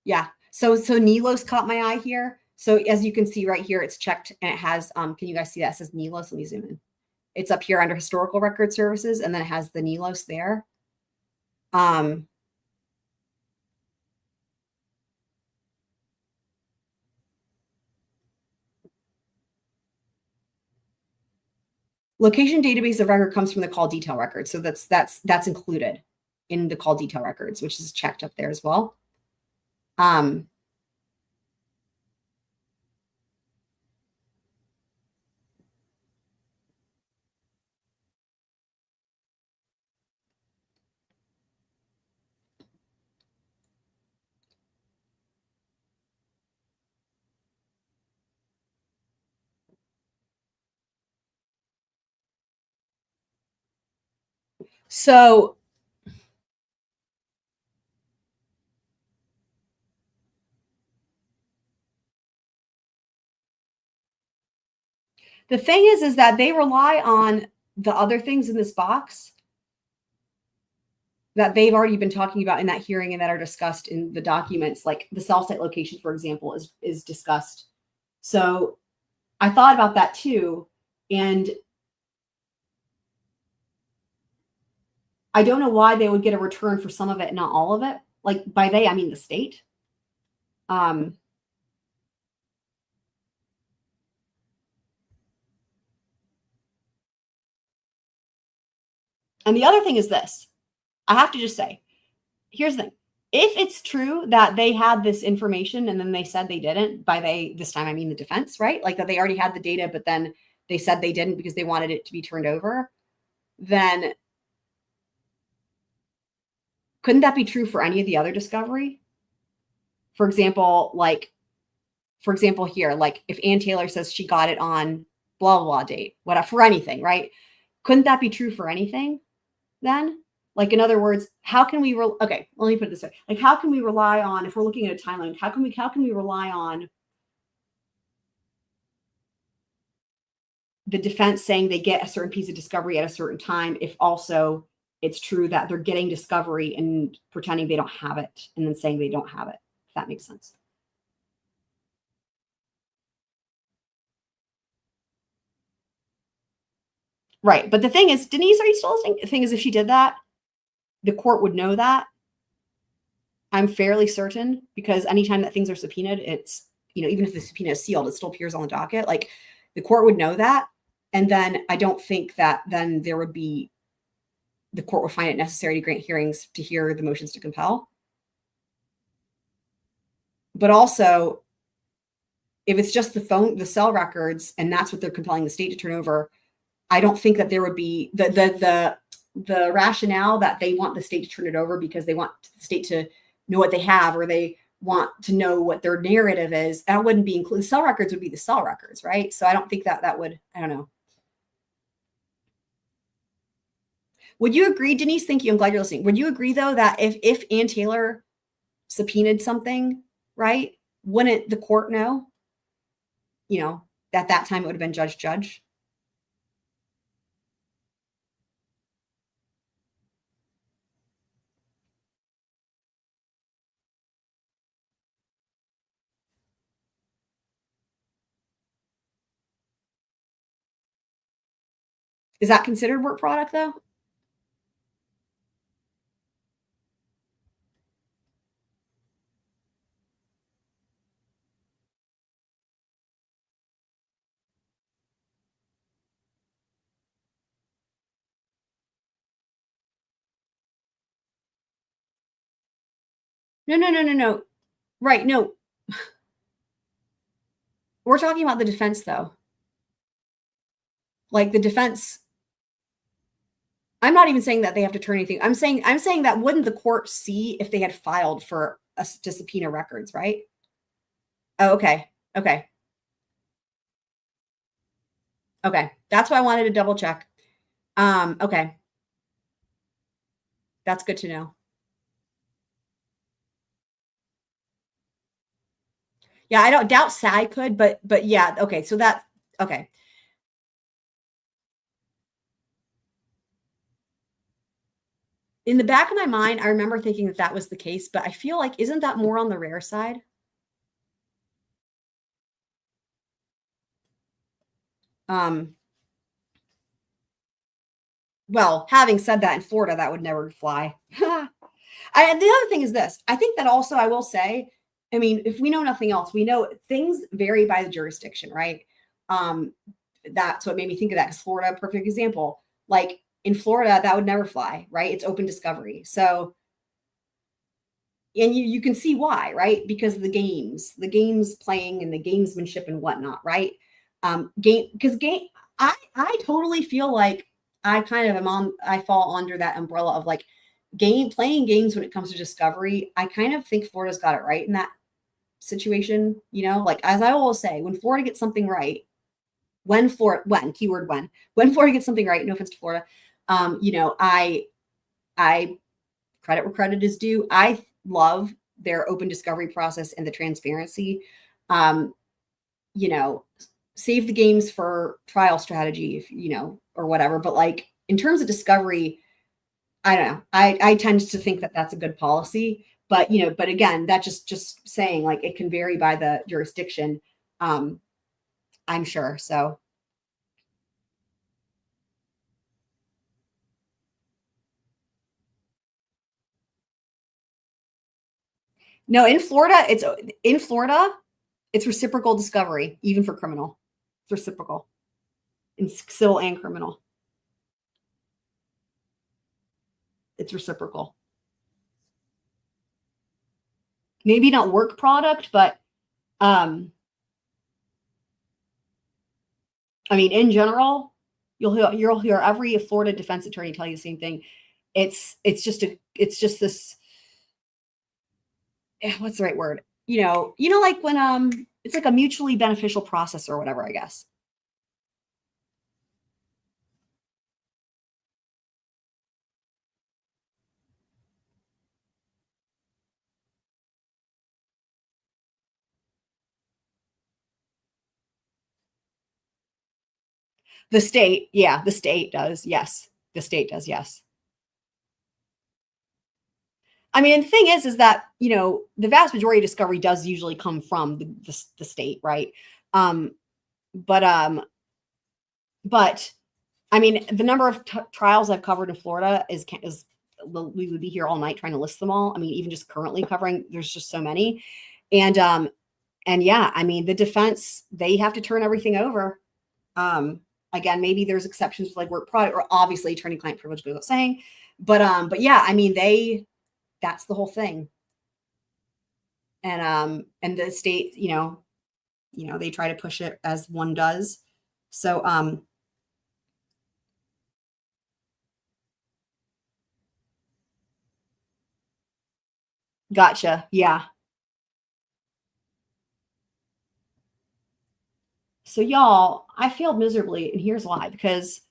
Yeah. So Nelos caught my eye here. So as you can see right here, it's checked and it has, can you guys see that? It says Nelos. Let me zoom in. It's up here under historical record services, and then it has the Nelos there. Location database of record comes from the call detail record. So that's included in the call detail records, which is checked up there as well. So the thing is that they rely on the other things in this box that they've already been talking about in that hearing and that are discussed in the documents, like the cell site location, for example, is discussed. So I thought about that too. And I don't know why they would get a return for some of it, not all of it. Like by they, I mean the state. And the other thing is this. I have to just say, here's the thing. If it's true that they had this information and then they said they didn't, by they, this time I mean the defense, right? Like that they already had the data, but then they said they didn't because they wanted it to be turned over, then couldn't that be true for any of the other discovery? For example, here, like if Ann Taylor says she got it on blah, blah, blah date, whatever, for anything, right? Couldn't that be true for anything then? Like, in other words, how can we, okay, let me put it this way. Like, how can we rely on, if we're looking at a timeline, how can we rely on the defense saying they get a certain piece of discovery at a certain time if also it's true that they're getting discovery and pretending they don't have it and then saying they don't have it, if that makes sense. Right. But the thing is, Denise, are you still listening? The thing is, if she did that, the court would know that. I'm fairly certain, because anytime that things are subpoenaed, it's, even if the subpoena is sealed, it still appears on the docket. Like the court would know that. And then I don't think that then the court would find it necessary to grant hearings to hear the motions to compel. But also, if it's just the cell records, and that's what they're compelling the state to turn over, I don't think that there would be the rationale that they want the state to turn it over because they want the state to know what they have, or they want to know what their narrative is. That wouldn't be included. Cell records would be the cell records, right? So I don't think that would, I don't know. Would you agree, Denise? Thank you. I'm glad you're listening. Would you agree, though, that if Ann Taylor subpoenaed something, right, wouldn't the court know? You know, at that time it would have been judge. Is that considered work product, though? No. Right, no. We're talking about the defense, though. Like the defense, I'm not even saying that they have to turn anything. I'm saying that wouldn't the court see if they had filed for us to subpoena records, right? Oh, okay. That's why I wanted to double check. Okay. That's good to know. Yeah, I don't doubt SAG could, but yeah, okay. So that, okay. In the back of my mind, I remember thinking that was the case, but I feel like, isn't that more on the rare side? Well, having said that, in Florida, that would never fly. The other thing is this. I think that also, I will say, I mean, if we know nothing else, we know things vary by the jurisdiction, right? That's what made me think of that, because Florida, perfect example. Like in Florida, that would never fly, right? It's open discovery. So, and you can see why, right? Because of the games playing and the gamesmanship and whatnot, right? I totally feel like I kind of I fall under that umbrella of like playing games when it comes to discovery. I kind of think Florida's got it right in that situation, you know, like, as I always say, when Florida gets something right, when Florida gets something right, no offense to Florida, you know, I credit where credit is due. I love their open discovery process and the transparency. You know, save the games for trial strategy, if you know, or whatever. But like in terms of discovery, I don't know. I tend to think that that's a good policy. But you know, but again, that just saying, like, it can vary by the jurisdiction. I'm sure. So. No, in Florida, it's reciprocal discovery, even for criminal. It's reciprocal in civil and criminal. It's reciprocal. Maybe not work product, but I mean, in general, you'll hear every Florida defense attorney tell you the same thing. It's just this. What's the right word? You know, like when it's like a mutually beneficial process or whatever, I guess. The state does. Yes. The state does. Yes. I mean, the thing is that, you know, the vast majority of discovery does usually come from the state, right? But I mean, the number of trials I've covered in Florida is we would be here all night trying to list them all. I mean, even just currently covering, there's just so many. And yeah, I mean, the defense, they have to turn everything over. Again, maybe there's exceptions for like work product, or obviously attorney-client privilege goes without saying. But yeah, I mean, that's the whole thing. and the state, they try to push it as one does. So, gotcha. Yeah. So y'all, I failed miserably, and here's why. Because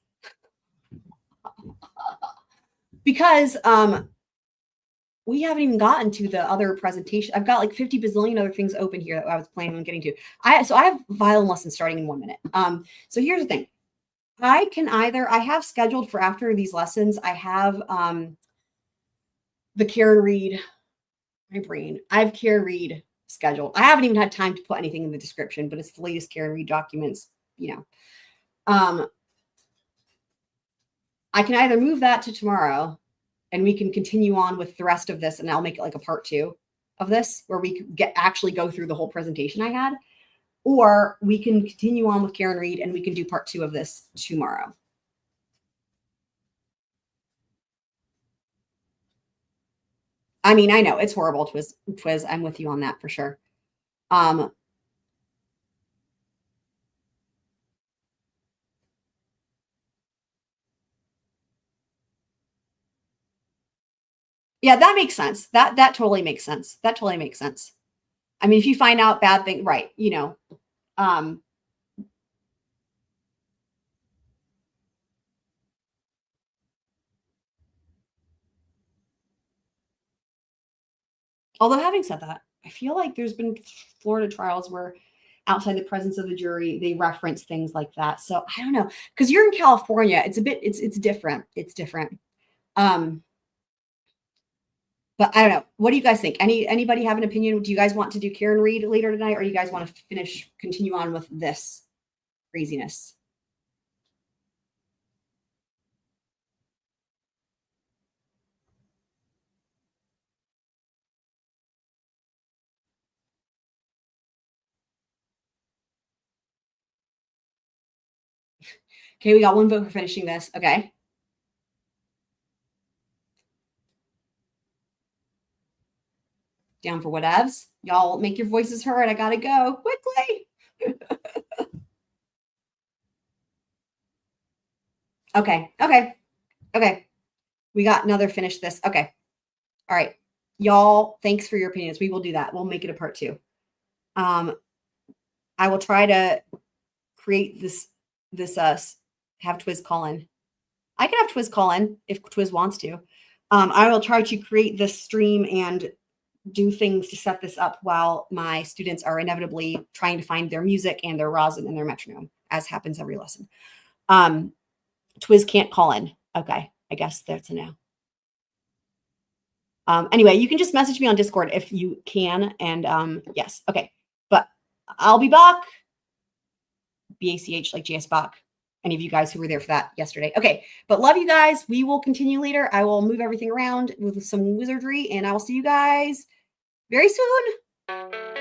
we haven't even gotten to the other presentation. I've got like 50 bazillion other things open here that I was planning on getting to. So I have violin lessons starting in 1 minute. So here's the thing. I have scheduled for after these lessons, I have the Karen Reed, my brain. I have Karen Reed scheduled. I haven't even had time to put anything in the description, but it's the latest Karen Reed documents, I can either move that to tomorrow and we can continue on with the rest of this, and I'll make it like a part 2 of this where we could actually go through the whole presentation I had, or we can continue on with Karen Reed and we can do part 2 of this tomorrow. I mean, I know it's horrible, Twiz. I'm with you on that for sure. Yeah, that makes sense. That totally makes sense. That totally makes sense. I mean, if you find out bad thing, right, although having said that, I feel like there's been Florida trials where outside the presence of the jury, they reference things like that. So I don't know, because you're in California, it's different. It's different. But I don't know. What do you guys think? Anybody have an opinion? Do you guys want to do Karen Reed later tonight, or you guys want to continue on with this craziness? Okay, we got 1 vote for finishing this. Okay. Down for whatevs. Y'all make your voices heard. I gotta go quickly. Okay. We got another finish this. Okay. All right. Y'all, thanks for your opinions. We will do that. We'll make it a part 2. I will try to create this have Twiz call in. I can have Twiz call in if Twiz wants to. I will try to create this stream and do things to set this up while my students are inevitably trying to find their music and their rosin and their metronome, as happens every lesson. Twiz can't call in. Okay, I guess that's a no. Anyway, you can just message me on Discord if you can. And yes, okay. But I'll be back. BACH like JS Bach. Any of you guys who were there for that yesterday. Okay, but love you guys. We will continue later. I will move everything around with some wizardry, and I will see you guys very soon.